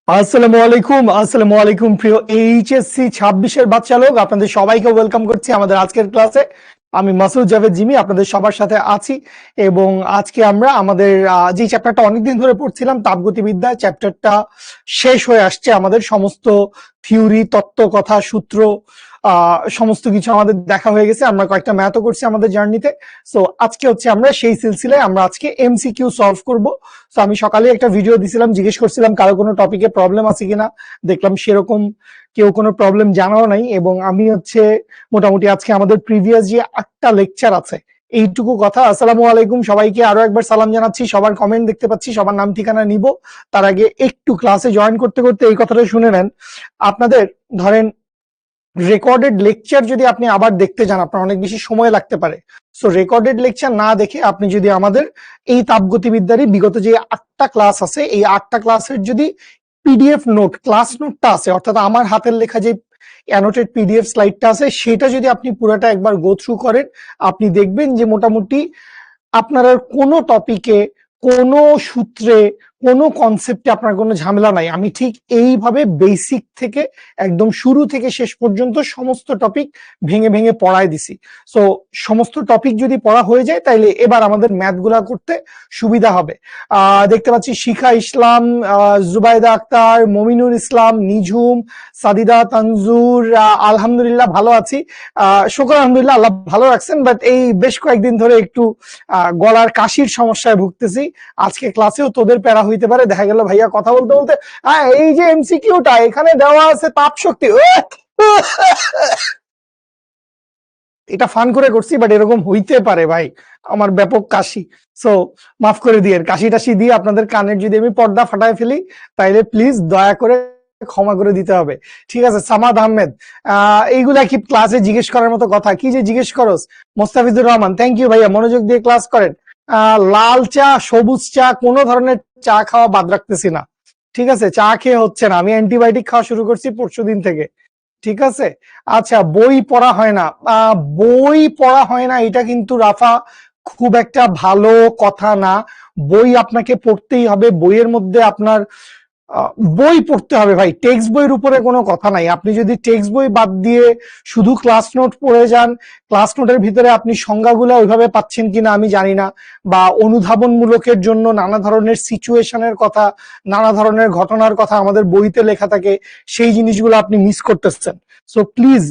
আসসালামু আলাইকুম প্রিয় এইচএসসি 26-এর বাচ্চা লোক, আপনাদের সবাইকে ওয়েলকাম করছি আমাদের আজকের ক্লাসে। আমি মাসুদ জাভেদ জিমি আপনাদের সবার সাথে আছি এবং আজকে আমরা আমাদের যে চ্যাপ্টারটা অনেকদিন ধরে পড়ছিলাম তাপগতিবিদ্যা চ্যাপ্টারটা শেষ হয়ে আসছে। আমাদের সমস্ত থিওরি, তত্ত্ব, কথা, সূত্র সমস্ত কিছু আমাদের দেখা হয়ে গেছে। আমরা কয়েকটা ম্যাথও করছি আমাদের জার্নিতে। সো আজকে হচ্ছে আমরা সেই সিলসিলায় আমরা আজকে এমসিকিউ সলভ করব। তো আমি সকালে একটা ভিডিও দিছিলাম, জিজ্ঞেস করছিলাম কারো কোনো টপিকে প্রবলেম আছে কিনা। দেখলাম সেরকম কেউ কোনো প্রবলেম জানাও নাই এবং আমি হচ্ছে মোটামুটি আজকে আমাদের প্রিভিয়াস যে 8টা লেকচার আছে এইটুকু কথা। আসসালামু আলাইকুম সবাইকে আরো একবার সালাম জানাচ্ছি। সবার কমেন্ট দেখতে পাচ্ছি, সবার নাম ঠিকানা নিব। তার আগে একটু ক্লাসে জয়েন করতে করতে এই কথাটা শুনে নেন। আপনাদের ধরেন রেকর্ডেড লেকচার যদি আপনি আবার দেখতে যান আপনার অনেক বেশি সময় লাগতে পারে। সো রেকর্ডেড লেকচার না দেখে আপনি যদি আমাদের এই তাপগতিবিদ্যারই বিগত যে 8টা ক্লাস আছে এই 8টা ক্লাসের যদি পিডিএফ নোট, ক্লাস নোটটা আছে, অর্থাৎ আমার হাতের লেখা যে অ্যানোটেড পিডিএফ স্লাইডটা আছে সেটা যদি আপনি পুরোটা একবার গো থ্রু করেন, আপনি দেখবেন যে মোটামুটি আপনার আর কোনো টপিকে, কোনো সূত্রে, কোনো কনসেপ্টে আপনার কোনো ঝামেলা নাই। আমি ঠিক এইভাবে বেসিক থেকে একদম শুরু থেকে শেষ পর্যন্ত সমস্ত টপিক ভেঙে ভেঙে পড়ায় দিছি। সো সমস্ত টপিক যদি পড়া হয়ে যায় তাইলে এবার আমাদের ম্যাথগুলা করতে সুবিধা হবে। দেখতে পাচ্ছি শিখা ইসলাম, জুবাইদা আক্তার, মমিনুল ইসলাম, নিঝুম, সাদিদা তানজুর, আলহামদুলিল্লাহ ভালো আছি। শুকর আলহামদুলিল্লাহ, আল্লাহ ভালো রাখছেন, বাট এই বেশ কয়েকদিন ধরে একটু গলার কাশির সমস্যায় ভুগতেছি। আজকে ক্লাসেও তোদের প্যারা হইতে পারে, দেখা গেল ভাইয়া কথা বলতে বলতে এই যে এমসিকিউটা এখানে দেওয়া আছে তাপ শক্তি, এটা ফান করে করছি, বাট এরকম হইতে পারে ভাই, আমার ব্যাপক কাশি। সো মাফ করে দিয়ে কাশি টাশি দিয়ে আপনাদের কানের যদি আমি পর্দা ফাটায় ফেলি তাইলে প্লিজ দয়া করে ক্ষমা করে দিতে হবে, ঠিক আছে? সামাদ আহমেদ, এইগুলা কি ক্লাসে জিজ্ঞেস করার মতো কথা? কি যে জিজ্ঞেস করস। মোস্তাফিজুর রহমান, থ্যাংক ইউ ভাইয়া, মনোযোগ দিয়ে ক্লাস করেন। লাল চা, সবুজ চা, কোনো ধরনের চা খাওয়া বাদ রাখতেছি না, ঠিক আছে? চা খেয়ে হচ্ছে না, আমি অ্যান্টিবায়োটিক খাওয়া শুরু করছি পরশুদিন থেকে, ঠিক আছে? আচ্ছা, বই পড়া হয় না, বই পড়া হয় না এটা কিন্তু রাফা খুব একটা ভালো কথা না। বই আপনাকে পড়তেই হবে, বইয়ের মধ্যে আপনার বই পড়তে হবে ভাই, টেক্সট বইয়ের উপরে কোনো কথা নাই। আপনি যদি টেক্সট বই বাদ দিয়ে শুধু ক্লাস নোট পড়ে যান, ক্লাস নোটের ভিতরে আপনি সংজ্ঞাগুলো ওইভাবে পাচ্ছেন কিনা আমি জানি না, বা অনুধাবনমূলকের জন্য নানা ধরনের সিচুয়েশনের কথা, নানা ধরনের ঘটনার কথা আমাদের বইতে লেখা থাকে, সেই জিনিসগুলো আপনি মিস করতেছেন। সো প্লিজ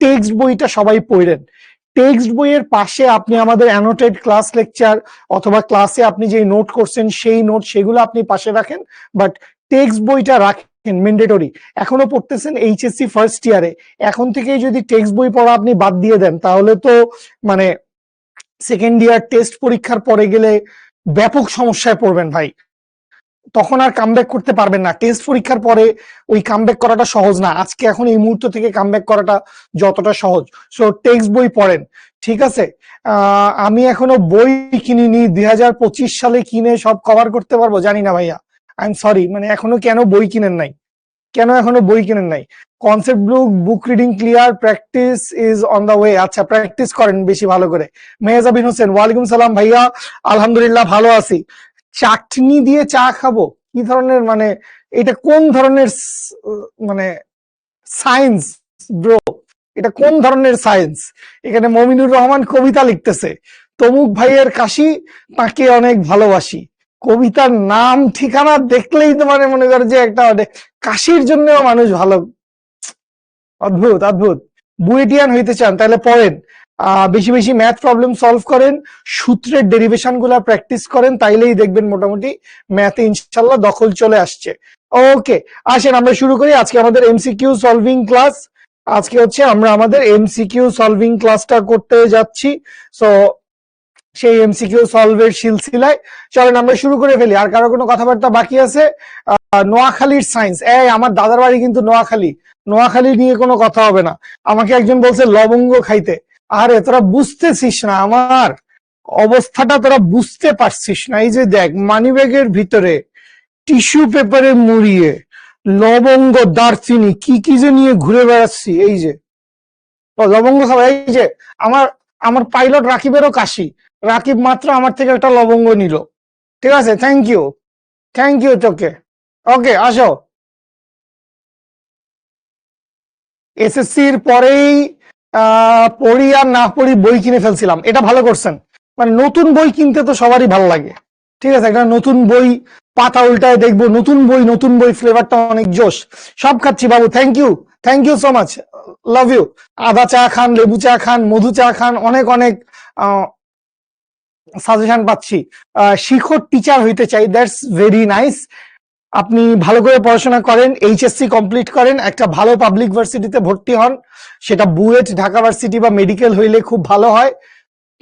টেক্সট বইটা সবাই পড়েন। টেক্সট বইয়ের পাশে আপনি আমাদের অ্যানোটেড ক্লাস লেকচার অথবা ক্লাসে আপনি যে নোট করছেন সেই নোট, সেগুলো আপনি পাশে রাখেন, বাট টেক্সট বইটা রাখেন ম্যান্ডেটরি। এখনো পড়তেছেন এইচএসসি ফার্স্ট ইয়ারে, এখন থেকেই যদি টেক্সট বই পড়া আপনি বাদ দিয়ে দেন তাহলে তো মানে সেকেন্ড ইয়ার টেস্ট পরীক্ষার পরে গেলে ব্যাপক সমস্যায় পড়বেন ভাই, তখন আর কামব্যাক করতে পারবেন না। টেস্ট পরীক্ষার পরে ওই কামব্যাক করাটা সহজ না, আজকে এখন এই মুহূর্ত থেকে কামব্যাক করাটা যতটা সহজ। সো টেক্সট বই পড়েন, ঠিক আছে? আমি এখনো বই কিনিনি, 2025 সালে কিনে সব কভার করতে পারবো জানি না ভাইয়া, আই এম সরি। মানে এখনো কেন বই কিনেন নাই, কেন এখনো বই কিনেন নাই? Concept book reading clear, practice is on the way. আচ্ছা, প্র্যাকটিস করেন বেশি ভালো করে। মেহজাবিন হোসেন, ওয়ালাইকুম সালাম ভাইয়া, আলহামদুলিল্লাহ ভালো আছি। চাটনি দিয়ে চা খাবো, কি ধরনের মানে এটা কোন ধরনের মানে সায়েন্স ব্রো, এটা কোন ধরনের সায়েন্স? এখানে মমিনুর রহমান কবিতা লিখতেছে, তমুক ভাইয়ের কাশি, তাকে অনেক ভালোবাসি। কবিতার নাম ঠিকানা দেখলেই তো মানে মনে করে যে একটা কাশির জন্য মানুষ ভালো। অদ্ভুত অদ্ভুত। বুয়েটিয়ান হইতে চান তাহলে পড়েন, বেশি বেশি ম্যাথ প্রবলেম সলভ করেন, সূত্রের ডেরিভেশন গুলা প্র্যাকটিস করেন, তাইলেই দেখবেন মোটামুটি ম্যাথে ইনশাল্লাহ দখল চলে আসছে। ওকে, আসেন আমরা শুরু করি আজকে আমাদের এমসিকিউ সলভিং ক্লাস। আজকে হচ্ছে আমরা আমাদের এমসিকিউ সলভিং ক্লাসটা করতে যাচ্ছি। সো সেই এমসিকিউ সলভের সিলসিলায় চলেন আমরা শুরু করে ফেলি। আর কারো কোনো কথাবার্তা বাকি আছে? নোয়াখালীর সায়েন্স, আমার দাদার বাড়ি কিন্তু নোয়াখালী, নোয়াখালী নিয়ে কোনো কথা হবে না। আমাকে একজন বলছে লবঙ্গ খাইতে, আরে তোরা বুঝতেছিস না আমার অবস্থাটা, তোরা বুঝতে পারছিস না। এই যে দেখ মানিব্যাগের ভিতরে টিস্যু পেপারে মুড়িয়ে লবঙ্গ, দারচিনি, কি কি যে নিয়ে ঘুরে বেড়াচ্ছি, এই যে লবঙ্গ খাবো। এই যে আমার আমার পাইলট রাকিবেরও কাশি, রাকিব মাত্র আমার থেকে একটা লবঙ্গ নিল, ঠিক আছে? থ্যাংক ইউ, থ্যাংক ইউ তোকে। ওকে আসো, এসএসসির পরেই পড়ি আর না পড়ি বই কিনে ফেলছিলাম, এটা ভালো করছেন। মানে নতুন বই কিনতে তো সবারই ভালো লাগে, ঠিক আছে, একটা নতুন বই পাতা উল্টায় দেখবো, নতুন বই ফ্লেভারটা অনেক জোশ। সব খাচ্ছি বাবু, thank you so much, love you. আদা চা খান, লেবু চা খান, মধু চা খান, অনেক অনেক সাজেশন পাচ্ছি। শিখর টিচার হইতে চাই, দ্যাটস ভেরি নাইস। আপনি ভালো করে পড়াশোনা করেন, এইচএসসি কমপ্লিট করেন, একটা ভালো পাবলিক ভার্সিটিতে ভর্তি হন, সেটা বুয়েট, ঢাকা ভার্সিটি বা মেডিকেল হইলে খুব ভালো হয়।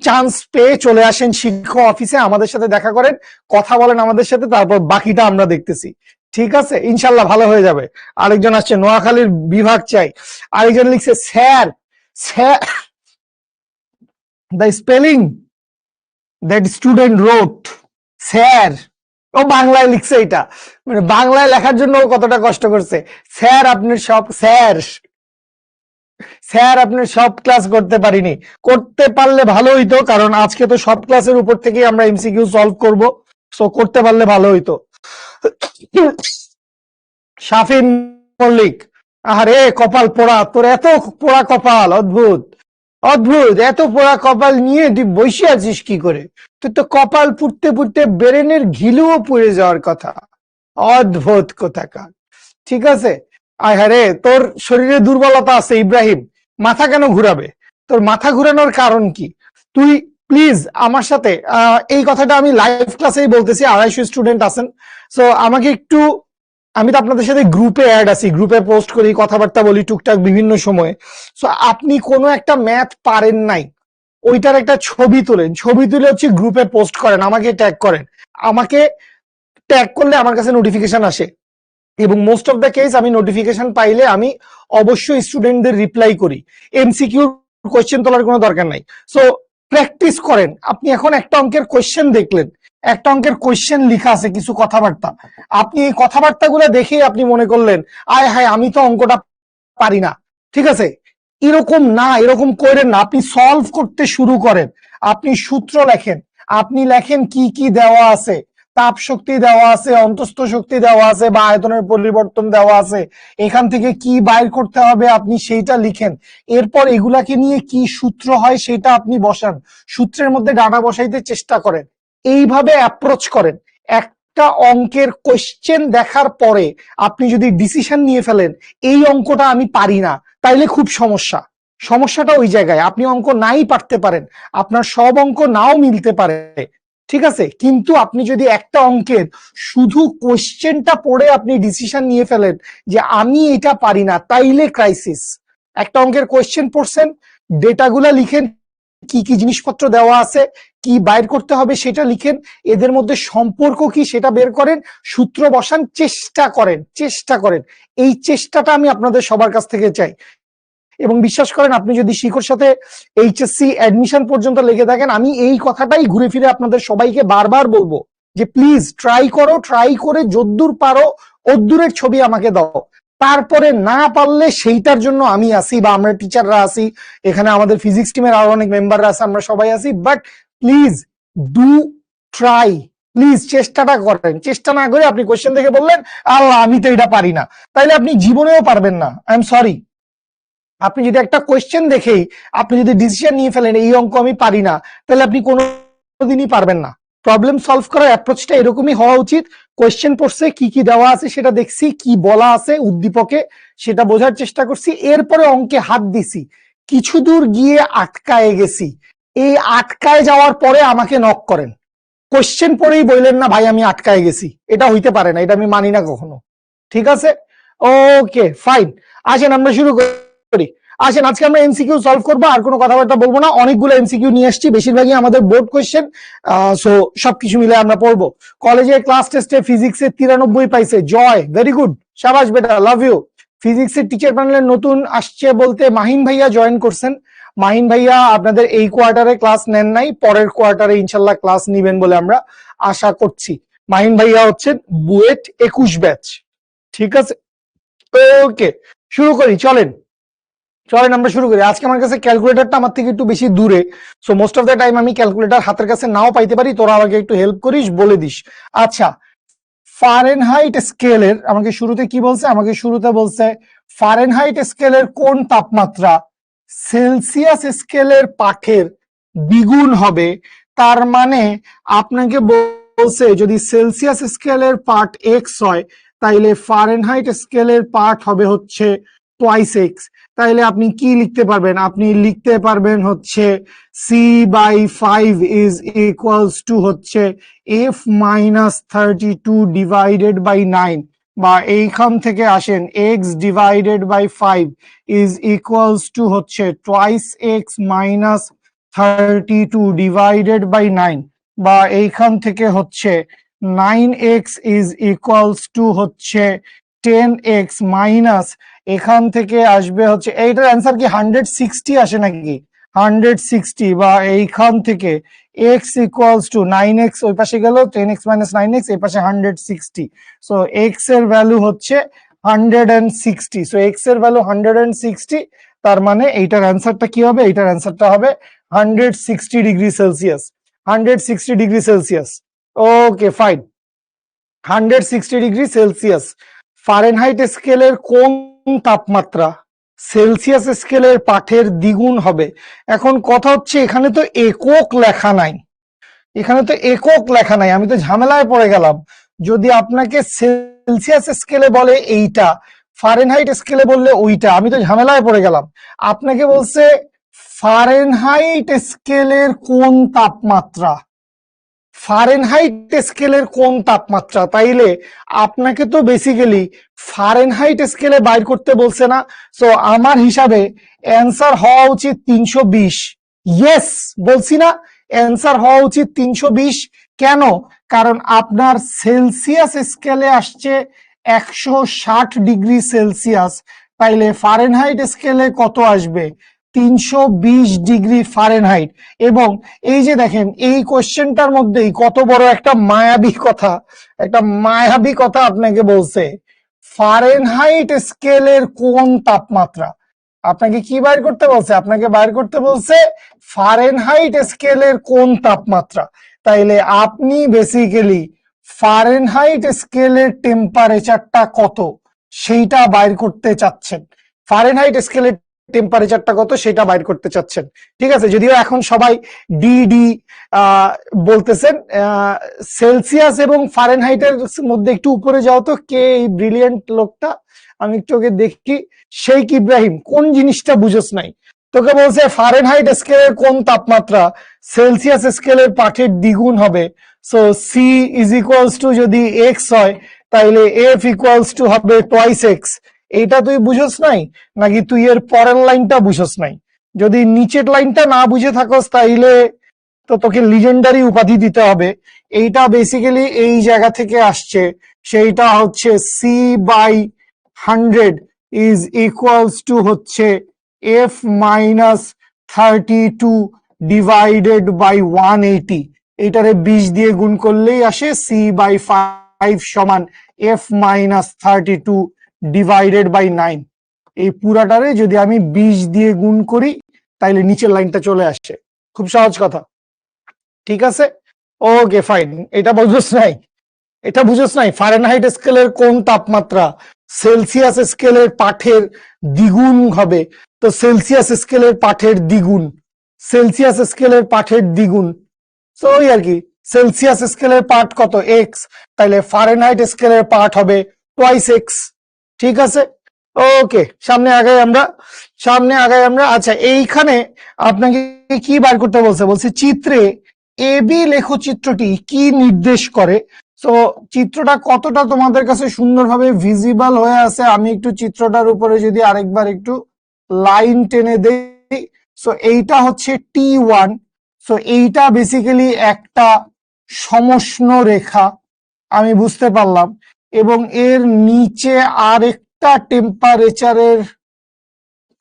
চান্স পেয়ে চলে আসেন শিক্ষক অফিসে, আমাদের সাথে দেখা করেন, কথা বলেন আমাদের সাথে, তারপর বাকিটা আমরা দেখতেছি, ঠিক আছে, ইনশাল্লাহ ভালো হয়ে যাবে। আরেকজন আসছে, নোয়াখালীর বিভাগ চাই। আরেকজন লিখছে, sir sir the spelling that student wrote, sir, ও বাংলায় লিখছে, এটা মানে বাংলায় লেখার জন্য ও কতটা কষ্ট করছে। স্যার আপনার সব স্যার আপনার সব ক্লাস করতে পারিনি, করতে পারলে ভালো হইতো, কারণ আজকে তো সব ক্লাসের উপর থেকে আমরা এমসিকিউ সলভ করব, সো করতে পারলে ভালো হইতো। শাফিন মল্লিক, আরে কপাল পোড়া, তোর এত পোড়া কপাল, অদ্ভুত অদ্ভুত, এত পোড়া কপাল নিয়ে তুই বসে আছিস কি করে? তুই তো কপাল পুড়তে পুড়তে ব্রেনের ঘিলুও পুড়ে যাওয়ার কথা, অদ্ভুত কোথাকার। ঠিক আছে, আয় হারে, তোর শরীরে দুর্বলতা আছে ইব্রাহিম, মাথা কেন ঘুরাবে? তোর মাথা ঘুরানোর কারণ কি? তুই প্লিজ আমার সাথে, এই কথাটা আমি লাইভ ক্লাসেই বলতেছি, 250 স্টুডেন্ট আছেন, সো আমাকে একটু, আমি তো আপনাদের সাথে গ্রুপে অ্যাড আছি, গ্রুপে পোস্ট করি, কথাবার্তা বলি টুকটাক বিভিন্ন সময়ে। সো আপনি কোনো একটা ম্যাথ পারেন নাই, ওইটার একটা ছবি তোলেন, ছবি তুলে হচ্ছে গ্রুপে পোস্ট করেন, আমাকে ট্যাগ করেন। আমাকে ট্যাগ করলে আমার কাছে নোটিফিকেশন আসে, এবং মোস্ট অফ দ্য কেস আমি নোটিফিকেশন পাইলে আমি অবশ্যই স্টুডেন্টদের রিপ্লাই করি। এমসিকিউ কোয়েশ্চেন তোলার কোনো দরকার নাই, সো প্র্যাকটিস করেন। আপনি এখন একটা অঙ্কের কোয়েশ্চেন দেখলেন, একটা অঙ্কের কোয়েশ্চেন লিখা আছে কিছু কথাবার্তা, আপনি এই কথাবার্তাগুলো দেখে আপনি মনে করলেন আয় হায় আমি তো অঙ্কটা পারি না, ঠিক আছে, এরকম না, এরকম করেন না, আপনি সলভ করতে শুরু করেন, আপনি সূত্র লেখেন, আপনি লেখেন কি কি দেওয়া আছে, তাপ শক্তি দেওয়া আছে, অন্তস্থ শক্তি দেওয়া আছে, বা আয়তনের পরিবর্তন দেওয়া আছে, এখান থেকে কি বাইর করতে হবে আপনি সেইটা লিখেন। এরপর এগুলাকে নিয়ে কি সূত্র হয় সেটা আপনি বসান, সূত্রের মধ্যে ডাটা বসাইতে চেষ্টা করেন, এইভাবে অ্যাপ্রোচ করেন। একটা অঙ্কের কোশ্চেন দেখার পরে আপনি যদি ডিসিশন নিয়ে ফেলেন এই অঙ্কটা আমি পারি না, তাইলে খুব সমস্যাটা ওই জায়গায়। আপনি অঙ্ক নাই পারতে পারেন, আপনার সব অঙ্ক নাও মিলতে পারে, ঠিক আছে, কিন্তু আপনি যদি একটা অঙ্কের শুধু কোশ্চেনটা পড়ে আপনি ডিসিশন নিয়ে ফেলেন যে আমি এটা পারি না, তাইলে ক্রাইসিস। একটা অঙ্কের কোশ্চেন পড়ছেন, ডেটাগুলা লিখেন, কি কি জিনিসপত্র দেওয়া আছে, কি বাইর করতে হবে সেটা লিখেন, এদের মধ্যে সম্পর্ক কি সেটা বের করেন, সূত্র বসান, চেষ্টা করেন। এই চেষ্টাটা আমি আপনাদের সবার কাছ থেকে চাই। এবং বিশ্বাস করেন, আপনি যদি শিখর সাথে এইচএসসি অ্যাডমিশন পর্যন্ত লেগে থাকেন, আমি এই কথাটাই ঘুরে ফিরে আপনাদের সবাইকে বারবার বলবো যে প্লিজ ট্রাই করো, ট্রাই করে যদ্দূর পারো অদ্দূরের ছবি আমাকে দাও। তারপরে না পারলে সেইটার জন্য আমি আসি, বা আমরা টিচাররা আসি, এখানে আমাদের ফিজিক্স টিমের আরো অনেক মেম্বাররা আছে, আমরা সবাই আসি, but please do try, please চেষ্টাটা করেন। চেষ্টা না করে আপনি কোশ্চেন দেখে বললেন আল্লাহ আমি তো এটা পারি না, তাইলে আপনি জীবনেও পারবেন না, আই এম সরি। আপনি যদি একটা কোয়েশ্চেন দেখেই আপনি যদি ডিসিশন নিয়ে ফেলেন এই অঙ্ক আমি পারি না, তাহলে আপনি কোনোদিনই পারবেন না। প্রবলেম সলভ করার অ্যাপ্রোচটা এরকমই হওয়া উচিত। কোয়েশ্চেন পড়ছে, কি কি দেওয়া আছে সেটা দেখছি, কি বলা আছে উদ্দীপকে সেটা বোঝার চেষ্টা করছি, এরপরে অঙ্কে হাত দিছি, কিছু দূর গিয়ে আটকায় গেছি, এই আটকায় যাওয়ার পরে আমাকে নক করেন, কোয়েশ্চেন পড়েই বললেন না ভাই আমি আটকায় গেছি, এটা হইতে পারে না, এটা আমি মানি না কখনো, ঠিক আছে, ওকে ফাইন। আসেন আমরা শুরু করি। আসেন আজকে আমরা এমসিকিউ সলভ করবো, আর কোনো কথাবার্তা বলবো না, অনেকগুলো এমসিকিউ নিয়ে আসছি, বেশিরভাগই আমাদের বোর্ড কোয়েশ্চেন, সো সবকিছু মিলে আমরা পড়বো। কলেজে ক্লাস টেস্টে ফিজিক্সে 93 পাইছে, জয়, ভেরি গুড, শাবাশ বেটা, লাভ ইউ। ফিজিক্সের টিচার প্যানেলের নতুন আসছে বলতে মাহিন ভাইয়া জয়েন করছেন। মাহিন ভাইয়া আপনাদের এই কোয়ার্টারে ক্লাস নেন নাই, পরের কোয়ার্টারে ইনশাল্লাহ ক্লাস নিবেন বলে আমরা আশা করছি। মাহিন ভাইয়া হচ্ছেন বুয়েট 21 ব্যাচ, ঠিক আছে, ওকে শুরু করি, চলেন আমরা শুরু করি। আজকে আমার কাছে ক্যালকুলেটরটা আমার থেকে একটু বেশি দূরে, so most of the time আমি ক্যালকুলেটর হাতের কাছে নাও পাইতে পারি, তোরা আমাকে একটু হেল্প করিস, বলে দিস। আচ্ছা, ফারেনহাইট স্কেলের আমাকে শুরুতে কি বলছে? আমাকে শুরুতে বলছে ফারেনহাইট স্কেলের কোন তাপমাত্রা সেলসিয়াস স্কেলের পাঠের দ্বিগুণ হবে, তার মানে আপনাকে বলছে যদি সেলসিয়াস স্কেলের পাঠ এক্স হয় তাইলে ফারেনহাইট স্কেলের পাঠ হবে হচ্ছে টোয়াইস এক্স। তাইলে আপনি কি লিখতে পারবেন? আপনি লিখতে পারবেন হচ্ছে c/5 ইজ ইকুয়ালস টু হচ্ছে f-32 ডিভাইডেড বাই 9, বা এইখান থেকে আসেন x divided by 5 is equals to হচ্ছে twice x minus 32 divided by 9, বা এইখান থেকে হচ্ছে 9x ইজ ইকুয়ালস টু হচ্ছে 10x মাইনাস এখান থেকে আসবে হচ্ছে, এইটার অ্যান্সার কি 160 আসে নাকি? 160, বা এইখান থেকে x ইকুয়ালস টু 9x ওই পাশে গেল, 10x মাইনাস 9x এই পাশে 160, সো x এর ভ্যালু হচ্ছে 160, সো x এর ভ্যালু 160, তার মানে এইটার অ্যান্সারটা কি হবে? এইটার অ্যান্সারটা হবে 160 degree Celsius. 160 degree Celsius, okay fine. 160 degree Celsius Fahrenheit স্কেলের কোন তাপমাত্রা সেলসিয়াস স্কেলের পাঠের দ্বিগুণ হবে? এখন কথা হচ্ছে এখানে তো একক লেখা নাই, এখানে তো একক লেখা নাই, আমি তো ঝামেলায় পড়ে গেলাম। যদি আপনাকে সেলসিয়াস স্কেলে বলে এইটা, ফারেনহাইট স্কেলে বললে ওইটা, আমি তো ঝামেলায় পড়ে গেলাম। আপনাকে বলছে ফারেনহাইট স্কেলের কোন তাপমাত্রা, ফারেনহাইট স্কেলের কোন তাপমাত্রা, তাইলে আপনাকে তো বেসিক্যালি ফারেনহাইট স্কেলে বাইর করতে বলছে না। সো আমার হিসাবে অ্যান্সার হওয়া উচিত 320। ইয়েস বলছি না, অ্যান্সার হওয়া উচিত 320। কেন? কারণ আপনার সেলসিয়াস স্কেলে আসছে 160 ডিগ্রি সেলসিয়াস, তাইলে ফারেনহাইট স্কেলে কত আসবে? 320 ডিগ্রি ফারেনহাইট। এবং এই যে দেখেন এই কোশ্চেনটার মধ্যেই কত বড় একটা মায়াবী কথা, একটা মায়াবী কথা আপনাকে বলছে, ফারেনহাইট স্কেলের কোন তাপমাত্রা। আপনাকে কি বাইর করতে বলছে? আপনাকে বাইর করতে বলছে ফারেনহাইট স্কেলের কোন তাপমাত্রা। তাইলে আপনি বেসিক্যালি ফারেনহাইট স্কেলের টেম্পারেচারটা কত সেইটা বাইর করতে চাচ্ছেন, ফারেনহাইট স্কেলের টেম্পারেচারটা কত সেটা বাইর করতে চাচ্ছেন। ঠিক আছে, যদিও এখন সবাই ডিডি বলতেছেন, সেলসিয়াস এবং ফারেনহাইটের মধ্যে একটু উপরে যাও তো, কে এই ব্রিলিয়েন্ট লোকটা, আমি একটু ওকে দেখি। শেখ ইব্রাহিম, কোন জিনিসটা বুঝোস নাই? তোকে বলছে ফারেনহাইট স্কেলের কোন তাপমাত্রা সেলসিয়াস স্কেলের পাঠের দ্বিগুণ হবে। So C is equals to যদি এক্স হয় তাইলে এফ ইকুয়ালস টু হবে টোয়াইস এক্স। এইটা তুই বুঝোস নাই নাকি তুই এর পরের লাইনটা বুঝোস নাই? যদি নিচের লাইনটা না বুঝে থাকস তাইলে তো তোকে লিজেন্ডারি উপাধি দিতে হবে। এইটা বেসিক্যালি এই জায়গা থেকে আসছে, সেইটা হচ্ছে c/100 ইজ ইকুয়ালস টু হচ্ছে f-32 ডিভাইডেড বাই 180। এইটারে 20 দিয়ে গুণ করলেই আসে c/5 সমান f-32 ডিভাইডেড বাই 9। এই পুরাটারে যদি আমি 20 দিয়ে গুণ করি তাইলে নিচের লাইনটা চলে আসে। খুব সহজ কথা, ঠিক আছে? Okay fine. এটা বুঝোস নাই, এটা বুঝোস নাই ফারেনহাইট স্কেলের কোন তাপমাত্রা সেলসিয়াস স্কেলের পাঠের দ্বিগুণ হবে। তো সেলসিয়াস স্কেলের পাঠের দ্বিগুণ, সেলসিয়াস স্কেলের পাঠের দ্বিগুণ, তো ওই আর কি, সেলসিয়াস স্কেলের পাঠ কত? এক্স, তাইলে ফারেনহাইট স্কেলের পাঠ হবে টোয়াইস এক্স। ঠিক আছে, ওকে সামনে আগাই আমরা, সামনে আগাই আমরা। আচ্ছা, এইখানে আপনাকে কি বার করতে বলছে? বলছে চিত্রে এ বি লেখচিত্রটি কি নির্দেশ করে। তো চিত্রটা কতটা তোমাদের কাছে সুন্দরভাবে ভিজিবল হয়ে আছে, আমি একটু চিত্রটার উপরে যদি আরেকবার একটু লাইন টেনে দেই। সো এইটা হচ্ছে T1, সো এইটা বেসিক্যালি একটা সমষ্ণ রেখা, আমি বুঝতে পারলাম। এবং এর নিচে আরেকটা টেম্পারেচারের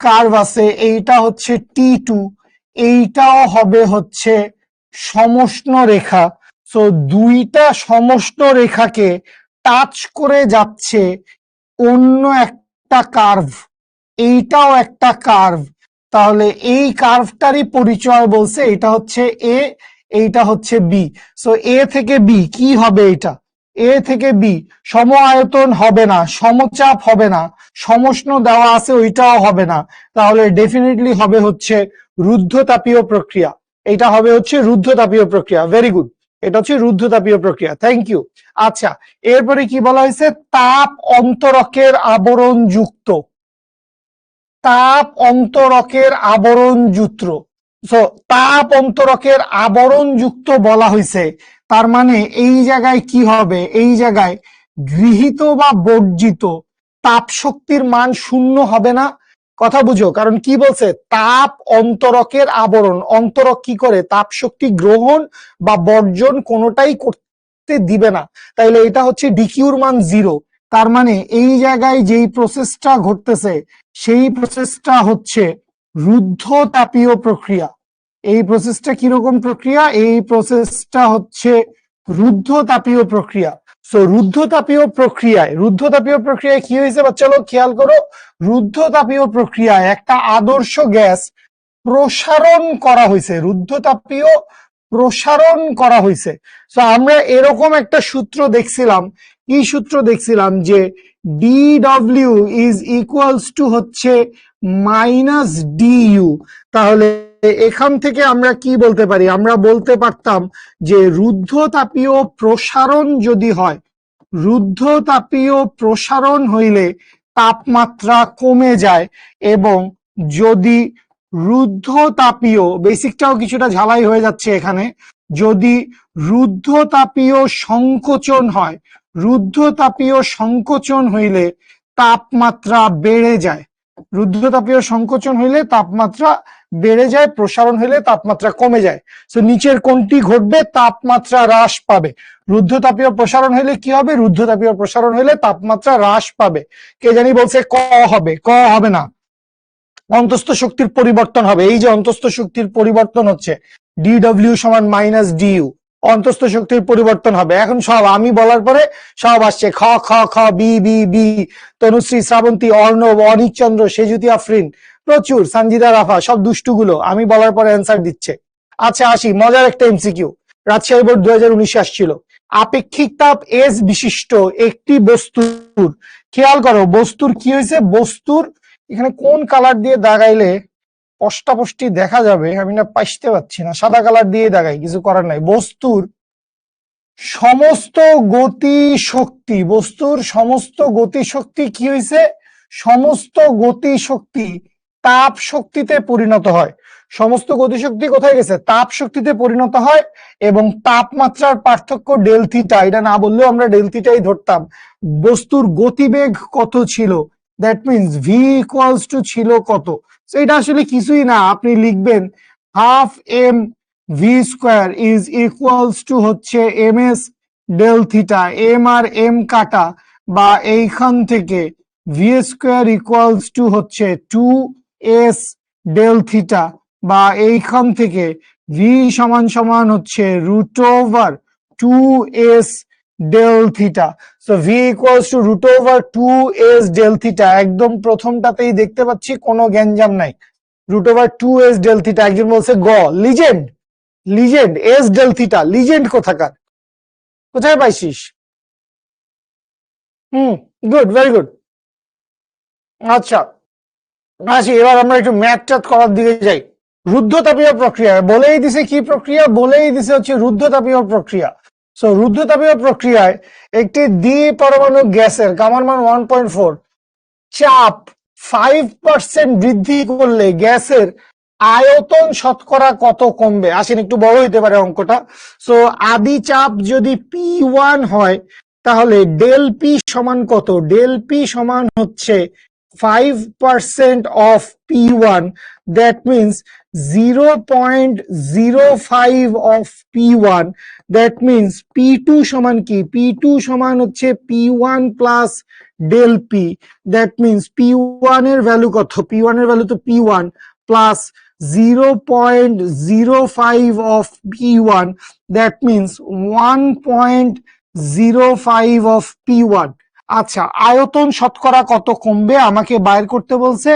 কার্ভ আছে, এইটা হচ্ছে T2, এইটাও হবে হচ্ছে সমষ্ণ রেখা। সো দুইটা সমষ্ণ রেখাকে টাচ করে যাচ্ছে অন্য একটা কার্ভ, এইটাও একটা কার্ভ। তাহলে এই কার্ভটারই পরিচয় বলছে, এটা হচ্ছে এ, এইটা হচ্ছে বি। সো এ থেকে বি কি হবে? এটা এ থেকে বি, সম আয়তন হবে না, সমচাপ হবে না, সমষ্ণ দেওয়া আছে ওইটাও হবে না, তাহলে ডেফিনেটলি হবে হচ্ছে রুদ্ধতাপীয় প্রক্রিয়া। এটা হবে হচ্ছে রুদ্ধতাপীয় প্রক্রিয়া। ভেরি গুড, এটা হচ্ছে রুদ্ধতাপীয় প্রক্রিয়া। Thank you. আচ্ছা, এরপরে কি বলা হয়েছে? তাপ অন্তরকের আবরণ যুক্ত, তাপ অন্তরকের আবরণ যুক্ত। তাপ অন্তরকের আবরণ যুক্ত বলা হয়েছে, তার মানে এই জায়গায় কি হবে? এই জায়গায় গৃহীত বা বর্জিত তাপ শক্তির মান শূন্য হবে না। কথা বুঝো, কারণ কি বলছে? তাপ অন্তরকের আবরণ, অন্তরক কি করে? তাপ শক্তি গ্রহণ বা বর্জন কোনোটাই করতে দিবে না, তাইলে এটা হচ্ছে ডিকিউর মান 0। তার মানে এই জায়গায় যেই প্রসেসটা ঘটতেছে সেই প্রসেসটা হচ্ছে রুদ্ধতাপীয় প্রক্রিয়া। এই প্রসেসটা কিরকম প্রক্রিয়া? এই প্রসেসটা হচ্ছে রুদ্ধতাপীয় প্রক্রিয়া। সো রুদ্ধতাপীয় প্রক্রিয়ায় কি হয়েছে বাচ্চা লোক? খেয়াল করো, রুদ্ধতাপীয় প্রক্রিয়ায় একটা আদর্শ গ্যাস প্রসারণ করা হয়েছে, রুদ্ধতাপীয় প্রসারণ করা হয়েছে। সো আমরা এরকম একটা সূত্র দেখছিলাম। কি সূত্র দেখছিলাম? যে DW ইজ ইকুয়ালস টু হচ্ছে মাইনাস DU। তাহলে এখান থেকে আমরা কি বলতে পারি? আমরা বলতে পারতাম যে রুদ্ধতাপীয় প্রসারণ যদি হয়, রুদ্ধতাপীয় প্রসারণ হইলে তাপমাত্রা কমে যায়, এবং যদি রুদ্ধতাপীয়, বেসিকটাও কিছুটা ঝালাই হয়ে যাচ্ছে এখানে, যদি রুদ্ধতাপীয় সংকোচন হয়, রুদ্ধতাপীয় সংকোচন হইলে তাপমাত্রা বেড়ে যায়। রুদ্ধতাপীয় সংকোচন হইলে তাপমাত্রা বেড়ে যায়, প্রসারণ হইলে তাপমাত্রা কমে যায়। তো নিচের কোনটি ঘটবে? তাপমাত্রা হ্রাস পাবে। রুদ্ধতাপীয় প্রসারণ হইলে কি হবে? রুদ্ধতাপীয় প্রসারণ হইলে তাপমাত্রা হ্রাস পাবে। কে জানি বলছে ক হবে? ক হবে না, অন্তস্থ শক্তির পরিবর্তন হবে। এই যে অন্তস্থ শক্তির পরিবর্তন হচ্ছে, DW সমান মাইনাস DU, অন্তস্থ শক্তির পরিবর্তন হবে। এখন সব আমি বলার পরে সব আসছে, খ খ খ, B B B, Tanushree, Srabanti, Arnab, Anik Chandra, Sejuti Afrin, প্রচুর, সঞ্জিদা, রাফা, সব দুষ্টুগুলো আমি বলার পরে অ্যান্সার দিচ্ছে। আচ্ছা আসি, মজার একটা এমসিকিউ, রাজশাহী বোর্ড 2019 আসছিল। আপেক্ষিক তাপ এস বিশিষ্ট একটি বস্তুর, খেয়াল করো বস্তুর কি হয়েছে? বস্তুর এখানে কোন কালার দিয়ে দাগাইলে স্পষ্টাস্পষ্টি দেখা যাবে আমি না পাইতে পারছি না, সাদা কালার দিয়ে দাগাই, কিছু করার নাই। বস্তুর সমস্ত গতি শক্তি, বস্তুর সমস্ত গতি শক্তি কি হয়েছে? সমস্ত গতি শক্তি তাপ শক্তিতে পরিণত হয়। সমস্ত গতিশক্তি কোথায় গেছে? তাপ শক্তিতে পরিণত হয়, এবং তাপমাত্রার পার্থক্য ডেল থিটা, এটা না বললেও আমরা ডেল থিটাই ধরতাম। বস্তুর গতিবেগ কত ছিল? That means V equals to ছিল কত? এটা আসলে কিছুই না, আপনি লিখবেন half M V square is equals to হচ্ছে M S del theta, M আর এম কাটা, বা এইখান থেকে ভি স্কোয়ার ইকুয়ালস টু হচ্ছে 2s ডেল থিটা, বা এইখান থেকে ভি সমান সমান হচ্ছে root over 2s del theta. So V equals to root over 2s del theta. একদম প্রথমটাতেই দেখতে পাচ্ছি কোনো গ্যাঞ্জাম নাই, root over 2s del theta. একজন বলছে গ, legend, legend S del theta, legend কোথাকার, কোথায় পাইছিস? Good, very good. আচ্ছা আসি, এবার আমরা একটু ম্যাথ ট্যাথ করার দিকে যাই। রুদ্ধতাপীয় প্রক্রিয়া বলেই দিছে কি প্রক্রিয়া? বলেই দিছে হচ্ছে রুদ্ধতাপীয় প্রক্রিয়া। সো রুদ্ধতাপীয় প্রক্রিয়ায় একটি দ্বি পরমাণু গ্যাসের গামার মান 1.4, চাপ 5% বৃদ্ধি করলে গ্যাসের আয়তন শতকরা কত কমবে? আসেন একটু বড় হইতে পারে অঙ্কটা। সো আদি চাপ যদি P1 হয়, তাহলে ডেল পি সমান কত? ডেল পি সমান হচ্ছে 5% of P1, that means 0.05 of P1, that means P2 সমান কি? P2 সমান হচ্ছে P1 plus del P, that means P1 এর ভ্যালু কত? P1 এর ভ্যালু তো P1 plus 0.05 of P1, that means 1.05 of P1। আচ্ছা, আয়তন শতকরা কত কমবে আমাকে বাইর করতে বলছে।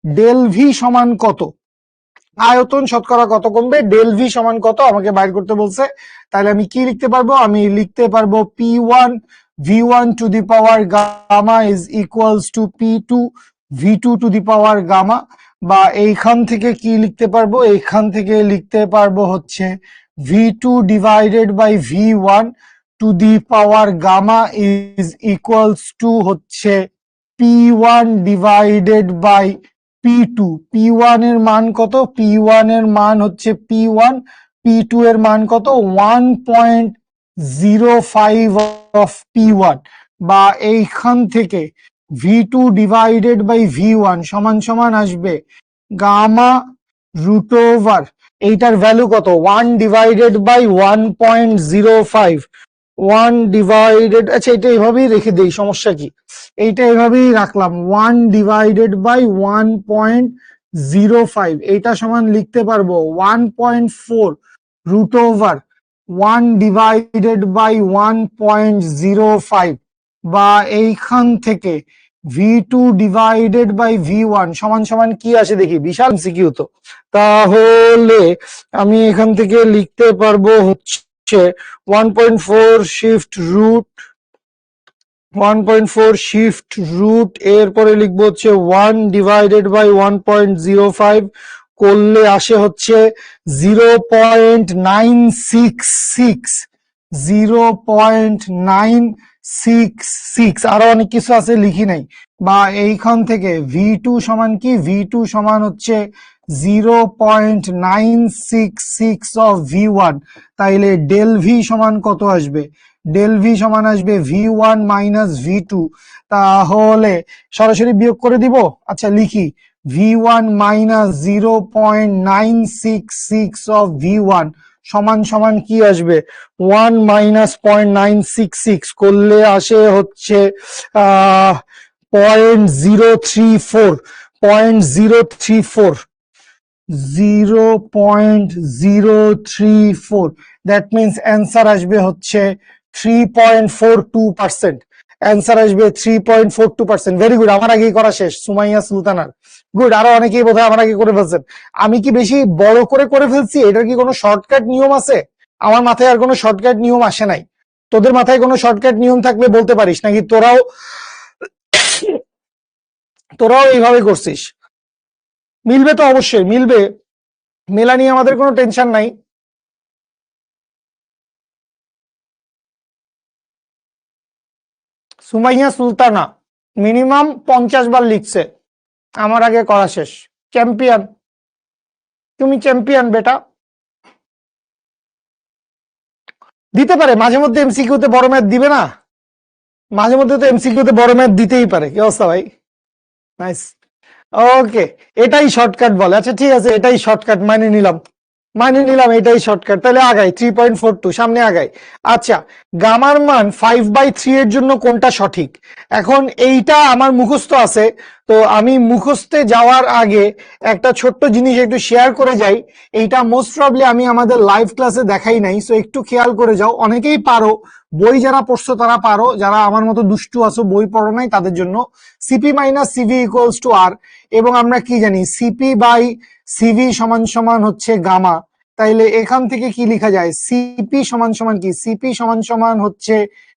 ডেল ভি সমান কত? আয়তন শতকরা কত কমবে, ডেল ভি সমান কত আমাকে বাইর করতে বলছে। তাহলে আমি কি লিখতে পারবো, আমি লিখতে পারবো P1 V1 to the power gamma is equals to P2 V2 to the power gamma, বা এইখান থেকে কি লিখতে পারবো, এইখান থেকে লিখতে পারবো হচ্ছে V2 divided by V1 to the power gamma is equals to হচ্ছে P1 divided by P2। P1 এর মান কত, P1 এর মান হচ্ছে P1, P2 এর মান কত 1.05 অফ P1, বা এইখান থেকে V2 ডিভাইডেড বাই V1 সমান সমান আসবে গামা রুট ওভার এইটার ভ্যালু কত 1 ডিভাইডেড বাই 1.05, 1 ডিভাইডেড, আচ্ছা এটা এভাবেই রেখে দেই, সমস্যা কি, এইটা এভাবেই রাখলাম 1 ডিভাইডেড বাই 1.05, এইটা সমান লিখতে পারবো 1.4 রুট ওভার 1 ডিভাইডেড বাই 1.05, বা এইখান থেকে V2 ডিভাইডেড বাই V1 সমান সমান কি আসে দেখি, বিশাল এমসিকিউ তো। তাহলে আমি এখান থেকে লিখতে পারবো হচ্ছে 1.4 শিফট রুট 1.4 শিফট রুট, এরপরে লিখবো হচ্ছে 1 ডিভাইডেড বাই 1.05 করলে আসে হচ্ছে 0.966, 0.966, আরো অনেক কিছু আছে লিখি নাই। বা এইখান থেকে V2 সমান কি, V2 সমান হচ্ছে 0.966 অফ V1, তাইলে ডেল ভি সমান কত আসবে, ডেল ভি সমান আসবে V1 মাইনাস V2। তাহলে সরাসরি বিয়োগ করে দিব, আচ্ছা লিখি V1 মাইনাস 0.966 অফ V1 সমান সমান কি আসবে 1 মাইনাস 0.966 করলে আসে হচ্ছে 0.034, 0.034, দ্যাট মিনস অ্যান্সার আসবে হচ্ছে 3.42%, অ্যান্সার আসবে 3.42%। ভেরি গুড, আমার আগেই করা শেষ, সুমাইয়া সুলতানার। গুড, আরো অনেকেই বোধহয় আমার আগে করে ফেলছেন। আমি কি বেশি বড় করে ফেলছি, এটার কি কোনো শর্টকাট নিয়ম আছে? আমার মাথায় আর কোনো শর্টকাট নিয়ম আসে নাই। তোদের মাথায় কোনো শর্টকাট নিয়ম থাকলে বলতে পারিস, নাকি তোরাও এইভাবে করছিস? মিলবে তো অবশ্যই মিলবে, মেলা নিয়ে আমাদের কোনো টেনশন নাই। সুমাইয়া সুলতানা মিনিমাম 50 বার লিখছে, আমার আগে করা শেষ। চ্যাম্পিয়ন, তুমি চ্যাম্পিয়ন বেটা। দিতে পারে মাঝে মধ্যে এমসিকিউতে বড় ম্যাথ দিবে না, মাঝে মধ্যে তো এমসিকিউতে বড় ম্যাথ দিতেই পারে। কি অবস্থা ভাই? নাইস, ওকে, এটাই শর্টকাট বলে। আচ্ছা ঠিক আছে, এটাই শর্টকাট, মাইনে নিলাম এটাই শর্টকাট। তাহলে আগাই 3.42, সামনে আগাই। আচ্ছা, গামার মান 5/3 এর জন্য কোনটা সঠিক? এখন এইটা আমার মুখস্থ আছে, তো আমি মুখস্থে যাওয়ার আগে একটা ছোট্ট জিনিস একটু শেয়ার করে যাই। এইটা মোস্ট প্রবলি আমি আমাদের লাইভ ক্লাসে দেখাই নাই, সো একটু খেয়াল করে যাও। অনেকেই পারো, বই যারা পড়ছো তারা পারো, যারা আমার মতো দুষ্টু আছো বই পড়ো নাই তাদের জন্য। CP minus CV equals to R, এবং আমরা কি জানি সিপি বাই সিভি সমান সমান হচ্ছে গামা। তাইলে এখান থেকে কি লেখা যায়, সিপি সমান সমান কি, সিপি সমান সমান হচ্ছে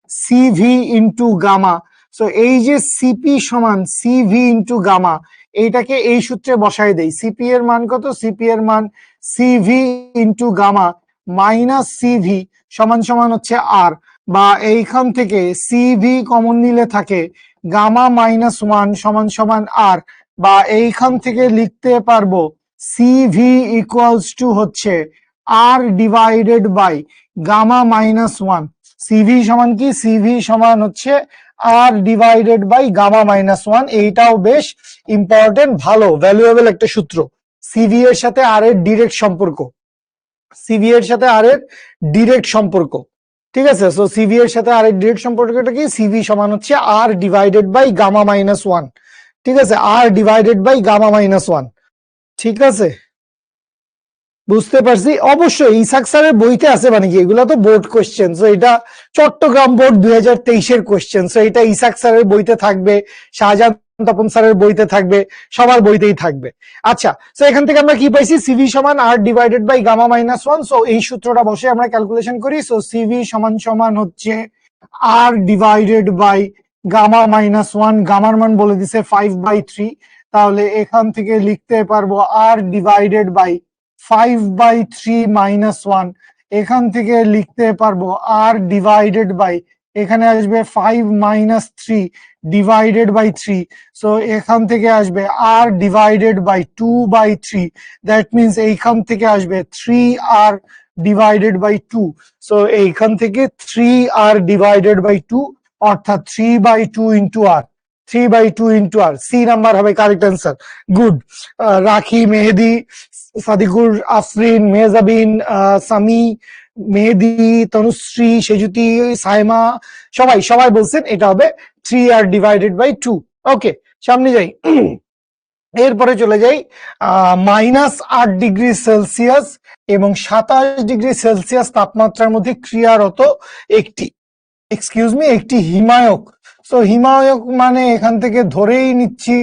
সিভি ইন্টু গামা। সো এই যে সিপি সমান সিভি ইন্টু গামা, এইটাকে এই সূত্রে বসাই দেই। সিপি এর মান কত, সিপি এর মান CV into gamma minus CV সমান সমান হচ্ছে আর, বা এইখান থেকে সিভি কমন নিলে থাকে গামা মাইনাস 1 সমান সমান আর, বা এইখান থেকে লিখতে পারবো সিভি ইকুয়ালস টু হচ্ছে R divided by gamma minus 1। CV সমান কি, সিভি সমান হচ্ছে R divided by gamma minus 1। এইটাও বেশ ইম্পর্টেন্ট, ভালো ভ্যালুয়েবল একটা সূত্র। সিভি এর সাথে আর এর ডিরেক্ট সম্পর্ক, সিভি এর সাথে আর এর ডিরেক্ট সম্পর্ক, ঠিক আছে। সো সিভি এর সাথে আর এর ডিরেক্ট সম্পর্কটা কি, সিভি সমান হচ্ছে R divided by gamma minus 1, ঠিক আছে, আর ডিভাইডেড বাই গামা মাইনাস 1, ঠিক আছে, বুঝতে পারছি। অবশ্যই ইসাক স্যারের বইতে আছে, মানে কি এগুলা তো বোর্ড কোশ্চেন, সো এটা চট্টগ্রাম বোর্ড 2023 এর কোশ্চেন, সো এটা ইসাক স্যারের বইতে থাকবে। শাহজাহান তপন স্যারের বইতে থাকবে, সবার বইতেই থাকবে। আচ্ছা, তো এখান থেকে আমরা কি পাইছি? সিভি সমান R divided by gamma minus one. So এই সূত্রটা বসে আমরা ক্যালকুলেশন করি। সো সিভি সমান সমান হচ্ছে R divided by gamma minus one. গামার মান বলে দিছে 5/3, তাহলে এখান থেকে লিখতে পারবো R divided by 5/3 minus one. এখান থেকে লিখতে পারবো আর ডিভাইডেড বাই, এখানে আসবে 5 মাইনাস 3 ডিভাইডেড বাই 3। সো এখান থেকে আসবে আর ডিভাইডেড বাই 2/3। দ্যাট মিনস এইখান থেকে আসবে 3r ডিভাইডেড বাই 2। সো এইখান থেকে 3r ডিভাইডেড বাই 2, অর্থাৎ 3/2 ইন্টু আর। 3/2 ইন্টু আর, সি নাম্বার হবে কারেক্ট অ্যান্সার। গুড। রাখি, মেহেদি, সাদিকুর, আফরিন, মেহজাবিন, সামি, মেহেদি, তনুশ্রী, সেজুতি, সাইমা, সবাই সবাই বলছেন এটা হবে 3r ডিভাইডেড বাই 2। ওকে, সামনে যাই। এরপরে চলে যাই -8 ডিগ্রি সেলসিয়াস এবং 27 ডিগ্রি সেলসিয়াস তাপমাত্রার মধ্যে ক্রিয়ারত একটি একটি হিমায়ক। সো হিমায়ক মানে এখান থেকে ধরেই নিচ্ছি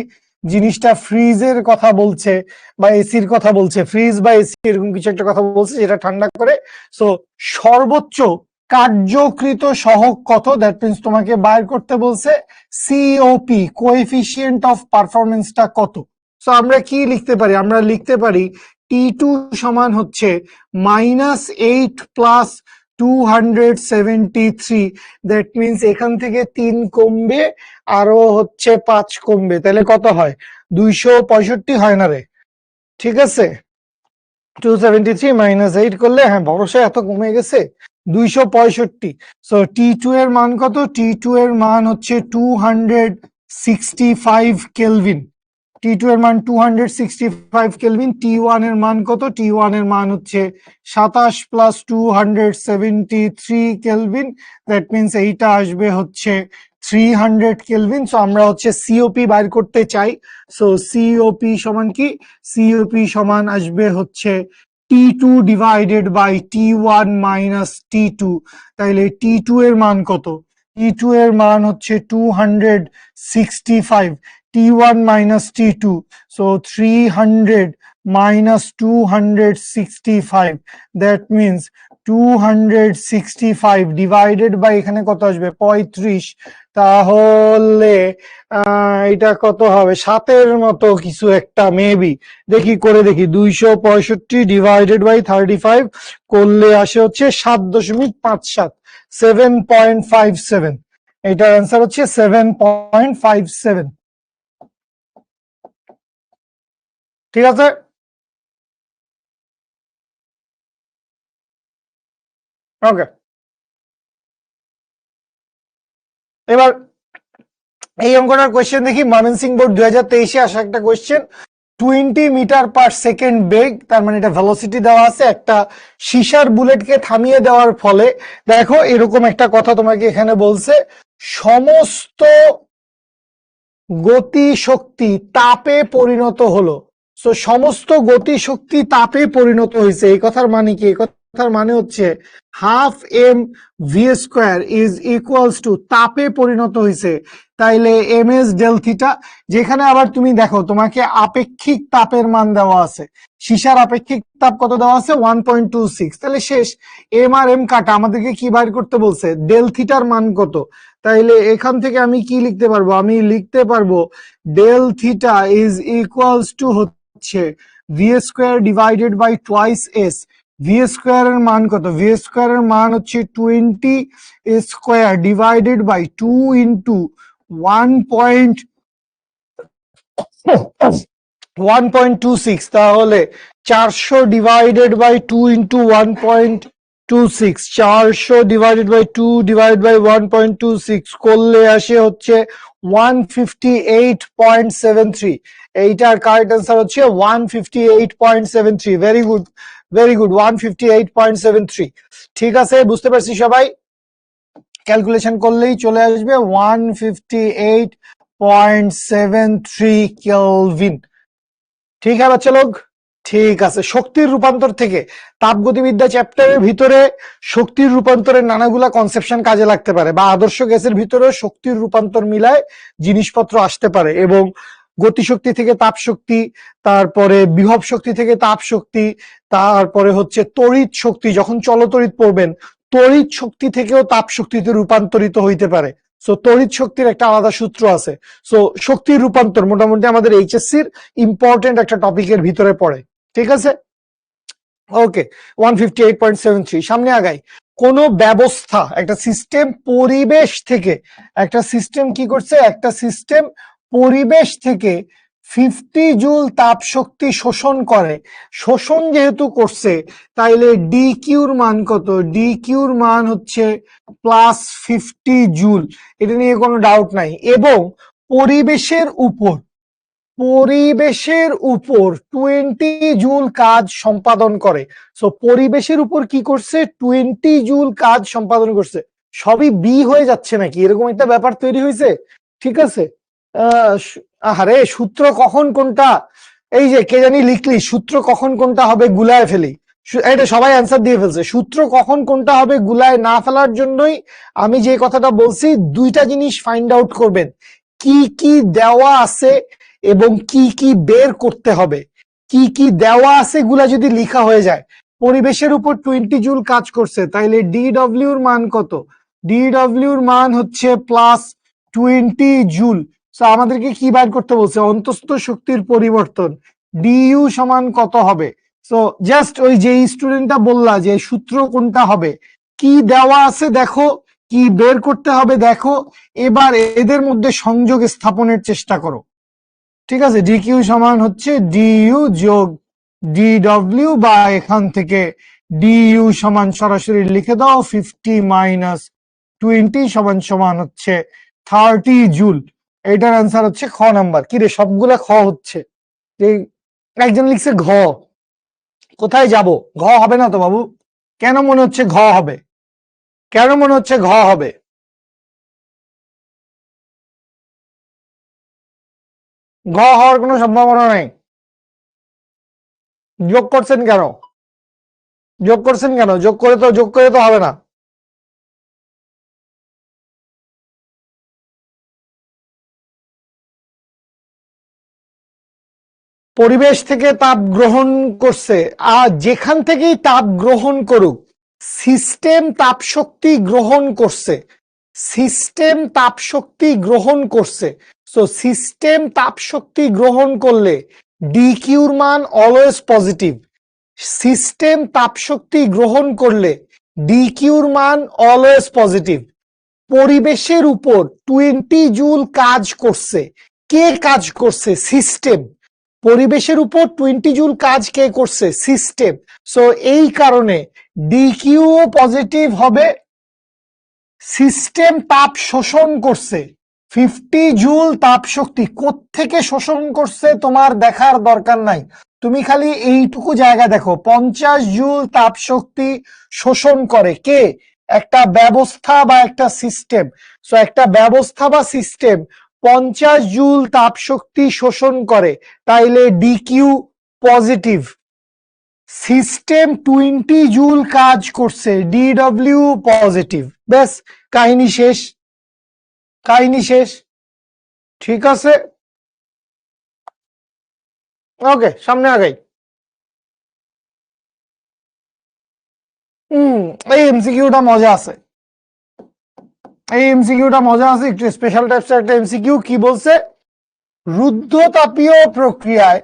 জিনিসটা ফ্রিজের কথা বলছে বা এসির কথা বলছে, ফ্রিজ বা এসি এরকম কিছু একটা কথা বলছে যেটা ঠান্ডা করে। সো সর্বোচ্চ কার্যকৃত সহগ কত? দ্যাট মিনস তোমাকে বাইর করতে বলছে সিওপি, কোএফিসিয়েন্ট অফ পারফরমেন্সটা কত। সো আমরা কি লিখতে পারি? আমরা লিখতে পারি T2 সমান হচ্ছে -8 প্লাস 273। দ্যাট মিনস এখান থেকে 3 কমবে, আরো হচ্ছে 5 কমবে, তাহলে কত হয়? 265 হয় না রে? ঠিক আছে, 273 -8 করলে, হ্যাঁ ভরসা এত কমে গেছে, 265। সো T2 এর মান কত? T2 এর মান হচ্ছে 265 কেলভিন। T2 এর মান 265 কেলভিন। T1 এর মান কত? T1 এর মান হচ্ছে 27 প্লাস 273 কেলভিন। দ্যাট মিনস এইটা আসবে হচ্ছে 300 কেলভিন। সো আমরা হচ্ছে সিওপি বাইর করতে চাই। সো সিওপি সমান কি? সিওপি সমান আসবে হচ্ছে T2 divided by T1 minus T2। তাইলে T2 এর মান কত? T2 এর মান হচ্ছে 265, T1 minus T2, so 300 minus 265, that means 265 divided by এখানে কত আসবে? 35। তাহলে এটা কত হবে? 7-এর মতো কিছু একটা মেবি, দেখি করে দেখি। 265 ডিভাইডেড বাই 35 করলে আসে হচ্ছে 7.57, 7.57। এটার অ্যান্সার হচ্ছে 7.57। ঠিক আছে, ওকে। এবার এই অঙ্কটার কোয়েশ্চেন দেখি। ময়মনসিংহ বোর্ড 2023-এ আসা একটা কোয়েশ্চেন। 20 মিটার পার সেকেন্ড বেগ, তার মানে এটা ভেলোসিটি দেওয়া আছে, একটা সীসার বুলেটকে থামিয়ে দেওয়ার ফলে দেখো এরকম একটা কথা তোমাকে এখানে বলছে, সমস্ত গতি শক্তি তাপে পরিণত হলো। সো সমস্ত গতি শক্তি তাপে পরিণত হয়েছে, এই কথার মানে কি? এই কথার মানে হচ্ছে half M V square is equals to তাপে পরিণত হয়েছে। তাইলে এম এস ডেল থিটা, যেখানে আবার তুমি দেখো তোমাকে আপেক্ষিক তাপের মান দেওয়া আছে, সীসার আপেক্ষিক তাপ কত দেওয়া আছে? 1.26। তাহলে শেষ, এম আর এম কাটা, আমাদেরকে কি বাইর করতে বলছে? ডেল থিটার মান কত। তাইলে এখান থেকে আমি কি লিখতে পারবো? আমি লিখতে পারবো del theta is equals to হচ্ছে V square divided by twice S. V square এর মান কত? ভি স্কোয়ার এর মান হচ্ছে 20 স্কোয়ার ডিভাইডেড বাই 2 ইন্টু 1.26, তাহলে 400 divided by 2 into 1.26, 400 divided by 2 divide by 1.26 করলে আসে হচ্ছে 158.73। এইটার কারেক্ট অ্যান্সার হচ্ছে 158.73। Very good, very good, 158.73। ঠিক আছে, বুঝতে পারছি সবাই? ক্যালকুলেশন করলেই চলে আসবে 158.73 केल्विन। ठीक है बच्चे लोग? ঠিক আছে, শক্তির রূপান্তর থেকে তাপগতিবিদ্যা চ্যাপ্টারের ভিতরে শক্তির রূপান্তরের নানাগুলা কনসেপশন কাজে লাগতে পারে, বা আদর্শ গ্যাসের ভিতরে শক্তির রূপান্তর মিলায় জিনিসপত্র আসতে পারে, এবং গতিশক্তি থেকে তাপ শক্তি, তারপরে বিভব শক্তি থেকে তাপ শক্তি, তারপরে হচ্ছে তড়িৎ শক্তি, যখন চলতড়িৎ পড়বেন তড়িৎ শক্তি থেকেও তাপ শক্তিতে রূপান্তরিত হইতে পারে। সো তড়িৎ শক্তির একটা আলাদা সূত্র আছে। সো শক্তির রূপান্তর মোটামুটি আমাদের এইচএসসির ইম্পর্টেন্ট একটা টপিকের ভিতরে পড়ে। ঠিক আছে, ওকে। 158.73 সামনে আগাই। কোন ব্যবস্থা, একটা সিস্টেম পরিবেশ থেকে, একটা সিস্টেম কি করছে, একটা সিস্টেম পরিবেশ থেকে 50 জুল তাপ শক্তি শোষণ করে। শোষণ যেহেতু করছে তাইলে ডি কিউর মান কত? ডি কিউর মান হচ্ছে +50 জুল, এটা নিয়ে কোনো ডাউট নাই। এবং পরিবেশের উপর 20 জুল কাজ সম্পাদন করে। সো পরিবেশের উপর কি করছে? 20 জুল কাজ সম্পাদন করছে। সবই বি হয়ে যাচ্ছে নাকি, এরকম একটা ব্যাপার তৈরি হয়েছে। ঠিক আছে, আরে সূত্র কখন কোনটা, এই যে কে জানি লিখলি সূত্র কখন কোনটা হবে গুলায় ফেলি, এটা সবাই অ্যান্সার দিয়ে ফেলছে। সূত্র কখন কোনটা হবে গুলায় না ফেলার জন্যই আমি যে কথাটা বলছি, দুইটা জিনিস ফাইন্ড আউট করবেন, কি কি দেওয়া আছে এবং কি কি বের করতে হবে। কি কি দেওয়া আছে গুলা যদি লিখা হয়ে যায়, পরিবেশের উপর 20 জুল কাজ করছে, তাইলে ডিডব্লিউর মান কত? ডিডব্লিউর মান হচ্ছে +20 জুল। সো আমাদেরকে কি বাইর করতে বলছে? অন্তঃস্থ শক্তির পরিবর্তন, ডিইউ সমান কত হবে? সো জাস্ট ওই যে স্টুডেন্টটা বললা যে সূত্র কোনটা হবে, কি দেওয়া আছে দেখো, কি বের করতে হবে দেখো, এবার এদের মধ্যে সংযোগ স্থাপনের চেষ্টা করো। ঠিক আছে, ডি কিউ সমান হচ্ছে ডিইউ যোগ ডিডব্লিউ, বা এখান থেকে ডিইউ সমান সরাসরি লিখে দাও 50 - 20 সমান সমান হচ্ছে 30 জুল। এটার আনসার হচ্ছে খ নাম্বার। কি রে সবগুলা খ হচ্ছে, একজন লিখছে ঘ, কোথায় যাব? ঘ হবে না তো বাবু? কেন মনে হচ্ছে ঘ হবে? কেন মনে হচ্ছে ঘ হবে? ঘ হওয়ার কোনো সম্ভাবনা নাই। যোগ করছেন কেন? যোগ করছেন কেন? যোগ করে তো হবে না। পরিবেশ থেকে তাপ গ্রহণ করছে, আর যেখান থেকেই তাপ গ্রহণ করুক, সিস্টেম তাপ শক্তি গ্রহণ করছে, সিস্টেম তাপ শক্তি গ্রহণ করছে। সো সিস্টেম তাপ শক্তি গ্রহণ করলে ডি কিউর মান অলওয়েজ পজিটিভ। সিস্টেম তাপ শক্তি গ্রহণ করলে ডি কিউর মান অলওয়েজ পজিটিভ। পরিবেশের উপর 20 জুল কাজ করছে, কে কাজ করছে? সিস্টেম। পরিবেশের উপর 20 জুল কাজ কে করছে? সিস্টেম। সো এই কারণে ডি কিউ পজিটিভ হবে। সিস্টেম তাপ শোষণ করছে 50 জুল তাপ শক্তি। কোত্থেকে শোষণ করছে তোমার দেখার দরকার নাই, তুমি খালি এইটুকু জায়গা দেখো, 50 জুল তাপ শক্তি শোষণ করে কে? একটা ব্যবস্থা বা একটা সিস্টেম। সো একটা ব্যবস্থা বা সিস্টেম 50 জুল তাপ শক্তি শোষণ করে, তাইলে ডিকিউ পজিটিভ। সিস্টেম 20 জুল কাজ করছে, ডিডব্লিউ পজিটিভ। ব্যাস, কাহিনী শেষ, কাহিনী শেষ। ঠিক আছে, ওকে, সামনে আগাই। এই এমসিকিউটা মজা আছে, এই এমসিকিউটা মজা আছে, একটু স্পেশাল টাইপসের একটা এমসিকিউ। কি বলছে? রুদ্ধতাপীয় প্রক্রিয়ায়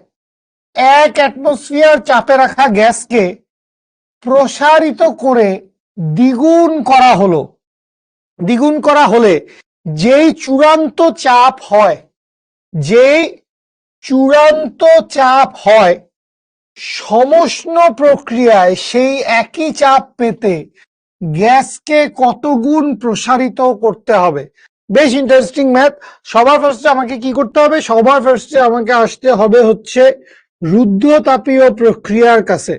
1 অ্যাটমসফিয়ার চাপে রাখা গ্যাসকে প্রসারিত করে দ্বিগুণ করা হলো। দ্বিগুণ করা হলে যেই চূড়ান্ত চাপ হয়, যেই চূড়ান্ত চাপ হয়, সমষ্ণ প্রক্রিয়ায় সেই একই চাপ পেতে গ্যাসকে কত গুণ প্রসারিত করতে হবে? বেশ ইন্টারেস্টিং ম্যাথ। সবার ফার্স্টে আমাকে কি করতে হবে? সবার ফার্স্টে আমাকে আসতে হবে হচ্ছে রুদ্ধতাপীয় প্রক্রিয়ার কাছে।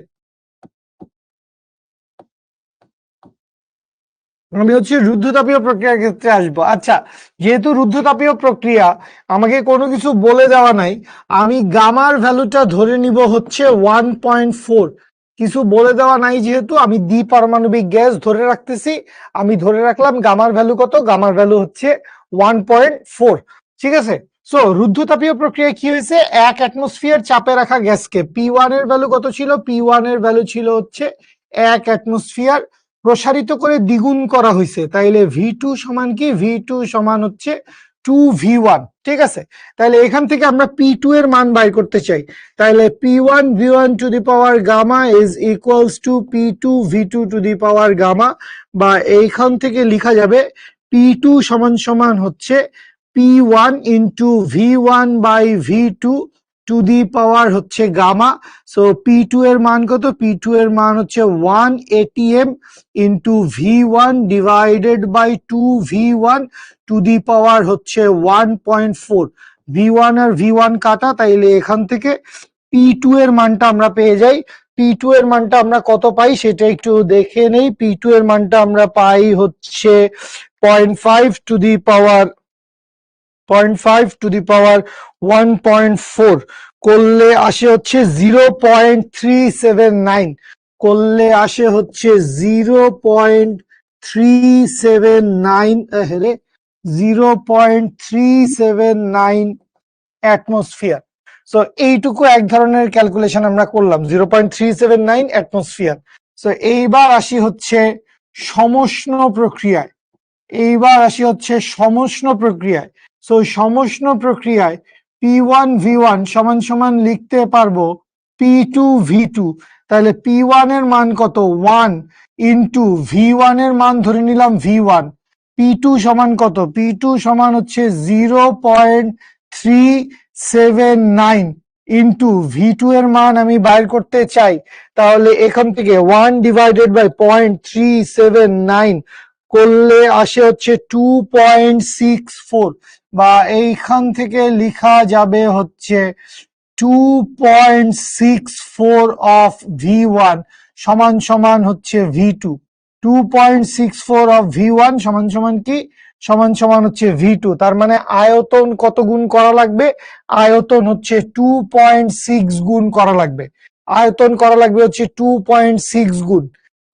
আমি হচ্ছে রুদ্ধতাপীয় প্রক্রিয়ার ক্ষেত্রে আসবো। আচ্ছা, যেহেতু রুদ্ধতাপীয় প্রক্রিয়া, আমাকে কোনো কিছু বলে দেওয়া নাই, আমি গামার ভ্যালুটা ধরে নিব হচ্ছে 1.4। কিছু বলে দেওয়া নাই যেহেতু, আমি দ্বিপারমাণবিক গ্যাস ধরে রাখতেছি। আমি ধরে রাখলাম গামার ভ্যালু কত, গামার ভ্যালু হচ্ছে 1.4। ঠিক আছে। সো রুদ্ধতাপীয় প্রক্রিয়ায় কি হয়েছে, 1 অ্যাটমসফিয়ার চাপে রাখা গ্যাসকে P1 এর ভ্যালু কত ছিল, P1 এর ভ্যালু ছিল হচ্ছে 1 অ্যাটমসফিয়ার, প্রসারিত করে দ্বিগুণ করা হয়েছে। তাইলে V2 সমান কি, V2 সমান হচ্ছে 2V1। ঠিক আছে। তাহলে এখান থেকে আমরা P2 এর মান বাইর করতে চাই। তাহলে P1 V1 to the power gamma is equals to P2 V2 to the power gamma, বা এইখান থেকে লেখা যাবে P2 সমান সমান হচ্ছে P1 into V1 by V2 to the power হচ্ছে গামা। সো P2 এর মান কত, P2 এর মান হচ্ছে 1 ATM into V1 divided by 2V1 to the power হচ্ছে 1.4। V1 আর V1 কাটা, তাইলে এখান থেকে P2 এর মানটা আমরা পেয়ে যাই। P2 এর মানটা আমরা কত পাই সেটা একটু দেখে নেই। P2 এর মানটা আমরা পাই হচ্ছে 0.5 টু দি পাওয়ার 1.4 করলে আসে হচ্ছে 0.379, করলে আসে হচ্ছে 0.379, 0.379 অ্যাটমসফিয়ার। সো এইটুকু এক ধরনের ক্যালকুলেশন আমরা করলাম, 0.379 অ্যাটমসফিয়ার। সো এইবার আসি হচ্ছে সমষ্ণ প্রক্রিয়ায়। সো সমষ্ণ প্রক্রিয়ায় P1 V1 সমান সমান লিখতে পারবো P2 V2। তাহলে P1 এর মান কত, 1 ইন্টু V1 এর মান ধরে নিলাম V1। P2 সমান কত, P2 সমান হচ্ছে 0.379 ইন্টু V2 এর মান আমি বাইর করতে চাই। তাহলে এখান থেকে 1 ডিভাইডেড বাই 0.379 করলে আসে হচ্ছে 2.64, বা এইখান থেকে লেখা যাবে হচ্ছে 2.64 অফ V1 সমান সমান হচ্ছে V2। 2.64 অফ V1 সমান সমান কি, সমান সমান হচ্ছে V2। তার মানে আয়তন কত গুণ করা লাগবে, আয়তন হচ্ছে 2.6 গুণ করা লাগবে। আয়তন করা লাগবে হচ্ছে 2.6 গুণ।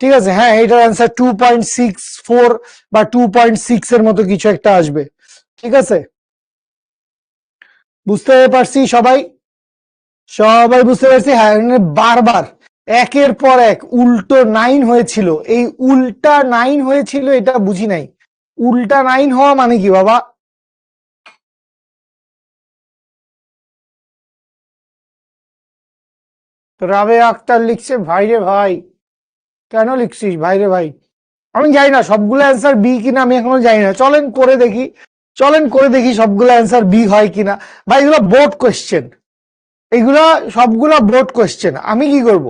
ঠিক আছে। হ্যাঁ, এটার অ্যান্সার 2.64 বা 2.6 এর মতো কিছু একটা আসবে। ঠিক আছে, বুঝতে পারছি সবাই, সবাই বুঝতে পারছি। হ্যাঁ, বারবার একের পর এক উল্টো 9 হয়েছিল, এই উল্টা 9 হয়েছিল এটা বুঝি নাই। উল্টা 9 হওয়া মানে কি বাবা? রাবে আক্তার লিখছে ভাইরে ভাই, কেন লিখছিস ভাইরে ভাই? আমি জানি না সবগুলো অ্যান্সার বি কিনা, আমি এখনো জানি না। চলেন করে দেখি, চলেন করে দেখি সবগুলো অ্যান্সার বি হয় কিনা। ভাই এগুলো বোর্ড কোয়েশ্চেন, এগুলা সবগুলা বোর্ড কোয়েশ্চেন। আমি কি করব,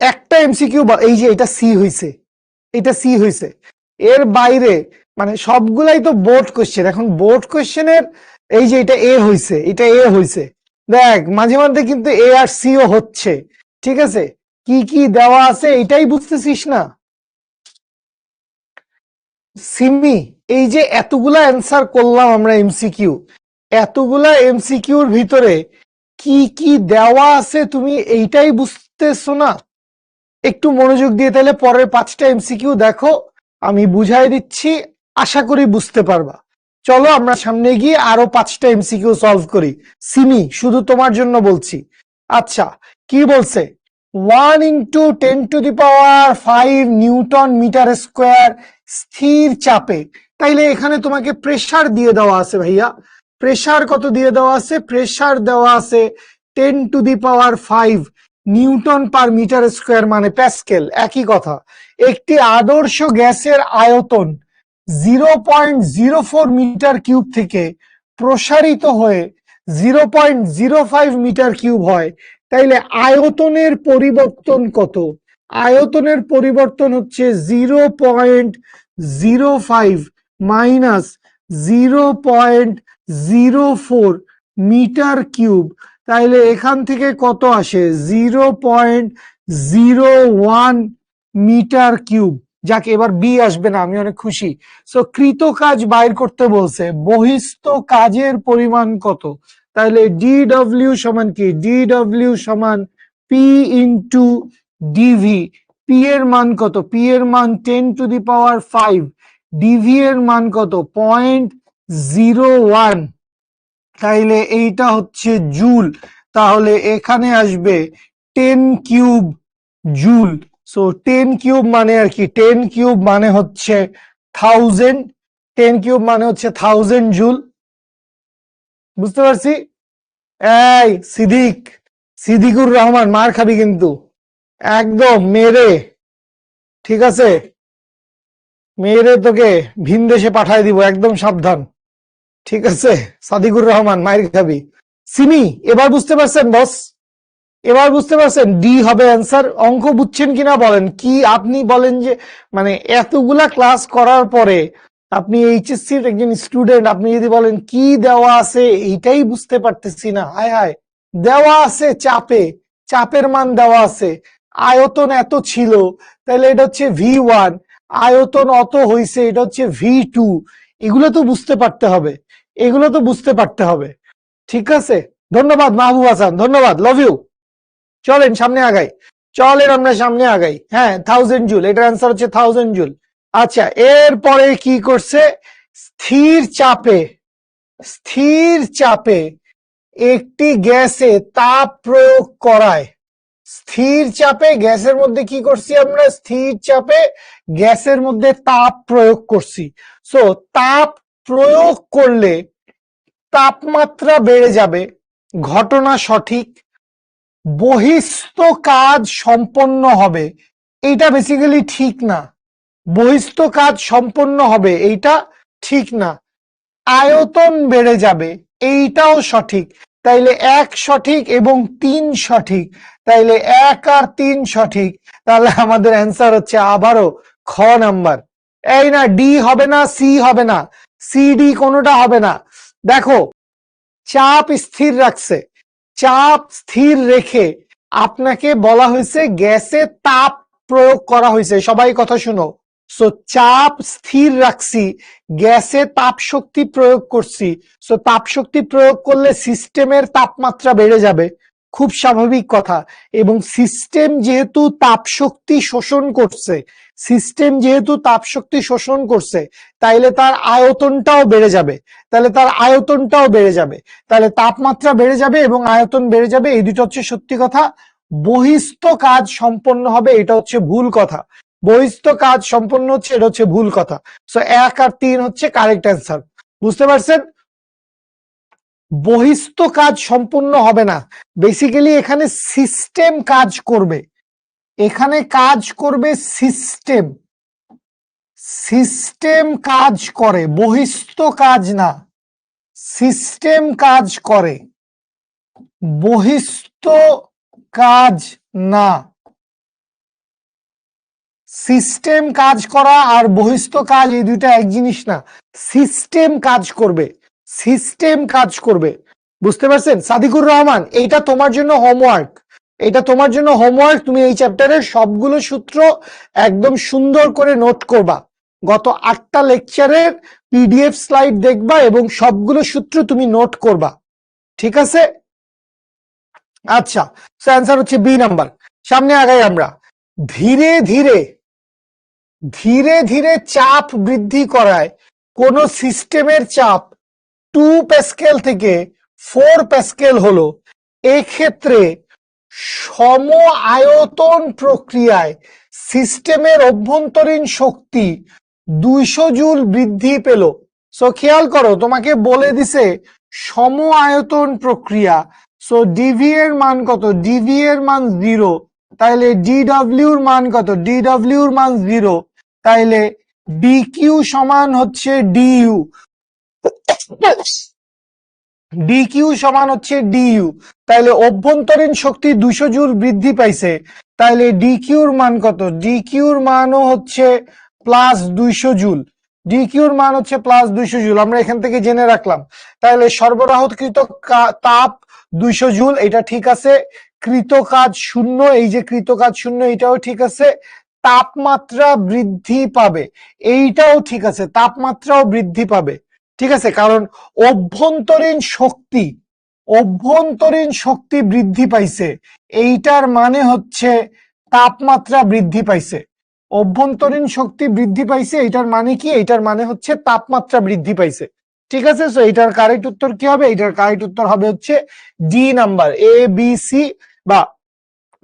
একটা এমসিকিউ, এই যে এটা সি হইছে, এটা সি হইছে, এর বাইরে মানে সবগুলাই তো বোর্ড কোয়েশ্চেন। এখন বোর্ড কোয়েশ্চেনের এই যে এটা এ হইছে, এটা এ হইছে, দেখ মাঝে মধ্যে কিন্তু এ আর সিও হচ্ছে। ঠিক আছে, কি কি দেওয়া আছে এটাই বুঝতেছিস না সিমি? এই যে এতগুলা অ্যান্সার করলাম আমরা এমসিকিউ, এতগুলা এমসিকিউর ভিতরে কি কি দেওয়া আছে তুমি এইটাই বুঝতেছো না? একটু মনোযোগ দিয়ে তাহলে পরের 5টা এমসিকিউ দেখো, আমি বুঝাই দিচ্ছি, আশা করি বুঝতে পারবা। চলো আমরা সামনে গিয়ে আরো 5টা এমসিকিউ সলভ করি। সিমি, শুধু তোমার জন্য বলছি। আচ্ছা, কি বলছে, 1 ইন্টু 10⁵ নিউটন মিটার স্কোয়ার স্থির চাপে। তাইলে এখানে তোমাকে প্রেসার দিয়ে দেওয়া আছে ভাইয়া। প্রেসার কত দিয়ে দেওয়া আছে, প্রেসার দেওয়া আছে 10⁵ নিউটন পার মিটার স্কোয়ার, মানে প্যাসকেল, একই কথা। একটি আদর্শ গ্যাসের আয়তন 0.04 মিটার কিউব থেকে প্রসারিত হয়ে 0.05 মিটার কিউব হয়। তাইলে আয়তনের পরিবর্তন কত? আয়তনের পরিবর্তন হচ্ছে 0.05 মাইনাস 0.04 মিটার কিউব। তাইলে এখান থেকে কত আসে, 0.01 মিটার কিউব। যাক এবার বি আসবে না, আমি অনেক খুশি। সো কৃত কাজ বাইর করতে বলছে, বহিস্থ কাজের পরিমাণ কত, তাহলে ডিডব্লিউ সমান কি, ডিডব্লিউ সমান পি ইন্টু ডিভি। পি এর মান কত, পি এর মান 10⁵, ডিভি এর মান কত 0.01, তাইলে এইটা হচ্ছে জুল, তাহলে এখানে আসবে 10 কিউব জুল। সো 10 কিউব মানে আর কি, 10 কিউব মানে হচ্ছে 1000, 10 কিউব মানে হচ্ছে 1000 জুল। বুঝতে পারছি? এই সিদ্দিকুর রহমান মার খাবি কিন্তু, একদম মেরে, ঠিক আছে, মেরে তোকে ভিন দেশে পাঠায় দিব, একদম সাবধান, ঠিক আছে? সাদিকুর রহমান মায়ের খাবি। সিমি এবার বুঝতে পারছেন বস, এবার বুঝতে পারছেন ডি হবে অ্যান্সার। অঙ্ক বুঝছেন কিনা বলেন, কি আপনি বলেন যে মানে এতগুলা ক্লাস করার পরে আপনি এইচএসসির একজন স্টুডেন্ট, আপনি যদি বলেন কি দেওয়া আছে এইটাই বুঝতে পারতেছি না, হায় হায়, দেওয়া আছে চাপে, চাপের মান দেওয়া আছে, আয়তন এত ছিল, তাহলে এটা হচ্ছে V1, আয়তন অত হইছে, এটা হচ্ছে V2, এগুলো তো বুঝতে পারতে হবে, এগুলো তো বুঝতে পারতে হবে, ঠিক আছে? ধন্যবাদ মাহবুব হাসান, ধন্যবাদ, লাভ ইউ। চলেন সামনে আগাই, চলেন আমরা সামনে আগাই। হ্যাঁ 1000 জুল, এটার অ্যান্সার হচ্ছে 1000 জুল। আচ্ছা এরপরে কি করছে, স্থির চাপে, স্থির চাপে একটি গ্যাসে তাপ প্রয়োগ করায়, স্থির চাপে গ্যাসের মধ্যে কি করছি আমরা, স্থির চাপে গ্যাসের মধ্যে তাপ প্রয়োগ করছি। সো তাপ প্রয়োগ করলে তাপমাত্রা বেড়ে যাবে, ঘটনা সঠিক। বহিস্থ কাজ সম্পন্ন হবে, এইটা বেসিক্যালি ঠিক না। বহিস্থ কাজ সম্পন্ন হবে এইটা ঠিক না। আয়তন বেড়ে যাবে, এইটাও সঠিক। তাইলে 1 সঠিক এবং 3 সঠিক, তাইলে 1 আর 3 সঠিক, তাহলে আমাদের অ্যান্সার হচ্ছে আবারও খ নাম্বার। এই না ডি হবে না, সি হবে না, সি ডি কোনোটা হবে না। দেখো চাপ স্থির রাখছে, চাপ স্থির রেখে আপনাকে বলা হয়েছে গ্যাসে তাপ প্রয়োগ করা হয়েছে, সবাই কথা শুনো। সো চাপ স্থির রাখছি, গ্যাসে তাপ শক্তি প্রয়োগ করছি, সো তাপ শক্তি প্রয়োগ করলে সিস্টেমের তাপমাত্রা বেড়ে যাবে, খুব স্বাভাবিক কথা। এবং সিস্টেম যেহেতু তাপ শক্তি শোষণ করছে, সিস্টেম যেহেতু তাপ শক্তি শোষণ করছে, তাইলে তার আয়তনটাও বেড়ে যাবে, তাহলে তার আয়তনটাও বেড়ে যাবে, তাহলে তাপমাত্রা বেড়ে যাবে এবং আয়তন বেড়ে যাবে, এই দুটো হচ্ছে সত্যি কথা। বহিস্থ কাজ সম্পন্ন হবে, এটা হচ্ছে ভুল কথা। বহিস্থ কাজ সম্পন্ন হচ্ছে, এটা হচ্ছে ভুল কথা। সো 1 আর 3 হচ্ছে কারেক্ট অ্যান্সার। বুঝতে পারছেন? বহিস্থ কাজ সম্পূর্ণ হবে না, বেসিক্যালি এখানে সিস্টেম কাজ করবে, এখানে কাজ করবে সিস্টেম, সিস্টেম কাজ করে, বহিস্থ কাজ না, সিস্টেম কাজ করে, বহিস্থ কাজ না। সিস্টেম কাজ করা আর বহিস্থ কাজ এই দুইটা এক জিনিস না, সিস্টেম কাজ করবে, সিস্টেম কাজ করবে। বুঝতে পারছেন? সাদিকুর রহমান এইটা তোমার জন্য হোমওয়ার্ক, এটা তোমার জন্য হোমওয়ার্ক, তুমি এই চ্যাপ্টারের সবগুলো সূত্র একদম সুন্দর করে নোট করবা, গত 8টা লেকচারের পিডিএফ স্লাইড দেখবা এবং সবগুলো সূত্র তুমি নোট করবা, ঠিক আছে? আচ্ছা অ্যান্সার হচ্ছে বি নাম্বার। সামনে আগাই আমরা। ধীরে ধীরে ধীরে ধীরে চাপ বৃদ্ধি করায় কোন সিস্টেমের চাপ 2 প্যাসকেল থেকে 4 প্যাসকেল হলো, এক্ষেত্রে সম আয়তন প্রক্রিয়ায় সিস্টেমের অভ্যন্তরীণ শক্তি 200 জুল বৃদ্ধি পেল। সো খেয়াল করো, তোমাকে বলে দিছে সম আয়তন প্রক্রিয়া, সো ডিভি এর মান কত, ডিভি এর মান 0, তাইলে ডিডব্লিউ এর মান কত, ডিডব্লিউ এর মান 0, তাইলে ডিকিউ সমান হচ্ছে ডিইউ, ডিকিউ সমান হচ্ছে ডিইউ, তাইলে অভ্যন্তরীণ শক্তি 200 জুল বৃদ্ধি পাইছে, তাইলে ডিকিউর মান কত, ডিকিউর মানও হচ্ছে +200 জুল, ডিকিউর মান হচ্ছে +200 জুল, আমরা এখান থেকে জেনে রাখলাম। তাহলে সরবরাহকৃত তাপ 200 জুল, এটা ঠিক আছে। কৃত কাজ 0, এই যে কৃত কাজ 0 এটাও ঠিক আছে। তাপমাত্রা বৃদ্ধি পাবে, এইটাও ঠিক আছে, তাপমাত্রাও বৃদ্ধি পাবে, ঠিক আছে, কারণ অভ্যন্তরীণ শক্তি বৃদ্ধি পাইছে, এইটার মানে হচ্ছে তাপমাত্রা বৃদ্ধি পাইছে। অভ্যন্তরীণ শক্তি বৃদ্ধি পাইছে, এইটার মানে কি? এইটার মানে হচ্ছে তাপমাত্রা বৃদ্ধি পাইছে, ঠিক আছে। সো এইটার কারেক্ট উত্তর কি হবে? এইটার কারেক্ট উত্তর হবে হচ্ছে D number, A B C বা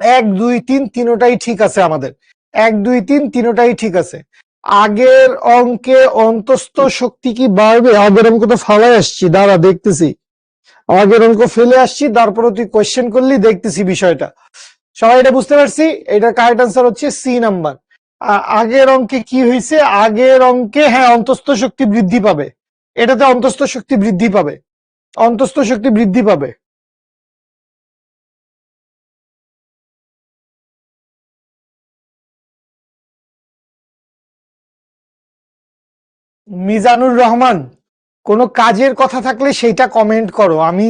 1 2 3 তিনোটাই ঠিক আছে আমাদের, 1 2 3 তিনোটাই ঠিক আছে। আগের অঙ্কে অন্তস্থ শক্তি কি বাড়বে? আগের অঙ্ক তো ফালাই আসছি, দাঁড়া দেখতেছি, আগের অঙ্ক ফেলে আসছি, তারপরে তুই কোয়েশ্চেন করলি, দেখতেছি বিষয়টা। সবাই এটা বুঝতে পারছি? এটার কারেক্ট আনসার হচ্ছে সি নাম্বার। আগের অঙ্কে কি হয়েছে? আগের অঙ্কে হ্যাঁ অন্তস্থ শক্তি বৃদ্ধি পাবে, এটাতে অন্তস্থ শক্তি বৃদ্ধি পাবে, অন্তস্থ শক্তি বৃদ্ধি পাবে। মিজানুর রহমান, কোনো কাজের কথা থাকলে সেইটা কমেন্ট করো, আমি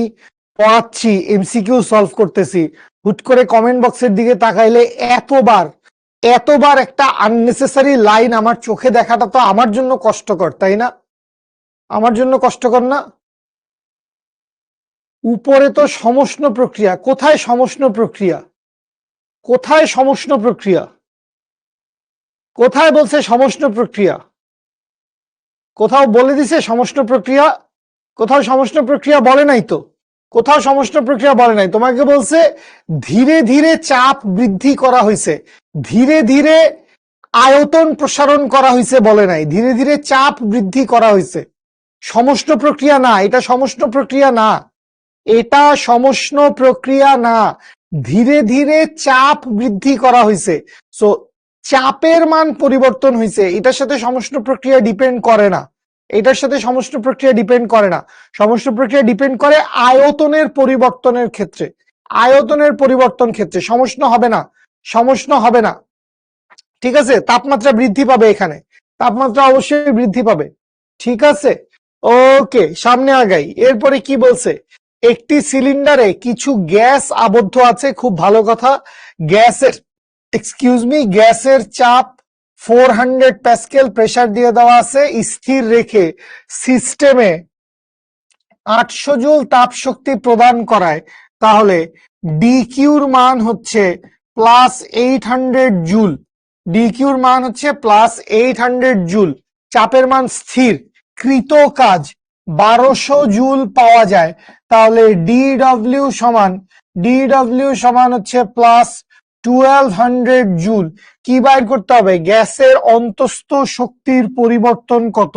পড়াচ্ছি, এমসিকিউ সলভ করতেছি, হুট করে কমেন্ট বক্সের দিকে তাকাইলে এতবার এতবার একটা আননেসেসারি লাইন আমার চোখে দেখাটা তো আমার জন্য কষ্টকর, তাই না? আমার জন্য কষ্টকর না? উপরে তো সমষ্ণ প্রক্রিয়া, কোথায় সমষ্ণ প্রক্রিয়া? কোথায় সমষ্ণ প্রক্রিয়া? কোথায় বলছে সমষ্ণ প্রক্রিয়া? কোথাও বলে দিছে সমষ্ণ প্রক্রিয়া? কোথাও সমষ্ণ প্রক্রিয়া বলে নাই তো, কোথাও সমষ্ণ প্রক্রিয়া বলে নাই। তোমাকে বলছে ধীরে ধীরে চাপ বৃদ্ধি করা হয়েছে, ধীরে ধীরে আয়তন প্রসারণ করা হয়েছে বলে নাই, ধীরে ধীরে চাপ বৃদ্ধি করা হয়েছে। সমষ্ণ প্রক্রিয়া না, এটা সমষ্ণ প্রক্রিয়া না, এটা সমষ্ণ প্রক্রিয়া না, ধীরে ধীরে চাপ বৃদ্ধি করা হয়েছে। সো চাপের মান পরিবর্তন হয়েছে, এটার সাথে সমষ্ণ প্রক্রিয়া ডিপেন্ড করে না, এটার সাথে সমষ্ণ প্রক্রিয়া ডিপেন্ড করে না। সমষ্ণ প্রক্রিয়া ডিপেন্ড করে আয়তনের পরিবর্তনের ক্ষেত্রে, আয়তনের পরিবর্তন ক্ষেত্রে সমষ্ণ হবে না, সমষ্ণ হবে না, ঠিক আছে। তাপমাত্রা বৃদ্ধি পাবে, এখানে তাপমাত্রা অবশ্যই বৃদ্ধি পাবে, ঠিক আছে। ওকে, সামনে আগাই। এরপরে কি বলছে? একটি সিলিন্ডারে কিছু গ্যাস আবদ্ধ আছে, খুব ভালো কথা। গ্যাসের গ্যাসের চাপ 400 প্যাসকেল প্রেসার দিয়ে দেওয়া আছে, স্থির রেখে সিস্টেমে 800 জুল তাপ শক্তি প্রদান করায়, তাহলে ডিকিউর মান হচ্ছে +800 জুল, ডিকিউর মান হচ্ছে +800 জুল, চাপের মান স্থির, কৃত কাজ 1200 জুল পাওয়া যায়, তাহলে ডিডব্লিউ সমান হচ্ছে +1200 জুল। কি বাইর করতে হবে? গ্যাসের অন্তস্থ শক্তির পরিবর্তন কত?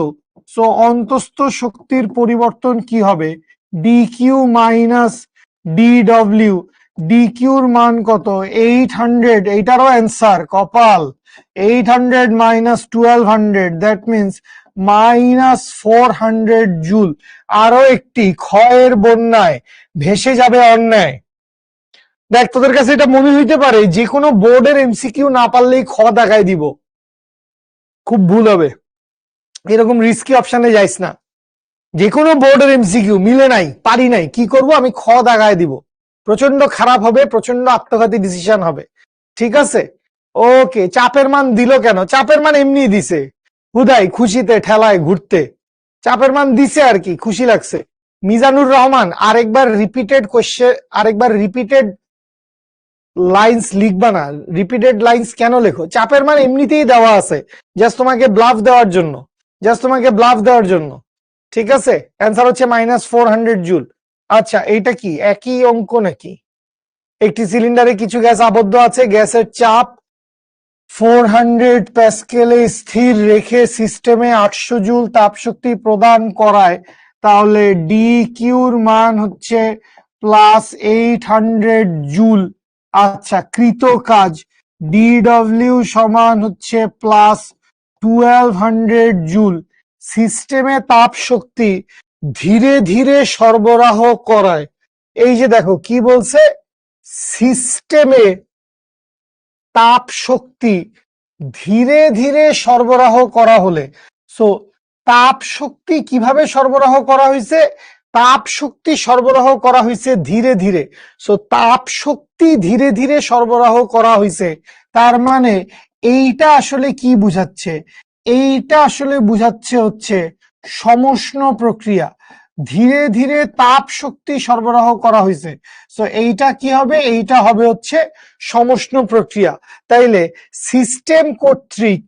সো অন্তস্থ শক্তির পরিবর্তন কি হবে? ডিকিউ মাইনাস ডিডব্লিউ, ডিকিউর মান কত? 800, এইটারও অ্যান্সার কপাল, 800 মাইনাস 1200, দ্যাট মিনস -400 জুল। আরো একটি, ক্ষয়ের বন্যায় ভেসে যাবে অন্যায়। দেখ, তোদের কাছে এটা মনে হইতে পারে যে কোনো বোর্ডের এমসিকিউ না পারলেই খ দেখায় দিব, খুব ভুল হবে, এরকম রিস্কি অপশনে যাইস না। যে কোনো বোর্ডের এমসিকিউ মিলে নাই, পারি নাই, কি করব? আমি খ দাগায় দিব, প্রচন্ড খারাপ হবে, প্রচন্ড আত্মঘাতী ডিসিশন হবে, ঠিক আছে। ওকে, চাপের মান দিল কেন? চাপের মান এমনি দিছে, হুদাই খুশিতে ঠেলায় ঘুরতে চাপের মান দিছে আর কি, খুশি লাগছে। মিজানুর রহমান, আরেকবার রিপিটেড কোশ্চেন, আরেকবার রিপিটেড লাইন্স লিখবা না, রিপিটেড লাইন্স কেন লেখো? চাপের মান এমনিতেই দেওয়া আছে, জাস্ট তোমাকে ব্লাফ দেওয়ার জন্য, জাস্ট তোমাকে ব্লাফ দেওয়ার জন্য, ঠিক আছে। অ্যান্সার হচ্ছে -400 জুল। আচ্ছা, এইটা কি একই অঙ্ক নাকি? একটি সিলিন্ডারে কিছু গ্যাস আবদ্ধ আছে, গ্যাসের চাপ 400 প্যাসকেলে স্থির রেখে সিস্টেমে 800 জুল তাপ শক্তি প্রদান করায়, তাহলে ডি কিউর মান হচ্ছে +800 জুল। আচ্ছা, কৃত কাজ ডিডব্লিউ সমান হচ্ছে +1200 জুল। সিস্টেমে তাপ শক্তি ধীরে ধীরে সরবরাহ করায়, এই যে দেখো কি বলছে, সিস্টেমে তাপ শক্তি ধীরে ধীরে সরবরাহ করা হলে, সো তাপ শক্তি কিভাবে সরবরাহ করা হয়েছে? তাপ শক্তি সরবরাহ করা হয়েছে ধীরে ধীরে, সো তাপ শক্তি ধীরে ধীরে সরবরাহ করা হয়েছে, তার মানে এইটা আসলে কি বুঝাচ্ছে? এইটা আসলে বুঝাচ্ছে হচ্ছে সমষ্ণ প্রক্রিয়া। ধীরে ধীরে তাপ শক্তি সরবরাহ করা হয়েছে। সো এইটা কি হবে? এইটা হবে হচ্ছে সমষ্ণ প্রক্রিয়া। তাইলে সিস্টেম কর্তৃক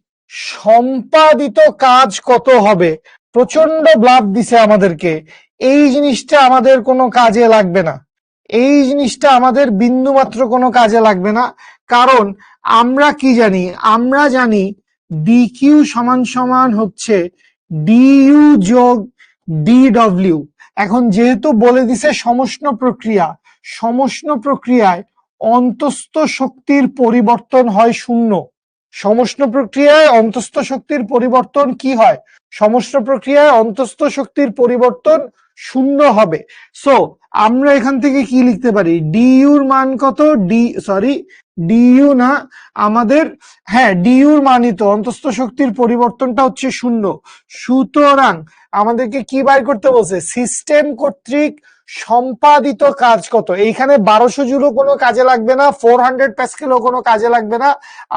সম্পাদিত কাজ কত হবে? প্রচন্ড ব্লাফ দিছে আমাদেরকে। এই জিনিসটা আমাদের কোনো কাজে লাগবে না। এই জিনিসটা আমাদের বিন্দু মাত্র কোনো কাজে লাগবে না। কারণ আমরা কি জানি? আমরা জানি ডিকিউ সমান সমান হচ্ছে ডিইউ যোগ ডিডব্লিউ। এখন যেহেতু বলে দিছে সমষ্ণ প্রক্রিয়া, সমষ্ণ প্রক্রিয়ায় অন্তস্থ শক্তির পরিবর্তন হয় শূন্য। সমষ্ণ প্রক্রিয়ায় অন্তস্থ শক্তির পরিবর্তন কি হয়? সমষ্ণ প্রক্রিয়ায় অন্তস্থ শক্তির পরিবর্তন শূন্য হবে। সো আমরা এখান থেকে কি লিখতে পারি? ডিইউর মান কত? ডিইউ না, আমাদের হ্যাঁ ডিইউর মানই তো, অন্তস্থ শক্তির পরিবর্তনটা হচ্ছে শূন্য। সুতরাং আমাদেরকে কি বাইর করতে বলছে? সিস্টেম কর্তৃক সম্পাদিত কাজ কত। এইখানে 1200 জুলও কোনো কাজে লাগবে না, 400 প্যাসকেলও কোনো কাজে লাগবে না।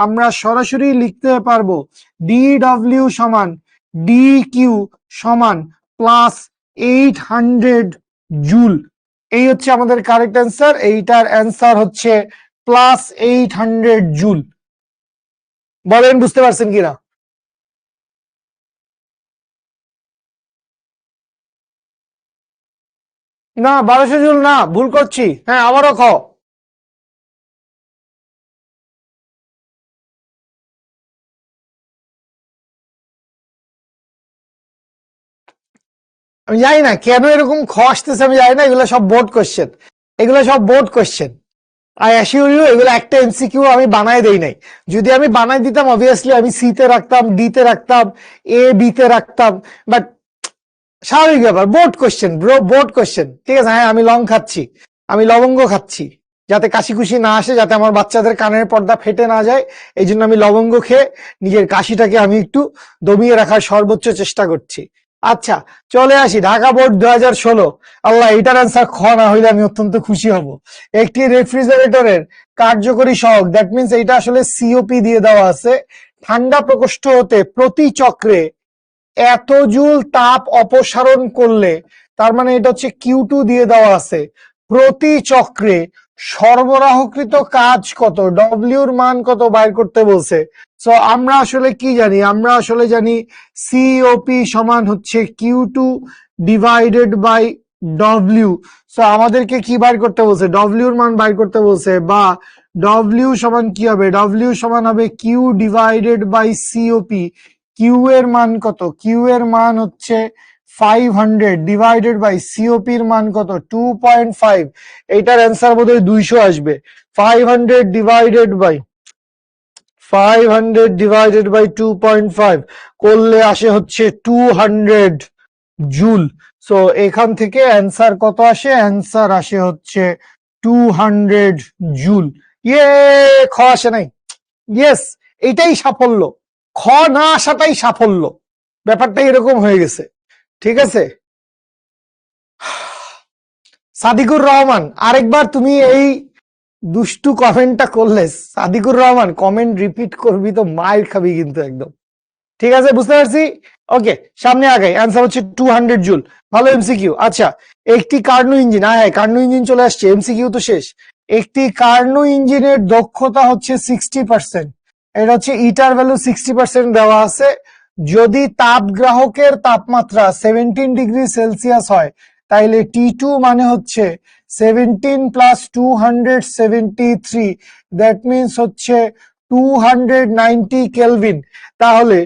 আমরা সরাসরি লিখতে পারবো ডিডব্লিউ সমান ডিকিউ সমান প্লাস 800 জুল। এই হচ্ছে আমাদের কারেক্ট অ্যান্সার। এইটার অ্যান্সার হচ্ছে প্লাস 800 জুল। বলেন বুঝতে পারছেন কিনা? না 1200 জুল না, ভুল করছি। হ্যাঁ আবারও খ। আমি জানি না কেন এরকম খ আসতেছে, আমি জানি না। এগুলো সব বোর্ড কোশ্চেন, এগুলো সব board question. I assure you এগুলো একটা এমসিকিউ আমি বানায় দেই নাই। যদি আমি বানাই দিতাম অবভিয়াসলি আমি সি তে রাখতাম, ডি তে রাখতাম, এ বি তে রাখতাম, বাট স্বাভাবিক ব্যাপার, board question bro, board question. ঠিক আছে, হ্যাঁ আমি লং খাচ্ছি, আমি লবঙ্গ খাচ্ছি, যাতে কাশি কুশি না আসে, যাতে আমার বাচ্চাদের কানের পর্দা ফেটে না যায়। এই জন্য আমি লবঙ্গ খেয়ে নিজের কাশিটাকে আমি একটু দমিয়ে রাখার সর্বোচ্চ চেষ্টা করছি। আচ্ছা চলে আসি ঢাকা বোর্ড 2016। আল্লাহ, এটার অ্যান্সার খ না হইলে আমি অত্যন্ত খুশি হব। একটি রেফ্রিজারেটরের কার্যকরী সহগ, দ্যাট মিনস এইটা আসলে সিওপি দিয়ে দেওয়া আছে। ঠান্ডা প্রকোষ্ঠ হতে প্রতি চক্রে এত জুল তাপ অপসারণ করলে, তার মানে এটা হচ্ছে কিউ2 দিয়ে দেওয়া আছে। প্রতি চক্রে সরবরাহকৃত কাজ কত? ডব্লিউর মান কত বাইর করতে বলছে। সো আমরা আসলে কি জানি? আমরা আসলে জানি সিওপি সমান হচ্ছে কিউ2 ডিভাইডেড বাই ডব্লিউ। সো আমাদেরকে কি বাইর করতে বলছে? ডব্লিউর মান বাইর করতে বলছে, বা ডব্লিউ সমান কি হবে? ডব্লিউ সমান হবে Q divided by COP. Q এর মান কত? কিউ এর মান হচ্ছে 500 ডিভাইডেড বাই সিওপি এর মান কত? 2.5। এইটার অ্যান্সার বোধহয় 200 আসবে। 500 ডিভাইডেড বাই 2.5 করলে আসে হচ্ছে 200 জুল। সো এখান থেকে অ্যান্সার কত আসে? অ্যান্সার আসে হচ্ছে 200 জুল। ইয়ে, খ আসে নাই। ইয়েস, এটাই সাফল্য। খ না আসাটাই সাফল্য। ব্যাপারটা এরকম হয়ে গেছে। ঠিক আছে, সাদিকুর রহমান, আরেকবার তুমি এই দুষ্টু কমেন্টটা করলে, সাদিকুর রহমান কমেন্ট রিপিট করবি তো মাইর খাবি কিন্তু একদম। ঠিক আছে, বুঝতে পারছি। ওকে, সামনে আগাই। অ্যান্সার হচ্ছে 200 জুল। ভালো এমসিকিউ। আচ্ছা, একটি কার্নো ইঞ্জিন, হ্যাঁ কার্নো ইঞ্জিন চলে আসছে, এমসিকিউ তো শেষ। একটি কার্নো ইঞ্জিনের দক্ষতা হচ্ছে 60%। এটা হচ্ছে ইটার ভ্যালু 60% দেওয়া আছে। যদি তাপগ্রাহকের তাপমাত্রা 17 ডিগ্রি সেলসিয়াস হয়, তাইলে টি2 মানে হচ্ছে 17 প্লাস 273, দ্যাট মিনস হচ্ছে 290 কেলভিন। তাহলে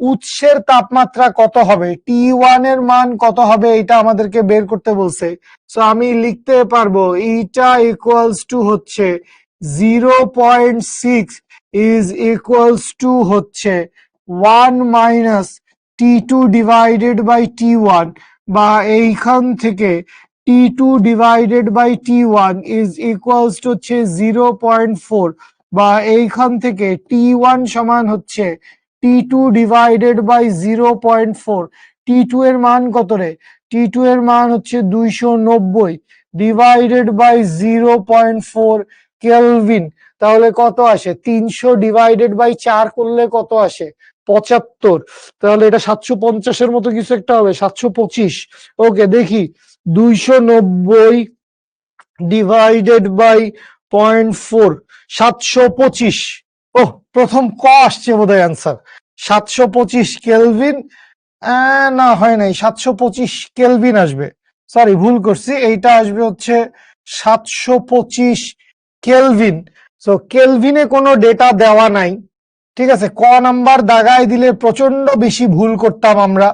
উৎসের তাপমাত্রা কত হবে? টি1 এর মান কত হবে? এটা আমাদেরকে বের করতে বলছে। সো আমি লিখতে পারবো ইটা ইকুয়ালস টু হচ্ছে 0.6 ইজ ইকুয়ালস টু হচ্ছে 1 minus T two divided by T one, বা এইখান থেকে T two divided by T one is equals to হচ্ছে 0.4, বা এইখান থেকে টি1 সমান হচ্ছে টি2 ডিভাইডেড বাই 0.4। টি2 এর মান কত রে? টি2 এর মান হচ্ছে 290 ডিভাইডেড বাই 0.4 কেলভিন। তাহলে কত আসে? 300 ডিভাইডেড বাই 4 করলে কত আসে? 75। তাহলে এটা 750-এর মতো কিছু একটা হবে, 725। ওকে, দেখি 290 ডিভাইডেড বাই 0.4, 725। ওহ, প্রথম ক আসছে বোধহয় অ্যান্সার। 725 কেলভিন। না, হয় নাই, 725 কেলভিন আসবে। সরি, ভুল করছি, এইটা আসবে হচ্ছে 725 কেলভিন। সো কেলভিনে কোনো ডেটা দেওয়া নাই, ঠিক আছে। ক নাম্বার দাগায় দিলে প্রচন্ড বেশি ভুল করতাম আমরা,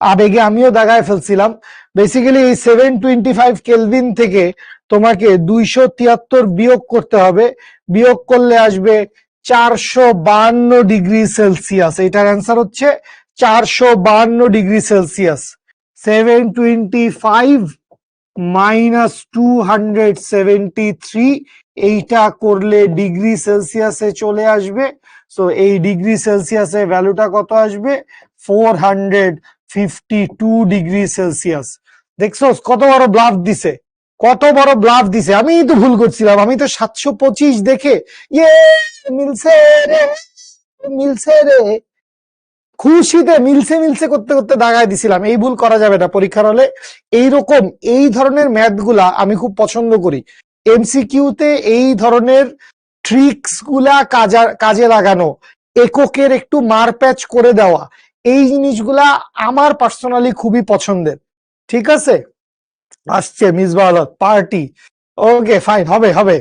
আবেগে আমিও দাগায় ফেলছিলাম। বেসিক্যালি এই 725 কেলভিন থেকে তোমাকে 273 বিয়োগ করতে হবে, বিয়োগ করলে আসবে 452 ডিগ্রি সেলসিয়াস। এটার অ্যান্সার হচ্ছে 452 ডিগ্রি সেলসিয়াস। 725 মাইনাস 273, এইটা করলে ডিগ্রি সেলসিয়াসে চলে আসবে। সো এই ডিগ্রি সেলসিয়াসের ভ্যালুটা কত আসবে? 452 ডিগ্রি সেলসিয়াস। দেখছো কত বড় ব্লাফ দিছে, কত বড় ব্লাফ দিছে। আমি তো ভুল করছিলাম, আমি তো 725 দেখে ইয়ে মিলছে রে, মিলছে রে, খুশিতে মিলছে মিলছে করতে করতে দাগায় দিছিলাম। এই ভুল করা যাবে না পরীক্ষার হলে। এইরকম এই ধরনের ম্যাথ গুলা আমি খুব পছন্দ করি। এমসিকিউতে এই ধরনের ট্রিক্স গুলা কাজে লাগানো, এককের একটু মারপ্যাচ করে দেওয়া, এই জিনিসগুলা আমার পার্সোনালি খুবই পছন্দের। ঠিক আছে, আসছে মিসবাহ হক পার্টি। ওকে ফাইন, হবে হবে,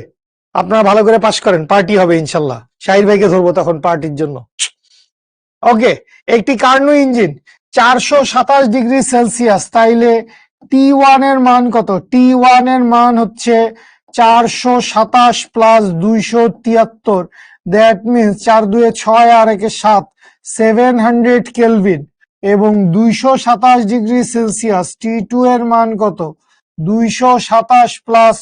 আপনারা ভালো করে পাস করেন, পার্টি হবে ইনশাল্লাহ। শাহির ভাইকে ধরবো তখন পার্টির জন্য। ওকে, একটি কার্নো ইঞ্জিন 427 ডিগ্রি সেলসিয়াস, তাইলে T1 এর মান কত? T1 এর মান হচ্ছে 427 প্লাস 273, দ্যাট মিনস 4 2 6 আর 1 7, 700 কেলভিন। এবং 227 ডিগ্রি সেলসিয়াস T2 এর মান কত? 227 প্লাস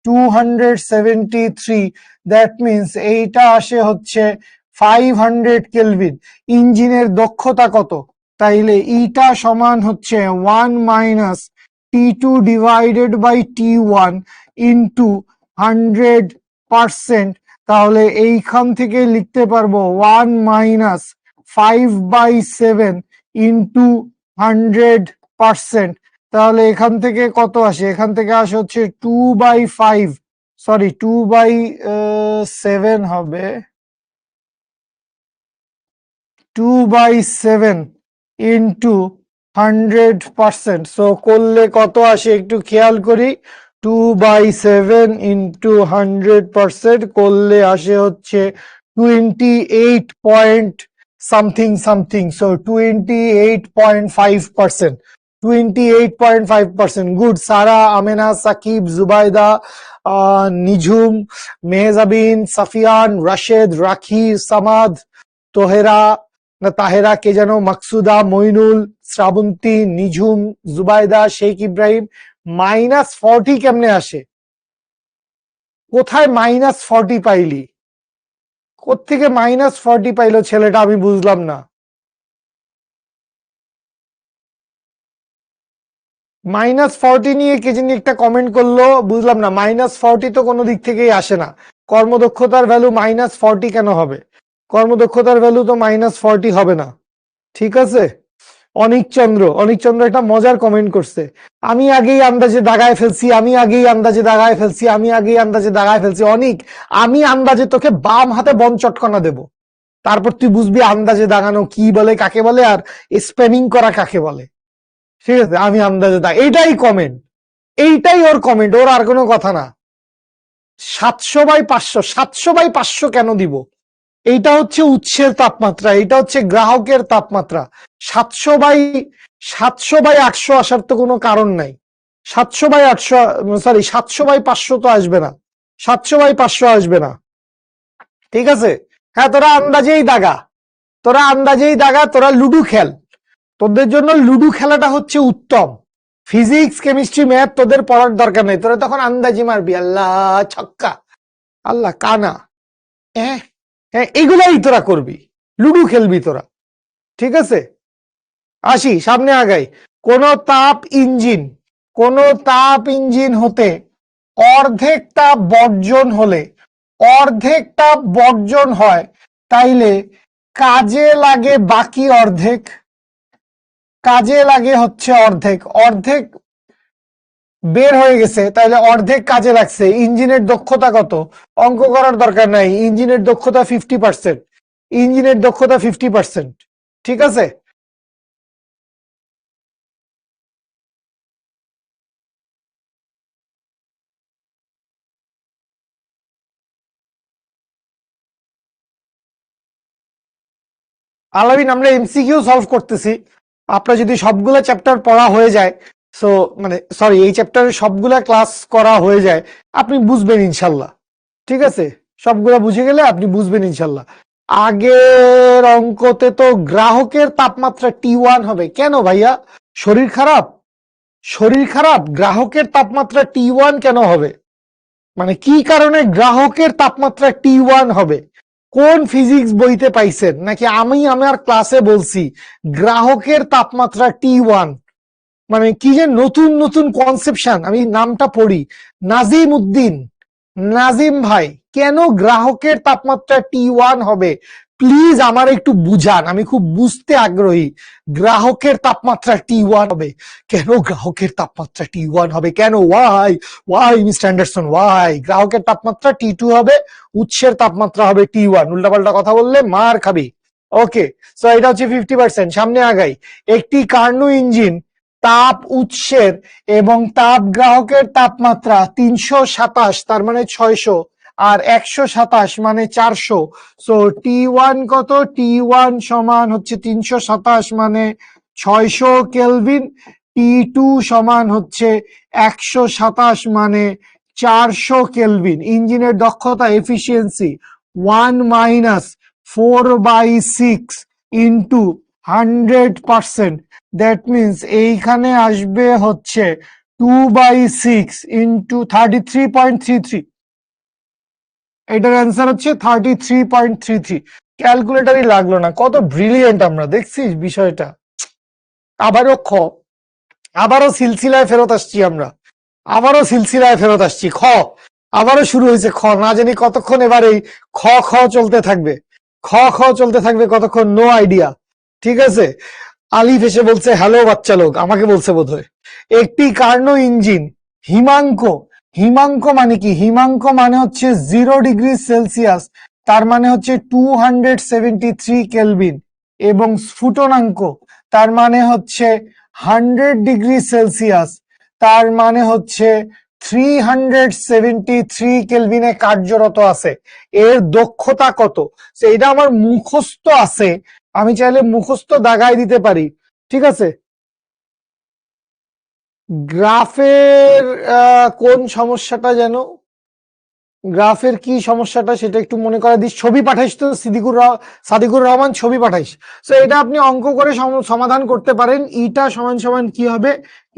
273, দ্যাট মিনস এইটা আসে হচ্ছে 500 কেলভিন। ইঞ্জিনের দক্ষতা কত? তাইলে ইটা সমান হচ্ছে 1 minus T2 divided by T1 into 100%। তাহলে এইখান থেকে লিখতে পারবো 1 মাইনাস 5/7 ইন্টু 100%। তাহলে এখান থেকে কত আসে? এখান থেকে আসে হচ্ছে 2/5, সরি 2/7 হবে, 2/7 ইন্টু 100%। সো করলে কত আসে একটু খেয়াল করি, 2/7 ইন্টু 100% করলে আসে হচ্ছে 28 point something something. So 28.5%, 28.5%। Good. Sara, Amena, Sakib, Zubaida, Nijhum, Mehjabin, Sufian, Rashed, Rakhi, Samad, তোহেরা না তাহেরা, কে যেন, মাকসুদা, মইনুল, শ্রাবন্তী, নিঝুম, জুবাইদা, শেখ ইব্রাহিম। -40 কেমনে আসে? কোথায় -40 পাইলি? কোত্থেকে -40 পাইলো ছেলেটা, আমি বুঝলাম না। -40 নিয়ে কে যিনি একটা কমেন্ট করলো, বুঝলাম না। -40 তো কোনো দিক থেকেই আসে না। কর্মদক্ষতার ভ্যালু -40 কেন হবে? কর্মদক্ষতার ভ্যালু তো -40 হবে না। ঠিক আছে। অনিক চন্দ্র একটা মজার কমেন্ট করছে, আমি আগেই আন্দাজে দাগায় ফেলছি, আমি আগেই আন্দাজে দাগায় ফেলছি, আমি আগেই আন্দাজে দাগায় ফেলছি। অনিক, আমি আন্দাজে তোকে বাম হাতে বন চটকনা দেব, তারপর তুই বুঝবি আন্দাজে দাগানো কি বলে, কাকে বলে, আর স্প্যামিং করা কাকে বলে। ঠিক আছে, আমি আন্দাজে এইটাই কমেন্ট, এইটাই ওর কমেন্ট, ওর আর কোনো কথা না। 700/500, 700/500 কেন দিব? এইটা হচ্ছে উৎসের তাপমাত্রা, এটা হচ্ছে গ্রাহকের তাপমাত্রা। 700/800 আসার তো কোনো কারণ নাই। 700/800, সরি 700/500 তো আসবে না, 700/500 আসবে না। ঠিক আছে। হ্যাঁ, তোরা আন্দাজেই দাগা, তোরা লুডু খেল, তোদের জন্য লুডু খেলাটা হচ্ছে উত্তম। ফিজিক্স, কেমিস্ট্রি, ম্যাথ তোদের পড়ার দরকার নেই, তোরা তখন আন্দাজি মারবি, আল্লাহ ছক্কা, আল্লাহ কানা, হ্যাঁ হ্যাঁ, এগুলাই তোরা করবি, লুডু খেলবি তোরা। ঠিক আছে, আসি সামনে আগাই। কোন তাপ ইঞ্জিন হতে অর্ধেক তাপ বর্জন হলে অর্ধেকটা বর্জন হয়, তাইলে কাজে লাগে বাকি অর্ধেক, কাজে লাগে হচ্ছে অর্ধেক, অর্ধেক বের হয়ে গেছে, তাইলে অর্ধেক কাজে লাগছে। ইঞ্জিনের দক্ষতা কত? অঙ্ক করার দরকার নাই, ইঞ্জিনের দক্ষতা 50%, ইঞ্জিনের দক্ষতা 50%। ঠিক আছে, আলামিন আমরা এমসিকিউ সলভ করতেছি। আপনার যদি সবগুলা চ্যাপ্টার পড়া হয়ে যায়, সো মানে সরি এই চ্যাপ্টারের সবগুলা ক্লাস করা হয়ে যায়, আপনি বুঝবেন ইনশাল্লাহ। ঠিক আছে, সবগুলা বুঝে গেলে আপনি বুঝবেন ইনশাল্লাহ। আগের অঙ্কতে তো গ্রাহকের তাপমাত্রা T1 হবে। কেন ভাইয়া, শরীর খারাপ? শরীর খারাপ, গ্রাহকের তাপমাত্রা T1 কেন হবে? মানে কি কারণে গ্রাহকের তাপমাত্রা T1 হবে? কোন ফিজিক্স বইতে পাইছেন, নাকি আমি আমার ক্লাসে বলছি গ্রাহকের তাপমাত্রা T1? মানে কি যে নতুন নতুন কনসেপশন, আমি নামটা পড়ি, নাজিম উদ্দিন, নাজিম ভাই, কেন গ্রাহকের তাপমাত্রা T1 হবে? প্লিজ আমার একটু বুঝান, আমি খুব বুঝতে আগ্রহী। গ্রাহকের তাপমাত্রা T1 হবে কেন? গ্রাহকের তাপমাত্রা T1 হবে কেন? Why why Mister Anderson, why? গ্রাহকের তাপমাত্রা T2 হবে, উৎসের তাপমাত্রা হবে T1। উল্টাপাল্টা কথা বললে মার খাবি। ওকে, সো এটা হচ্ছে 50%। সামনে আগাই। একটি কার্নো ইঞ্জিন তাপ উৎসের এবং তাপ গ্রাহকের তাপমাত্রা 327, তার মানে 600, আর 127 মানে 400। সো T1 কত? T1 সমান হচ্ছে 327 মানে 600 কেলভিন, T2 সমান হচ্ছে 127 মানে 400 কেলভিন। ইঞ্জিনের দক্ষতা efficiency 1 minus 4/6 into 100%, that means এইখানে আসবে হচ্ছে 2/6 ইন্টু 33.33। এটার অ্যান্সার হচ্ছে 33.33। ক্যালকুলেটারই লাগলো না, কত ব্রিলিয়েন্ট আমরা, দেখছিস বিষয়টা? আবারও আবারও সিলসিলায় ফেরত আসছি আমরা, আবারও সিলসিলায় ফেরত আসছি। আবারও শুরু হয়েছে না জানি কতক্ষণ এবার এই খ খ চলতে থাকবে, খ চলতে থাকবে কতক্ষণ, নো আইডিয়া। ঠিক আছে, আলিফ এসে বলছে হ্যালো বাচ্চা লোক, আমাকে বলছে বোধহয়। একটি কার্নো ইঞ্জিন হিমাঙ্ক, হিমাঙ্ক মানে কি? হিমাঙ্ক মানে হচ্ছে 0°C, তার মানে হচ্ছে 273 কেলভিন, এবং স্ফুটনাঙ্ক তার মানে হচ্ছে 100°C, তার মানে হচ্ছে 373 কেলভিনে কার্যরত আছে। এর দক্ষতা কত? এটা আমার মুখস্থ আছে, আমি চাইলে মুখস্থ দাগায় দিতে পারি। ঠিক আছে, গ্রাফের কোন সমস্যাটা যেন, গ্রাফের কি সমস্যাটা সেটা একটু মনে করা দিস। ছবি পাঠাইস তো সাদিকুর রহমান, ছবি পাঠাইস। তো এটা আপনি অঙ্ক করে সমাধান করতে পারেন। ইটা সমান সমান কি হবে?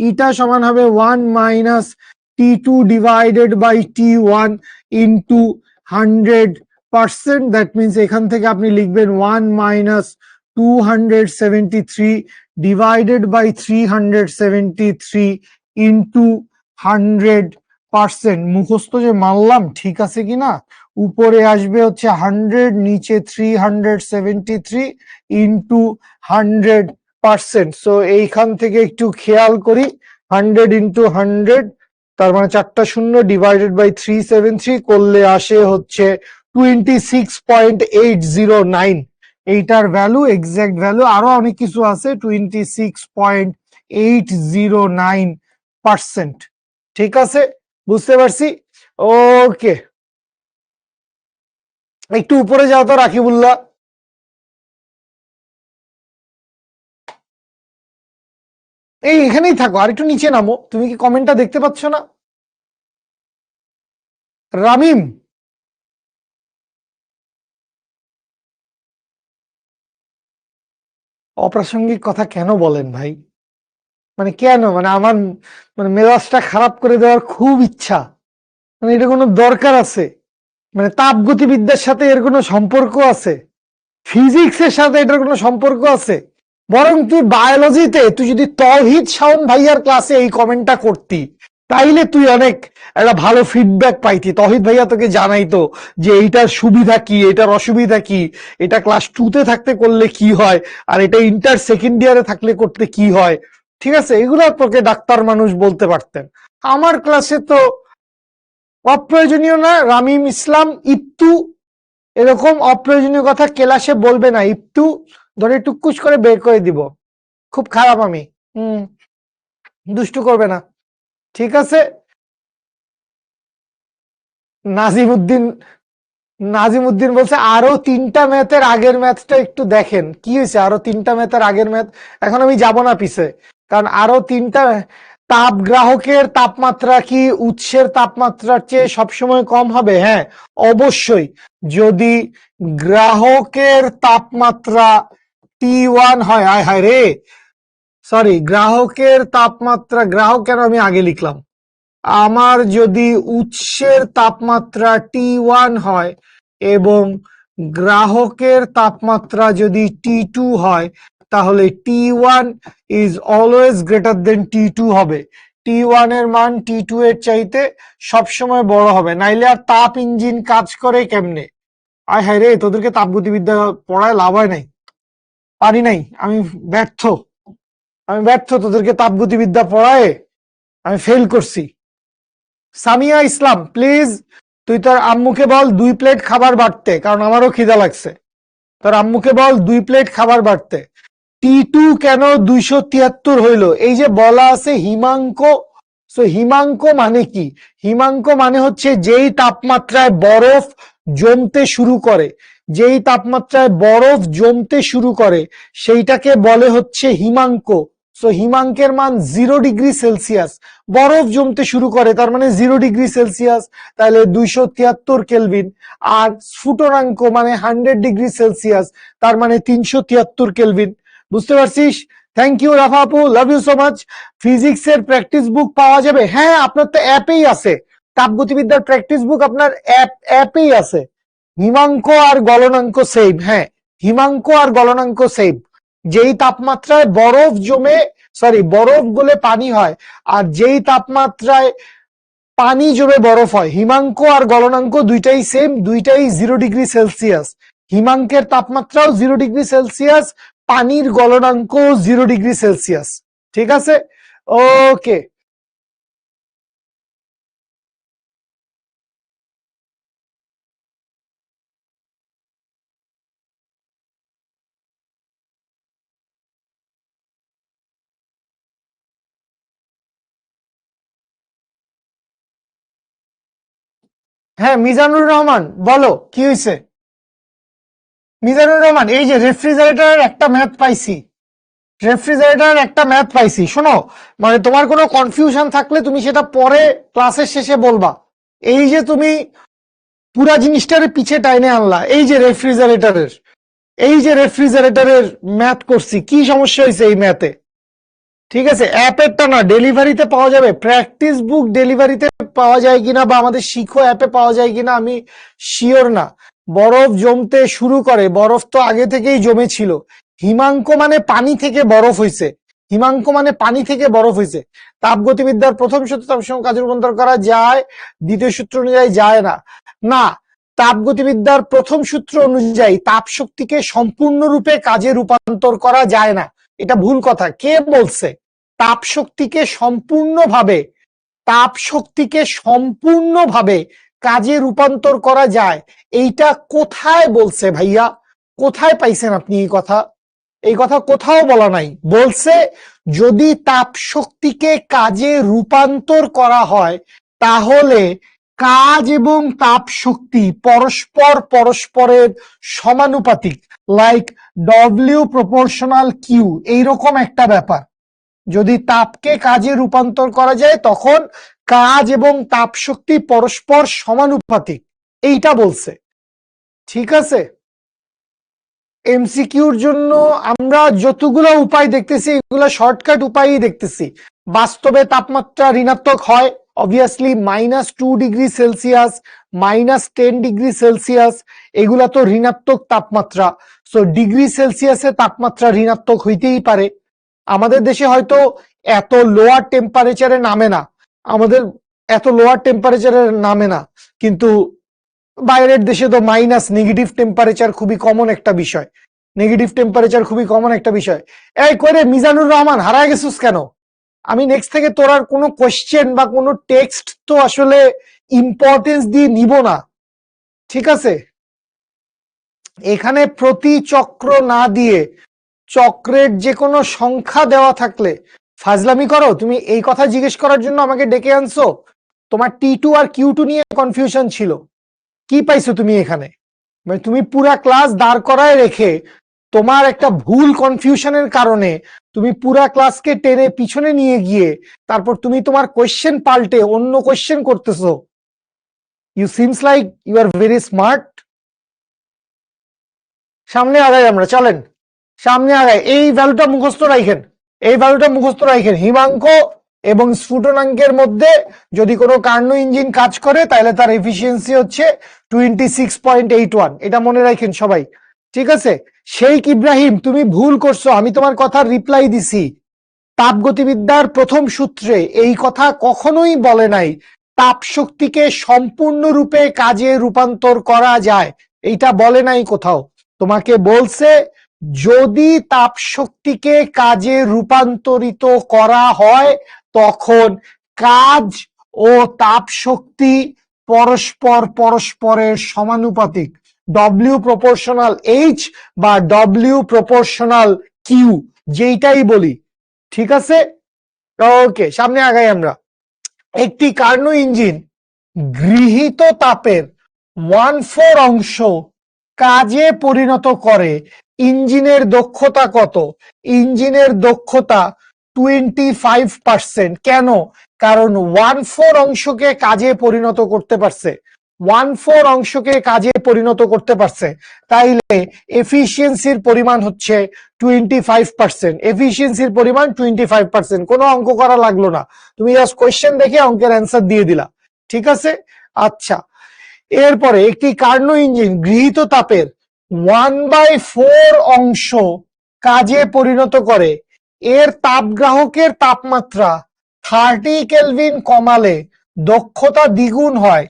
ইটা সমান হবে 1 minus T2 divided by T1 into 100%, that means এখান থেকে আপনি লিখবেন 1 মাইনাস 273 ডিভাইডেড বাই 373 ইন্টু 100%। মুখস্থ যে মানলাম ঠিক আছে কিনা? উপরে আসবে হচ্ছে 100, নিচে 373 ইন্টু 100%। সো এইখান থেকে একটু খেয়াল করি, 100 ইন্টু 100, তার মানে 4টা শূন্য, ডিভাইডেড বাই 373 করলে আসে হচ্ছে 26.809। এইটার ভ্যালু, এক্সাক্ট ভ্যালু, আরো অনেক কিছু আছে, 26.809%। ঠিক আছে, বুঝতে পারছি। ওকে, একটু উপরে যাও তো রাকিবুল্লাহ। এই এখানেই থাকো, আর একটু নিচে নামো। তুমি কি কমেন্টটা দেখতে পাচ্ছ না? রামিম, অপ্রাসঙ্গিক কথা কেন বলেন ভাই? মানে কেন, মানে আমার মানে মেজাজটা খারাপ করে দেওয়ার খুব ইচ্ছা, মানে এটা কোনো দরকার আছে? মানে তাপগতিবিদ্যার সাথে এর কোনো সম্পর্ক আছে? ফিজিক্সের সাথে এটার কোনো সম্পর্ক আছে? বরং তুই বায়োলজিতে, তুই যদি তৌহিদ শাওন ভাইয়ার ক্লাসে এই কমেন্টটা করতি, তাইলে তুই অনেক একটা ভালো ফিডব্যাক পাইতি, তহিদ ভাইয়া তোকে জানাইতো যে এইটার সুবিধা কি, এটার অসুবিধা কি, এটা ক্লাস 2 তে থাকতে করলে কি হয়, আর এটা ইন্টার সেকেন্ড ইয়ারে থাকলে করতে কি হয়। ঠিক আছে, এগুলো তোকে ডাক্তার মানুষ বলতে পারতেন। আমার ক্লাসে তো অপ্রয়োজনীয় না, রামিম ইসলাম ইপ্তু এরকম অপ্রয়োজনীয় কথা ক্লাসে বলবে না, ইপ্তু ধরে টুকুস করে বের করে দিব। খুব খারাপ আমি। দুষ্টু করবে না, ঠিক আছে। নাজিম উদ্দিন নাজিম উদ্দিন বলছে আরো 3টা ম্যাথের আগের ম্যাথটা একটু দেখেন, কি হয়েছে আরো 3টা ম্যাথের আগের ম্যাথ? এখন আমি যাব না পিছে, কারণ আরো 3টা তাপ গ্রাহকের তাপমাত্রা কি উৎসের তাপমাত্রার চেয়ে সবসময় কম হবে? হ্যাঁ অবশ্যই। যদি গ্রাহকের তাপমাত্রা T1 হয়, আয় হায় রে সরি, গ্রাহকের তাপমাত্রা, গ্রাহক কেন আমি আগে লিখলাম, আমার যদি উৎসের তাপমাত্রা T1 হয় এবং গ্রাহকের তাপমাত্রা যদি T2 হয়, তাহলে T1 is always greater than T2 হবে। T1 এর মান T2 এর চাইতে সবসময় বড় হবে, নাইলে আর তাপ ইঞ্জিন কাজ করে কেমনে? আয় হায় রে, তোদেরকে তাপগতিবিদ্যা পড়ায় লাভ হয় নাই, পারি নাই, আমি ব্যর্থ, তোদেরকে তাপগতিবিদ্যা পড়ায় আমি ফেল করছি। সামিয়া ইসলাম প্লিজ তুই তোর আম্মুকে বল 2 প্লেট খাবার বাড়তে, কারণ আমারও খিদা লাগছে। তোর আম্মুকে বল 2 প্লেট খাবার বাড়তে। T2 কেন 273 হইলো? এই যে বলা আছে হিমাঙ্ক, সো হিমাঙ্ক মানে কি? হিমাঙ্ক মানে হচ্ছে যেই তাপমাত্রায় বরফ জমতে শুরু করে, যেই তাপমাত্রায় বরফ জমতে শুরু করে সেইটাকে বলে হচ্ছে হিমাঙ্ক। সো হিমাঙ্কের মান 0 ডিগ্রি সেলসিয়াস, বরফ জমতে শুরু করে তার মানে 0 ডিগ্রি সেলসিয়াস, তাহলে 273 কেলভিন। আর স্ফুটনাঙ্ক মানে 100 ডিগ্রি সেলসিয়াস, তার মানে 373 কেলভিন। বুঝতে পারছিস? থ্যাংক ইউ রাফা আপু, love you so much. Physics এর প্র্যাকটিস বুক পাওয়া যাবে? হ্যাঁ আপনার তো অ্যাপেই আছে, তাপগতিবিদ্যার প্র্যাকটিস বুক আপনার অ্যাপেই আছে। হিমাঙ্ক আর গলনাঙ্ক সেম, হ্যাঁ হিমাঙ্ক আর গলনাঙ্ক সেম। যেই তাপমাত্রায় বরফ জমে, সরি বরফ গলে পানি হয়, আর যেই তাপমাত্রায় পানি জমে বরফ হয়, হিমাঙ্ক আর গলনাঙ্ক দুইটাই সেম, দুইটাই 0 ডিগ্রি সেলসিয়াস। হিমাঙ্কের তাপমাত্রাও 0 ডিগ্রি সেলসিয়াস, পানির গলনাঙ্ক 0 ডিগ্রি সেলসিয়াস। ঠিক আছে, ওকে। হ্যাঁ মিজানুর রহমান বলো কি হয়েছে? মিজানুর রহমান এই যে রেফ্রিজারেটরের একটা ম্যাথ পাইছি, শোনো, মানে তোমার কোনো কনফিউশন থাকলে তুমি সেটা পরে ক্লাসের শেষে বলবা। এই যে তুমি পুরা জিনিসটারে পিছে টাইনে আনলা, এই যে রেফ্রিজারেটরের ম্যাথ করছি, কি সমস্যা হয়েছে এই ম্যাথে? ঠিক আছে, অ্যাপেরটা না, ডেলিভারিতে পাওয়া যাবে, প্র্যাকটিস বুক ডেলিভারিতে পাওয়া যায় কিনা বা আমাদের শিখো অ্যাপে পাওয়া যায় কিনা আমি শিওর না। বরফ জমতে শুরু করে, বরফ তো আগে থেকেই জমেছিল। হিমাঙ্ক মানে পানি থেকে বরফ হইছে, হিমাঙ্ক মানে পানি থেকে বরফ হইছে। তাপগতিবিদ্যার প্রথম সূত্র তাপসংখ্যা কাজে রূপান্তর করা যায়, দ্বিতীয় সূত্র অনুযায়ী যায় না। না, তাপগতিবিদ্যার প্রথম সূত্র অনুযায়ী তাপ শক্তিকে সম্পূর্ণরূপে কাজে রূপান্তর করা যায় না, এটা ভুল কথা। কে বলছে তাপ শক্তিকে সম্পূর্ণভাবে, তাপ শক্তিকে সম্পূর্ণভাবে কাজে রূপান্তর করা যায়? এইটা কোথায় বলছে ভাইয়া? কোথায় পাইছেন আপনি এই কথা? এই কথা কোথাও বলা নাই। বলছে যদি তাপ শক্তিকে কাজে রূপান্তর করা হয় তাহলে কাজ এবং তাপ শক্তি পরস্পরের সমানুপাতিক, লাইক ডব্লিউ প্রপোর্শনাল কিউ, এইরকম একটা ব্যাপার। যদি তাপকে কাজে রূপান্তর করা যায় তখন কাজ এবং তাপ শক্তি পরস্পর সমানুপাতিক, এইটা বলছে। ঠিক আছে, এমসিকিউর জন্য আমরা যতগুলো উপায় দেখতেছি এগুলো শর্টকাট উপায়ই দেখতেছি। বাস্তবে তাপমাত্রা ঋণাত্মক হয় obviously, -2 degree Celsius, -10 degree Celsius, এগুলা তো ঋণাত্মক তাপমাত্রা। সো ডিগ্রি সেলসিয়াসে তাপমাত্রা ঋণাত্মক হইতেই পারে। আমাদের দেশে হয়তো এত লোয়ার টেম্পারেচারে নামে না, আমাদের এত লোয়ার টেম্পারেচারের নামে না, কিন্তু বাইরের দেশে তো মাইনাস নেগেটিভ টেম্পারেচার খুবই কমন একটা বিষয়, নেগেটিভ টেম্পারেচার খুবই কমন একটা বিষয়। এই করে মিজানুর রহমান হারায় গেছিস কেন? আমি নেক্সট থেকে তোর আর কোনো কোয়েশ্চেন বা কোনো টেক্সট তো আসলে ইম্পর্টেন্স দিয়ে নিব না, ঠিক আছে? এখানে প্রতি চক্র না দিয়ে চক্রের যে কোনো সংখ্যা দেওয়া থাকলে ফাজলামি করো। তুমি এই কথা জিজ্ঞেস করার জন্য আমাকে ডেকে আনছো? তোমার T2 আর Q2 নিয়ে কনফিউশন ছিল, কি পাইছো তুমি এখানে? মানে তুমি পুরা ক্লাস দাঁড় করায় রেখে তোমার একটা ভুল কনফিউশনের কারণে তুমি পুরা ক্লাসকে টেনে পিছনে নিয়ে গিয়ে তারপর তুমি তোমার কোয়েশ্চেন পাল্টে অন্য কোয়েশ্চেন করতেছো। You seems like you are very smart. সামনে আগাই আমরা, চলেন সামনে আগাই। এই ভ্যালুটা মুখস্থ রাখেন, এই ভ্যালুটা মুখস্থ রাখেন। হিমাঙ্ক এবং স্ফুটনাঙ্কের মধ্যে যদি কোনো কার্নো ইঞ্জিন কাজ করে তাহলে তার এফিসিয়েন্সি হচ্ছে 26.81, এটা মনে রাখেন সবাই, ঠিক আছে? শেখ ইব্রাহিম তুমি ভুল করছো, আমি তোমার কথার রিপ্লাই দিছি। তাপগতিবিদ্যার প্রথম সূত্রে এই কথা কখনোই বলে নাই তাপ শক্তিকে সম্পূর্ণরূপে কাজে রূপান্তর করা যায়, এইটা বলে নাই কোথাও। তোমাকে বলছে যদি তাপ শক্তিকে কাজে রূপান্তরিত করা হয় তখন কাজ ও তাপ শক্তি পরস্পর পরস্পরের সমানুপাতিক, ডব্লিউ প্রপোর্শনাল এইচ বা ডব্লিউ প্রপোর্শনাল কিউ, যেইটাই বলি, ঠিক আছে? ওকে, সামনে আগাই আমরা। একটি কার্নো ইঞ্জিন গৃহীত তাপের 1/4 অংশ কাজে পরিণত করে ইঞ্জিনের দক্ষতা কত? ইঞ্জিনের দক্ষতা 25%। কেন? কারণ 1/4 অংশকে কাজে পরিণত করতে পারছে, 1/4 অংশকে কাজে পরিণত করতে পারছে, তাইলে এফিসিয়েন্সির পরিমাণ হচ্ছে 25%। এফিসিয়েন্সির পরিমাণ 25%। কোনো অঙ্ক করা লাগলো না, তুমি জাস্ট কোয়েশ্চেন দেখে অঙ্কের অ্যান্সার দিয়ে দিলা, ঠিক আছে? আচ্ছা, এরপরে একটি কার্নো ইঞ্জিন গৃহীত তাপের 1/4 অংশ কাজে পরিণত করে, এর তাপগ্রাহকের তাপমাত্রা 30 কেলভিন কমালে দক্ষতা দ্বিগুণ হয়,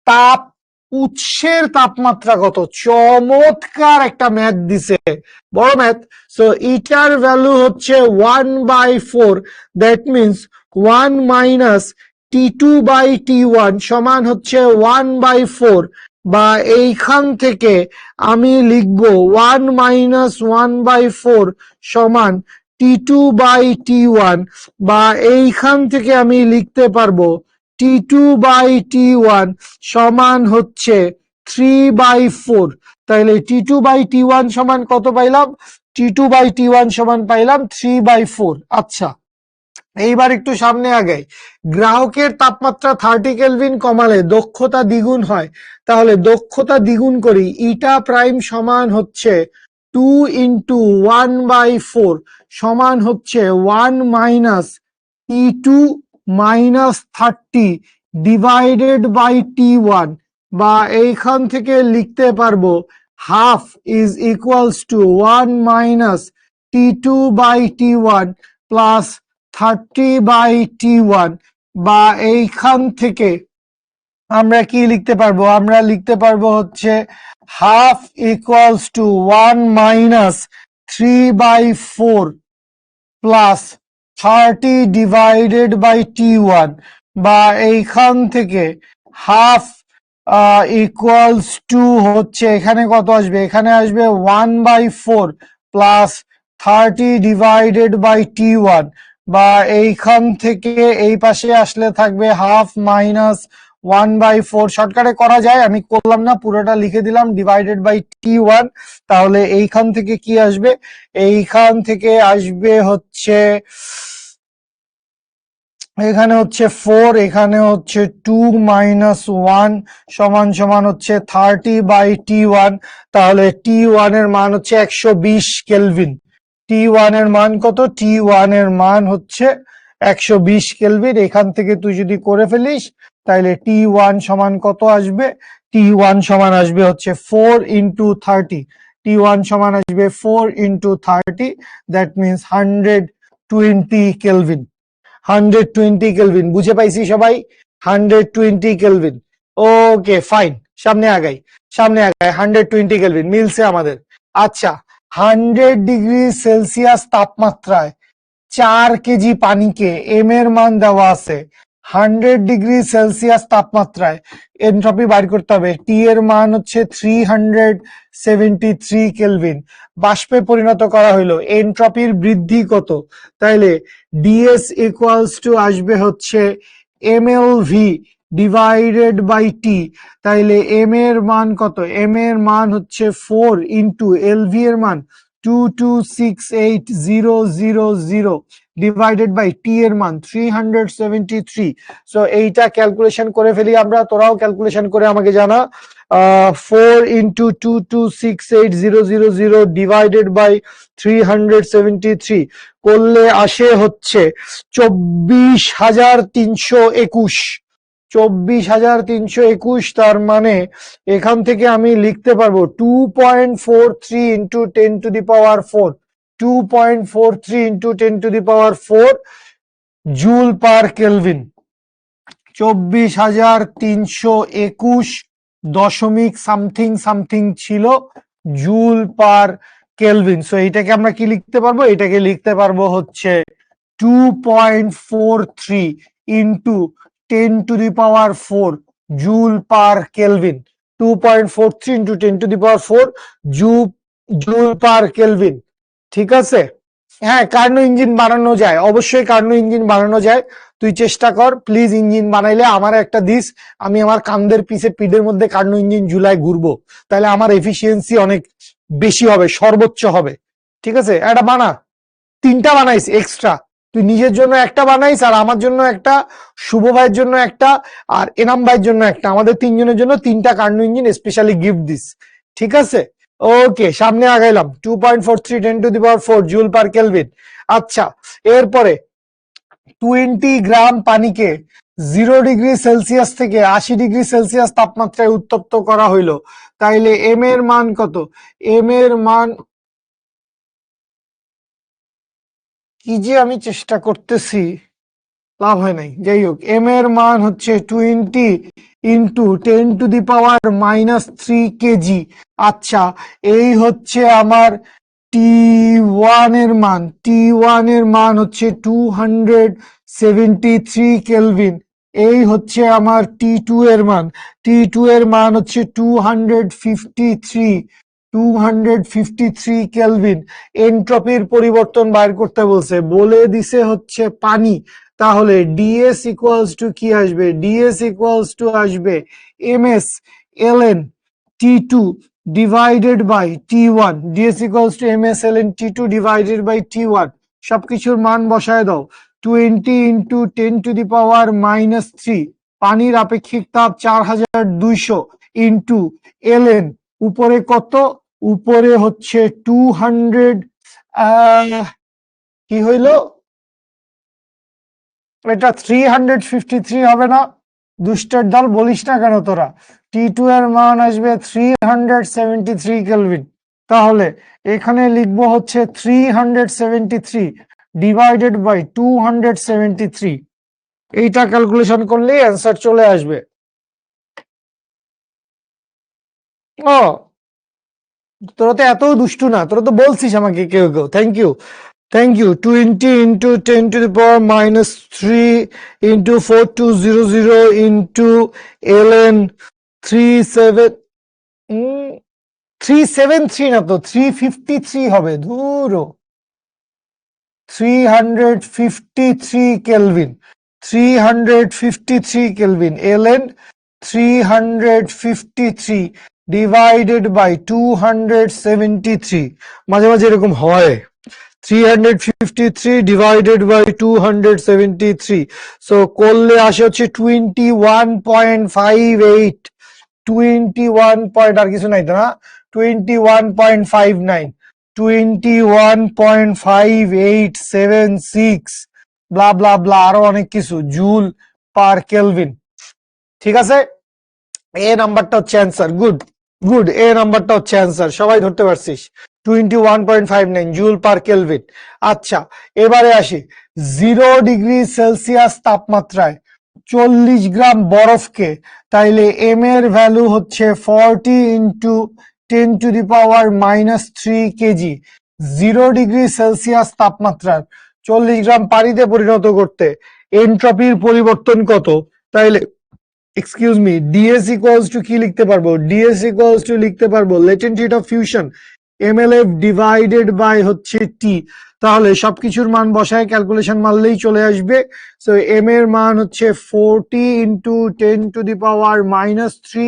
তাপ উৎসের তাপমাত্রা কত? চমৎকার একটা ম্যাথ দিছে, বড় ম্যাথ। সো ইটার ভ্যালু হচ্ছে 1/4, দ্যাট মিনস 1 মাইনাস T2/T1 সমান হচ্ছে 1/4, বা এইখান থেকে আমি লিখব 1 মাইনাস 1/4 সমান T2/T1, বা এইখান থেকে আমি লিখতে পারবো T2/T1 সমান হচ্ছে 3/4। তাহলে T2/T1 সমান কত পাইলাম? T2/T1 সমান পাইলাম 3/4। আচ্ছা, এইবার একটু সামনে আগাই। গ্রাহকের তাপমাত্রা 30 কেলভিন কমালে দক্ষতা দ্বিগুণ হয়, তাহলে দক্ষতা দ্বিগুণ করি, ইটা প্রাইম সমান হচ্ছে 2 ইন্টু 1/4 সমান হচ্ছে 1 minus T2 minus 30 divided by T1, বা এইখান থেকে লিখতে পারবো half is equals to 1 minus T2/T1 plus 30/T1, বা এইখান থেকে আমরা কি লিখতে পারবো? আমরা লিখতে পারবো হচ্ছে half equals to 1 minus 3/4 plus 30 divided by T1, বা এইখান থেকে হাফ ইকুয়ালস টু হচ্ছে এখানে কত আসবে? এখানে আসবে 1/4 প্লাস 30 ডিভাইডেড বাই T1, বা এইখান থেকে এই পাশে আসলে থাকবে হাফ মাইনাস 1/4। শর্টকাটে করা যায়, আমি করলাম না, পুরোটা লিখে দিলাম ডিভাইডেড বাই T1। তাহলে এইখান থেকে কি আসবে? এইখান থেকে আসবে হচ্ছে এখানে হচ্ছে 4, এখানে হচ্ছে 2 মাইনাস 1 সমান সমান হচ্ছে 30/T1। তাহলে T1 এর মান হচ্ছে 120 কেলভিন। T1 এর মান কত? T1 এর মান হচ্ছে 120 কেলভিন। এখান থেকে তুই যদি করে ফেলিস তাহলে T1 সমান কত আসবে? T1 সমান আসবে হচ্ছে 4 ইন্টু 30। T1 সমান আসবে 4 into 30, that means 120 kelvin. 120 kelvin. বুঝে পাইছি সবাই? 120 কেলভিন। ওকে ফাইন, সামনে আগাই, 120 কেলভিন মিলছে আমাদের। আচ্ছা, 100 ডিগ্রি সেলসিয়াস তাপমাত্রায় 4 কেজি পানিকে এম এর মান দেওয়া আছে। 100 ডিগ্রি সেলসিয়াস তাপমাত্রায় এনট্রপি বাইর করতে হবে। টি এর মান হচ্ছে 373 কেলভিন। বাষ্পে পরিণত করা হইলো, এনট্রপির বৃদ্ধি কত? তাইলে ডিএস ইকুয়ালস টু আসবে হচ্ছে এমএলভি ডিভাইডেড বাই টি। তাইলে এম এর মান কত? এম এর মান হচ্ছে 4 ইন্টু এলভি এর মান 2268,000 ডিভাইডেড বাই টি এর মান 373। সো এইটা ক্যালকুলেশন করে ফেলি আমরা, তোরাও ক্যালকুলেশন করে আমাকে জানা। 4 ইন্টু 2268,000 ডিভাইডেড বাই 373 করলে আসে হচ্ছে 24,321। 24,321। তার মানে এখান থেকে আমি লিখতে পারবো 2.43 into 10 to the power 4, 2.43 into 10 to the power 4 joule per kelvin. 24,321 দশমিক সামথিং সামথিং ছিল জুল পার কেলভিন। সো এইটাকে আমরা কি লিখতে পারবো? এটাকে লিখতে পারবো হচ্ছে 2.43 into 10 to the power 4 joule per kelvin. 2.43 into 10 to the power 4 joule per kelvin. ঠিক আছে? হ্যাঁ, কার্নো ইঞ্জিন বানানো যায়, অবশ্যই কার্নো ইঞ্জিন বানানো যায়। তুই চেষ্টা কর প্লিজ, ইঞ্জিন বানাইলে আমার একটা দিস, আমি আমার কান্দের পিছে পিঠের মধ্যে কার্নো ইঞ্জিন ঝুলায় ঘুরবো, তাহলে আমার এফিসিয়েন্সি অনেক বেশি হবে, সর্বোচ্চ হবে। ঠিক আছে, একটা বানা, 3টা বানাইস এক্সট্রা। তুই নিজের জন্য একটা বানাইস, আর আমার জন্য একটা, শুভ ভাইয়ের জন্য একটা, আর এনাম ভাইয়ের জন্য একটা, আমাদের 3জনের জন্য 3টা কার্নো ইঞ্জিন স্পেশালি গিফট দিস। ঠিক আছে, ওকে সামনে আগাইলাম। 2.43 10 to the power 4 joule per kelvin. আচ্ছা, এরপরে 20 গ্রাম পানিকে 0 ডিগ্রি সেলসিয়াস থেকে 80 ডিগ্রি সেলসিয়াস তাপমাত্রায় উত্তপ্ত করা হইলো। তাইলে এম এর মান কত? এম এর মান কি যে আমি চেষ্টা করতেছি, লাভ হয় নাই, যাই হোক, এম এর মান হচ্ছে 20 into 10 to the power -3 KG. আচ্ছা, এই হচ্ছে আমার T1 এর মান। T1 এর মান হচ্ছে 273 কেলভিন। এই হচ্ছে আমার T2 এর মান। T2 এর মান হচ্ছে 253 কেলভিন। এনট্রপির পরিবর্তন বাইর করতে বলছে, বলে দিছে হচ্ছে পানি। তাহলে ডিএস ইকুয়ালস টু কি আসবে? ডিএস ইকুয়ালস টু আসবে MS LN T2 divided by T1। DS equals to MS LN T2 divided by T1। সবকিছুর মান বসায় দাও। 20 ইন্টু 10 টু দি পাওয়ার -3। পানির আপেক্ষিক তাপ 4200 ইন্টু এলএন, উপরে কত? উপরে হচ্ছে 200, কি হইল এটা? 353 হবে না? দুষ্টের দল বলিস না কেন তোরা। T2 এর মান আসবে 373 কেলভিন। তাহলে এখানে লিখবো হচ্ছে 373 ডিভাইডেড বাই 273। এইটা ক্যালকুলেশন করলে অ্যান্সার চলে আসবে। ও, তোরা তো এত দুষ্টু না, তোরা তো বলছিস আমাকে কেউ কেউ। Thank you, thank you. 20 into 10 to the power -3 into 4200 into ln 373 না তো 353 হবে। ধুরো, 353 kelvin. 353 kelvin ln 353 divided by 273। মাঝে মাঝে এরকম হয়। 353 ডিভাইডেড বাই 273। সো করলে আসে হচ্ছে 21.58। 21 পয়েন্ট, আর কিছু নাই তো না? 21.59, 21.5876 ব্লা ব্লা ব্লা, আরো অনেক কিছু, জুল পার কেলভিন। ঠিক আছে, এ নাম্বারটা হচ্ছে অ্যান্সার। গুড, গুড, এ নাম্বারটা হচ্ছে অ্যান্সার, সবাই ধরতে পারছিস। 21.59 জুল পার কেলভিন। আচ্ছা, এবারে আসি 0°C তাপমাত্রায় 40 গ্রাম বরফকে, তাইলে এম এর ভ্যালু হচ্ছে 40 ইন্টু 10⁻³ কেজি। 0°C তাপমাত্রার 40 গ্রাম পানিতে পরিণত করতে এনট্রপির পরিবর্তন কত? তাইলে excuse me, DS equals to কি লিখতে পারবো? ডিএস ইকুয়ালস টু লিখতে পারবো latent heat of fusion MLF divided by হচ্ছে টি। তাহলে সবকিছুর মান বসায় ক্যালকুলেশন মারলেই চলে আসবে। সো এম এর মান হচ্ছে 40 ইন্টু 10⁻³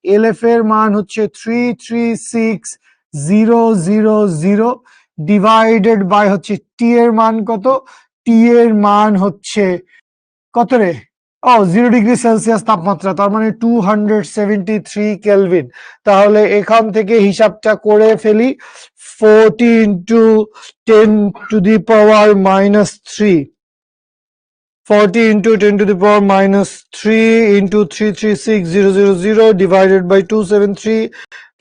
এলএফ এর মান হচ্ছে 336,000 ডিভাইডেড বাই হচ্ছে টি এর মান কত? টি এর মান হচ্ছে কত রে? 0°C তাপমাত্রা, তার মানে 273 কেলভিন। তাহলে এখান থেকে হিসাবটা করে ফেলি, 40 into 10⁻³ 40 into 10⁻³ into 336,000 divided by 273,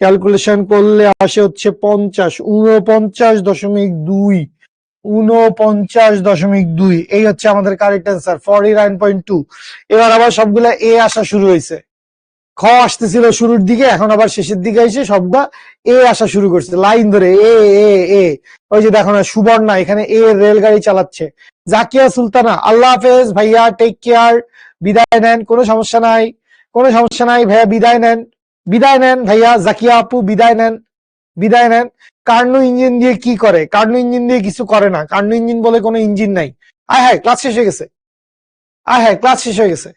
calculation করলে আসে হচ্ছে 50, 49.2, 49.2। এই হচ্ছে আমাদের কারেক্ট অ্যান্সার, 49.2। এবার আবার সবগুলা এ আসা শুরু হয়েছে। খ আসতেছিল শুরুর দিকে, এখন আবার শেষের দিকে এসে সবগুলা এ আসা শুরু করছে লাইন ধরে, এ এ এ। ওই যে দেখো না, সুবর্ণা এখানে এ রেলগাড়ি চালাচ্ছে। জাকিয়া সুলতানা, আল্লাহ হাফেজ ভাইয়া, টেক কেয়ার, বিদায় নেন, কোনো সমস্যা নাই, কোনো সমস্যা নাই ভাইয়া, বিদায় নেন, বিদায় নেন ভাইয়া। জাকিয়া আপু বিদায় নেন, বিদায় নেন। কার্নো ইঞ্জিন দিয়ে কি করে? কার্নো ইঞ্জিন দিয়ে কিছু করে না, কার্নো ইঞ্জিন বলে কোনো ইঞ্জিন নাই। আয় হ্যাঁ, ক্লাস শেষ হয়ে গেছে, আয় হ্যাঁ, ক্লাস শেষ হয়ে গেছে।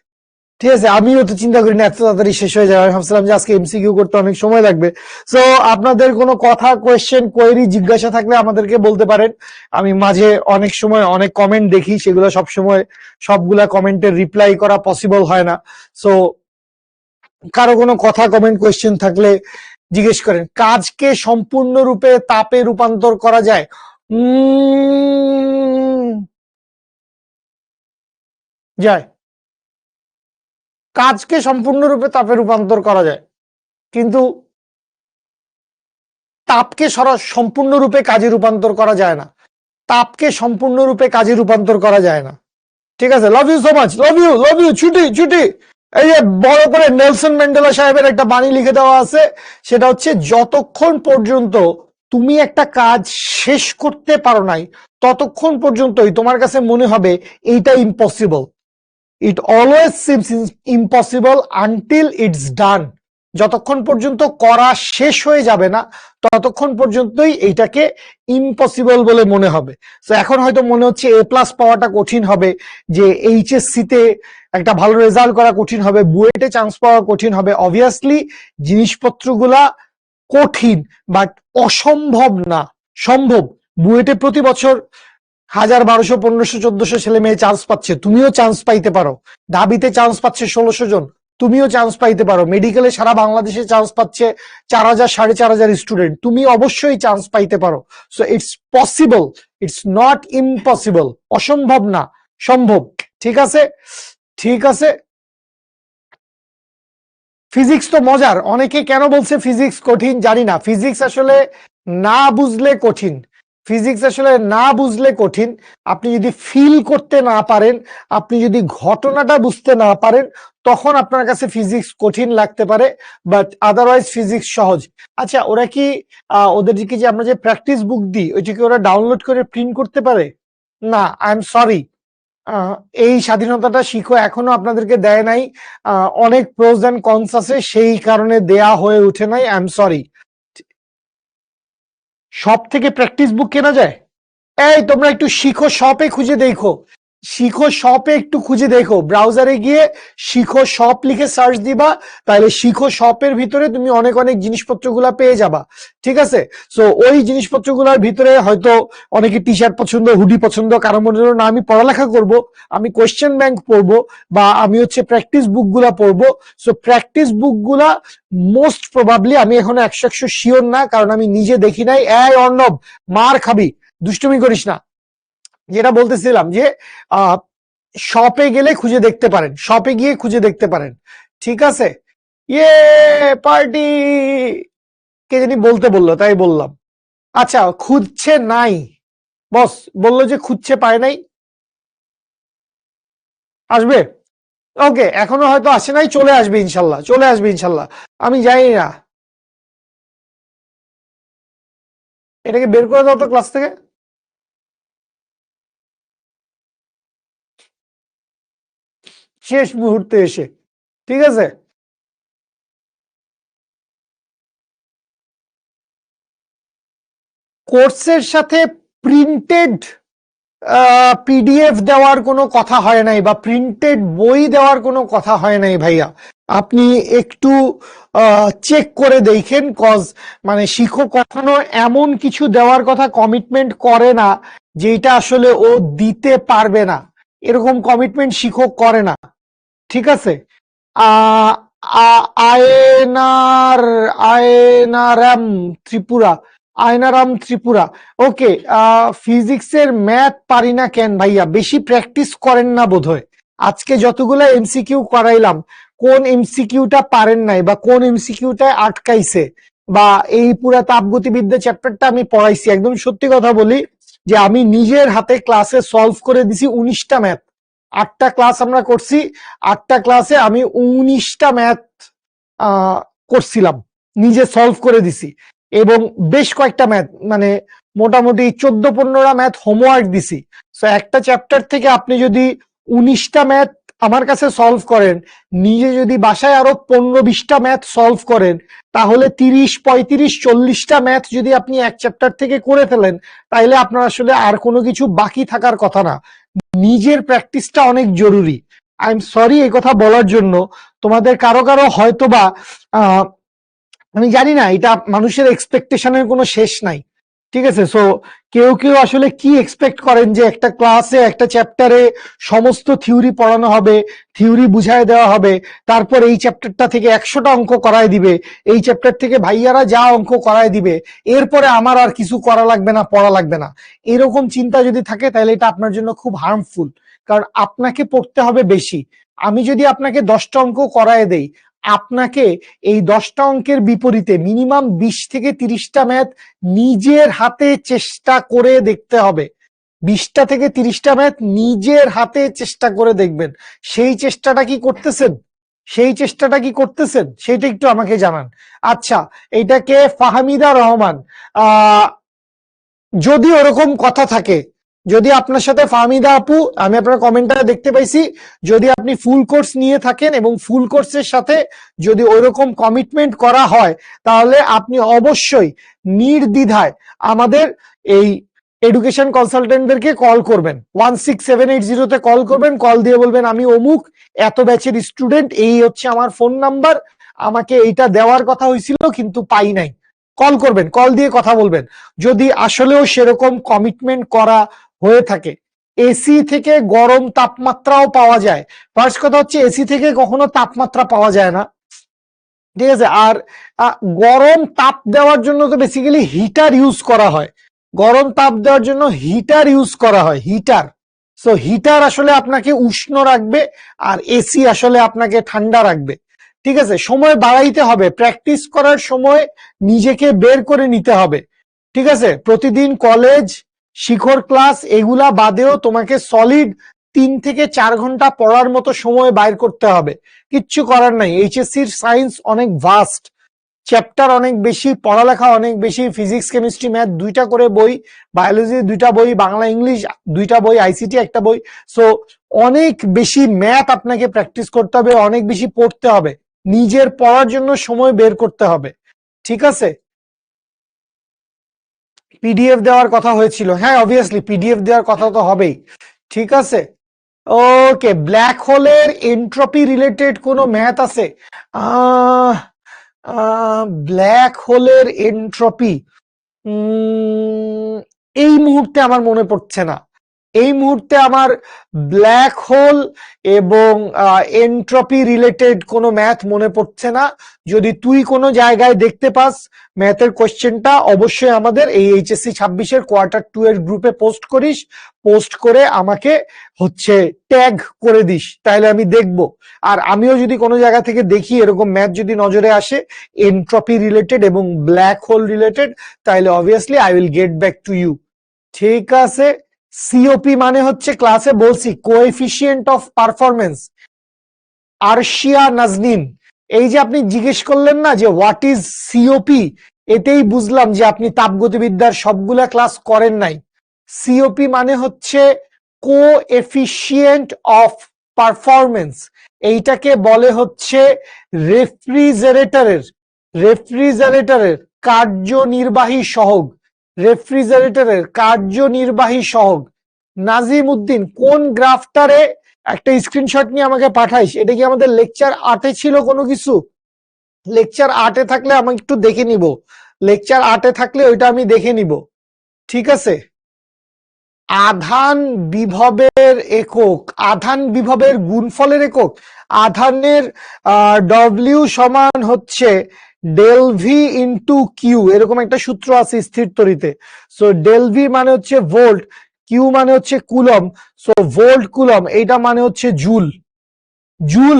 ঠিক আছে, আমিও তো চিন্তা করি না এত তাড়াতাড়ি শেষ হয়ে যাবে, আমি ভাবছিলাম যে আজকে এমসিকিউ করতে অনেক সময় লাগবে। সো আপনাদের কোনো কথা, কোয়েশ্চেন, কোয়েরি, জিজ্ঞাসা থাকলে আমাদেরকে বলতে পারেন। আমি মাঝে অনেক সময় অনেক কমেন্ট দেখি, সেগুলো সব সময় সবগুলা কমেন্টের রিপ্লাই করা পসিবল হয় না। সো কারো কোনো কথা, কমেন্ট, কোয়েশ্চেন থাকলে জিজ্ঞেস করেন। কাজকে সম্পূর্ণরূপে তাপে রূপান্তর করা যায়? যায়, কাজকে সম্পূর্ণরূপে তাপে রূপান্তর করা যায়, কিন্তু তাপকে সম্পূর্ণরূপে কাজে রূপান্তর করা যায় না। তাপকে সম্পূর্ণরূপে কাজে রূপান্তর করা যায় না। ঠিক আছে, love you so much, love you, love you. ছুটি ছুটি। এই যে বড় করে নেলসন ম্যান্ডেলা সাহেবের একটা বাণী লিখে দেওয়া আছে, সেটা হচ্ছে যতক্ষণ পর্যন্ত তুমি একটা কাজ শেষ করতে পারো নাই, ততক্ষণ পর্যন্তই তোমার কাছে মনে হবে এইটা impossible. It always seems impossible until it's ডান। যতক্ষণ পর্যন্ত করা শেষ হয়ে যাবে না, ততক্ষণ পর্যন্তই এইটাকে ইম্পসিবল বলে মনে হবে। তো এখন হয়তো মনে হচ্ছে এ প্লাস পাওয়াটা কঠিন হবে, যে এইচএসসি তে একটা ভালো রেজাল্ট করা কঠিন হবে, বুয়েটে চান্স পাওয়া কঠিন হবে। অবভিয়াসলি জিনিসপত্রগুলা কঠিন, বাট অসম্ভব না, সম্ভব। বুয়েটে প্রতি বছর 1000, 1200, 1500, 1400 ছেলে মেয়ে চান্স পাচ্ছে, তুমিও চান্স পাইতে পারো। ঢাবিতে চান্স পাচ্ছে 1600 জন, তুমিও চান্স পাইতে পারো। মেডিকেলে সারা বাংলাদেশে চান্স পাচ্ছে 4000, 4500 স্টুডেন্ট, তুমি অবশ্যই চান্স পাইতে পারো। So it's possible, it's not impossible, অসম্ভব না, সম্ভব। ঠিক আছে, ঠিক আছে। ফিজিক্স তো মজার। অনেকে কেন বলছে ফিজিক্স কঠিন জানি না। ফিজিক্স আসলে না বুঝলে কঠিন, ফিজিক্স আসলে না বুঝলে কঠিন। আপনি যদি ফিল করতে না পারেন, আপনি যদি ঘটনাটা বুঝতে না পারেন, তখন আপনার কাছে ফিজিক্স কঠিন লাগতে পারে, বাট আদারওয়াইজ ফিজিক্স সহজ। আচ্ছা, ওরা কি ওদেরকে যে আমরা যে প্র্যাকটিস বুক দিই, ওইটাকে ওরা ডাউনলোড করে প্রিন্ট করতে পারে? না, আই এম সরি, এই স্বাধীনতাটা শিখো এখনো আপনাদেরকে দেয় নাই। অনেক প্রোজ এন্ড কনস আছে, সেই কারণে দেয়া হয়ে উঠে নাই, আই এম সরি। শপ থেকে প্র্যাকটিস বুক কেনা যায়? এই তোমরা একটু শিখো শপে খুঁজে দেখো, শিখো শপে একটু খুঁজে দেখো, ব্রাউজারে গিয়ে শিখো শপ লিখে সার্চ দিবা, তাহলে শিখো শপের ভিতরে তুমি অনেক অনেক জিনিসপত্রগুলা পেয়ে যাবা। ঠিক আছে, সো ওই জিনিসপত্রগুলোর ভিতরে হয়তো অনেকে টি শার্ট পছন্দ, হুডি পছন্দ, কারো মনে হলো না আমি পড়ালেখা করব, আমি কোয়েশ্চেন ব্যাংক পড়বো, বা আমি হচ্ছে প্র্যাকটিস বুক গুলা পড়বো। সো প্র্যাকটিস বুক গুলা মোস্ট প্রবাবলি, আমি এখনো 100% শিওর না, কারণ আমি নিজে দেখি নাই। এই অর্ণব, মার খাবি, দুষ্টুমি করিস না। যেটা বলতেছিলাম যে শপে গেলে খুঁজে দেখতে পারেন, শপে গিয়ে খুঁজে দেখতে পারেন। ঠিক আছে, ইয়ে পার্টি, কে জানি বলতে বললো তাই বললাম। আচ্ছা, খুঁজছে নাই, বস বললো যে খুঁজছে পায় নাই, আসবে। ওকে, এখনো হয়তো আসে নাই, চলে আসবে ইনশাল্লাহ, চলে আসবে ইনশাল্লাহ। আমি জানি না, এটাকে বের করে দাও তো ক্লাস থেকে। শেষ মুহূর্তে এসে, ঠিক আছে। কোর্সের সাথে প্রিন্টেড পিডিএফ দেওয়ার কোনো কথা হয় নাই, বা প্রিন্টেড বই দেওয়ার কোনো কথা হয় নাই ভাইয়া। আপনি একটু চেক করে দেখেন, কজ মানে শিক্ষক কখনো এমন কিছু দেওয়ার কথা কমিটমেন্ট করে না যেটা আসলে ও দিতে পারবে না, এরকম কমিটমেন্ট শিক্ষক করে না, ঠিক আছে। আহ আয়নার আয়নারাম ত্রিপুরা, আয়নারাম ত্রিপুরা, ওকে। ফিজিক্সের ম্যাথ পারি না কেন ভাইয়া, বেশি প্র্যাকটিস করেন না বোধহয়। আজকে যতগুলো এমসিকিউ করাইলাম, কোন এমসিকিউটা পারেন নাই, বা কোন এমসিকিউটা আটকাইছে, বা এই পুরা তাপগতিবিদ্যা চ্যাপ্টারটা আমি পড়াইছি, একদম সত্যি কথা বলি যে আমি নিজের হাতে ক্লাসে সলভ করে দিছি 19টা ম্যাথ। 8টা ক্লাস আমরা করছি, 8টা ক্লাসে আমি 19টা ম্যাথ করছিলাম, নিজে সলভ করে দিছি। এবং বেশ কয়েকটা ম্যাথ, মানে মোটামুটি 14-15টা ম্যাথ হোমওয়ার্ক দিছি। তো একটা চ্যাপ্টার থেকে আপনি যদি 19টা ম্যাথ আমার কাছে সলভ করেন, নিজে যদি বাসায় আরো 15-20টা ম্যাথ সলভ করেন, তাহলে 30-35-40টা ম্যাথ যদি আপনি এক চ্যাপ্টার থেকে করে ফেলেন, তাইলে আপনার আসলে আর কোনো কিছু বাকি থাকার কথা না। নিজের প্র্যাকটিসটা অনেক জরুরি। আই এম সরি এই কথা বলার জন্য, তোমাদের কারো কারো হয়তোবা আমি জানি না, এটা মানুষের এক্সপেকটেশনের কোনো শেষ নাই, ঠিক আছে। সো কেউ কেউ আসলে কি এক্সপেক্ট করেন যে একটা ক্লাসে একটা চ্যাপ্টারে সমস্ত থিওরি পড়ানো হবে, থিওরি বুঝায় দেওয়া হবে, তারপর এই চ্যাপ্টারটা থেকে 100টা অঙ্ক করায় দিবে, এই চ্যাপ্টার থেকে ভাইয়ারা যা অঙ্ক করায় দিবে, এরপরে আমার আর কিছু করা লাগবে না, পড়া লাগবে না। এরকম চিন্তা যদি থাকে তাহলে এটা আপনার জন্য খুব হার্মফুল, কারণ আপনাকে পড়তে হবে বেশি। আমি যদি আপনাকে 10টা অঙ্ক করায় দেই, আপনাকে এই 10টা অঙ্কের বিপরীতে মিনিমাম 20 থেকে 30টা ম্যাথ নিজের হাতে চেষ্টা করে দেখতে হবে। 20টা থেকে 30টা ম্যাথ নিজের হাতে চেষ্টা করে দেখবেন। সেই চেষ্টাটা কি করতেছেন? সেই চেষ্টাটা কি করতেছেন সেটা একটু আমাকে জানান। আচ্ছা, এইটাকে ফাহমিদা রহমান, আহ যদি ওরকম কথা থাকে, যদি আপনার সাথে ফাহমিদা আপু, আমি আপনার কমেন্টটা দেখতে পাইছি, যদি আপনি ফুল কোর্স নিয়ে থাকেন এবং ফুল কোর্সের সাথে যদি ওইরকম কমিটমেন্ট করা হয়, তাহলে আপনি অবশ্যই নির্দ্বিধায় আমাদের এই এডুকেশন কনসালটেন্টদেরকে কল করবেন, 16780-তে কল করবেন, কল দিয়ে বলবেন আমি অমুক এত ব্যাচের স্টুডেন্ট, এই হচ্ছে আমার ফোন নাম্বার, আমাকে এইটা দেওয়ার কথা হয়েছিল কিন্তু পাই নাই। কল করবেন, কল দিয়ে কথা বলবেন। যদি আসলেও সেরকম কমিটমেন্ট করা হয়ে থাকে, এসি থেকে গরম তাপমাত্রাও পাওয়া যায়। ফার্স্ট কথা হচ্ছে এসি থেকে কখনো তাপমাত্রা পাওয়া যায় না, ঠিক আছে। আর গরম তাপ দেওয়ার জন্য তো বেসিক্যালি হিটার ইউজ করা হয়, গরম তাপ দেওয়ার জন্য হিটার ইউজ করা হয়, হিটার। সো হিটার আসলে আপনাকে উষ্ণ রাখবে, আর এসি আসলে আপনাকে ঠান্ডা রাখবে, ঠিক আছে। সময় বাড়াইতে হবে, প্র্যাকটিস করার সময় নিজেকে বের করে নিতে হবে, ঠিক আছে। প্রতিদিন কলেজ, শিখর ক্লাস এগুলা বাদেও তোমাকে সলিড 3 থেকে 4 ঘন্টা পড়ার মতো সময় বাইর করতে হবে। কিচ্ছু করার নাই, এইচএসসির সায়েন্স অনেক ভাস্ট, চ্যাপ্টার অনেক বেশি, পড়ালেখা অনেক বেশি, ফিজিক্স কেমিস্ট্রি ম্যাথ 2টা করে বই, বায়োলজি 2টা বই, বাংলা ইংলিশ 2টা বই, আইসিটি 1টা বই। সো অনেক বেশি ম্যাথ আপনাকে প্র্যাকটিস করতে হবে, অনেক বেশি পড়তে হবে, নিজের পড়ার জন্য সময় বের করতে হবে, ঠিক আছে। পিডিএফ দেওয়ার কথা হয়েছিল, হ্যাঁ অবভিয়াসলি পিডিএফ দেওয়ার কথা তো হবেই, ঠিক আছে। ওকে, ব্ল্যাক হোলের এন্ট্রপি রিলেটেড কোনো ম্যাথ আছে? আহ ব্ল্যাক হোলের এন্ট্রপি এই মুহূর্তে আমার মনে পড়ছে না, এই মুহূর্তে আমার ব্ল্যাক হোল এবং এন্ট্রপি রিলেটেড কোনো ম্যাথ মনে পড়ছে না। যদি তুই কোনো জায়গায় দেখতে পাস ম্যাথের কোশ্চেনটা, অবশ্যই আমাদের এই এইচএসসি 26-এর Q2 এর গ্রুপে পোস্ট করিস। পোস্ট করে আমাকে ট্যাগ করে দিস, তাহলে আমি দেখব। আর আমিও যদি কোনো জায়গা থেকে দেখি এরকম ম্যাথ যদি নজরে আসে এন্ট্রপি রিলেটেড এবং ব্ল্যাক হোল রিলেটেড, তাহলে obviously I will get back to you. ঠিক আছে। সিওপি মানে হচ্ছে ক্লাসে বলছি coefficient of performance. Arshia Nazneen, এই যে আপনি জিজ্ঞেস করলেন না যে হোয়াট ইজ সিওপি, এতেই বুঝলাম যে আপনি তাপগতিবিদ্যার সবগুলা ক্লাস করেন নাই। সিওপি মানে হচ্ছে কোএফিসিয়েন্ট অফ পারফরমেন্স। এইটাকে বলে হচ্ছে রেফ্রিজারেটরের কার্যনির্বাহী সহগ। রেফ্রিজারেটরের কার্যনির্বাহী সহগ। নাজিম উদ্দিন, কোন গ্রাফটারে একটা স্ক্রিনশট নিয়ে আমাকে পাঠাইস? এটা কি আমাদের লেকচার 8-এ ছিল কোনো কিছু? লেকচার 8-এ থাকলে আমাকে একটু দেখে নিব। লেকচার 8-এ থাকলে ওইটা আমি দেখে নিব। ঠিক আছে। আধান বিভবের একক, আধান বিভবের গুণফলের একক। আধানের ডব্লিউ সমান হচ্ছে ডেল ভি ইন্টু কিউ, এরকম একটা সূত্র আছে স্থির তড়িতে। সো ডেল ভি মানে হচ্ছে ভোল্ট, কিউ মানে হচ্ছে কুলম। সো ভোল্ট কুলম, এইটা মানে হচ্ছে জুল। জুল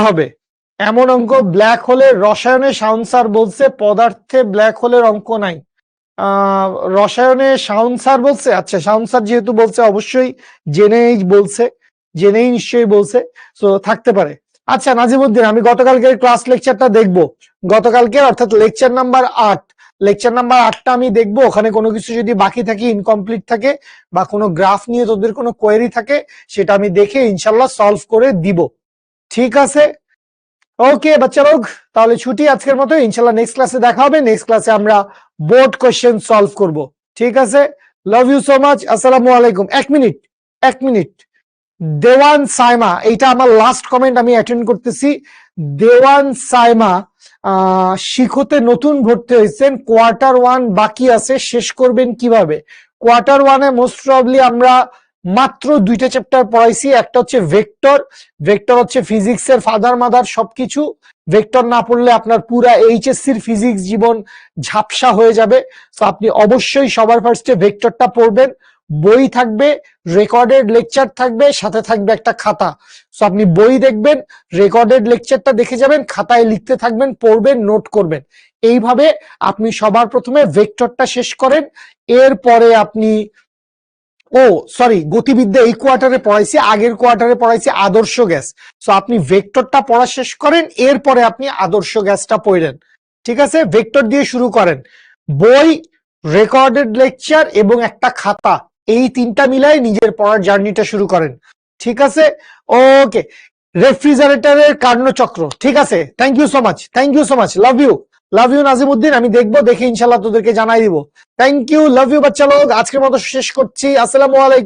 হবে এমন অঙ্ক ব্ল্যাক হোলের রসায়নে শাউন স্যার বলছে, পদার্থে ব্ল্যাক হোলের অঙ্ক নাই। রসায়নে শাউন স্যার বলছে। আচ্ছা, শাউন স্যার যেহেতু বলছে অবশ্যই জেনেই নিশ্চয়ই বলছে, সো থাকতে পারে। আচ্ছা নাজিমুদ্দিন, আমি গতকালকের ক্লাস লেকচারটা দেখবো। গতকালকের অর্থাৎ লেকচার নাম্বার 8টা আমি দেখবো। ওখানে কোনো কিছু যদি বাকি থাকে, ইনকমপ্লিট থাকে, বা কোনো গ্রাফ নিয়ে তোদের কোনো কোয়েরি থাকে, সেটা আমি দেখে ইনশাল্লাহ সলভ করে দিব। ঠিক আছে। ওকে বাচ্চা লোক, তাহলে ছুটি আজকের মতো। ইনশাল্লাহ নেক্সট ক্লাসে দেখা হবে। নেক্সট ক্লাসে আমরা বোর্ড কোশ্চেন সলভ করব। ঠিক আছে। Love you so much. আসসালামু আলাইকুম। এক মিনিট। দেওয়ান সাইমা, এইটা আমার লাস্ট কমেন্ট আমি অ্যাটেন্ড করতেছি। দেওয়ান সাইমা শিখতে নতুন ভর্তি হয়েছেন, Q1 বাকি আছে, শেষ করবেন কিভাবে? Q1-এ মোস্ট প্রবাবলি আমরা মাত্র 2টা চ্যাপ্টার পড়াইছি। একটা হচ্ছে ভেক্টর হচ্ছে ফিজিক্সের ফাদার মাদার সবকিছু। ভেক্টর না পড়লে আপনার পুরা এইচএসসির ফিজিক্স জীবন ঝাপসা হয়ে যাবে। তো আপনি অবশ্যই সবার ফার্স্টে ভেক্টরটা পড়বেন। বই থাকবে, রেকর্ডেড লেকচার থাকবে, সাথে থাকবে একটা খাতা। সো আপনি বই দেখবেন, রেকর্ডেড লেকচারটা দেখে যাবেন, খাতায় লিখতে থাকবেন, পড়বেন, নোট করবেন। এইভাবে আপনি সবার প্রথমে ভেক্টরটা শেষ করেন। এরপরে আপনি গতিবিদ্যা এই কোয়ার্টারে পড়াইছি, আগের কোয়ার্টারে পড়াইছি আদর্শ গ্যাস। সো আপনি ভেক্টরটা পড়া শেষ করেন, এরপরে আপনি আদর্শ গ্যাসটা পড়েন। ঠিক আছে। ভেক্টর দিয়ে শুরু করেন। বই, রেকর্ডেড লেকচার এবং একটা খাতা, এই 3টা মিলাই নিজের পড়ার জার্নিটা শুরু করেন। ঠিক আছে। ওকে। রেফ্রিজারেটরের কার্যচক্র। ঠিক আছে। Thank you so much. Love you Nazimuddin. আমি দেখবো, দেখে ইনশাল্লাহ তোদেরকে জানাই দিব। থ্যাংক ইউ, লাভ ইউ বাচ্চা লোক। আজকের মতো শেষ করছি। আসসালামু আলাইকুম।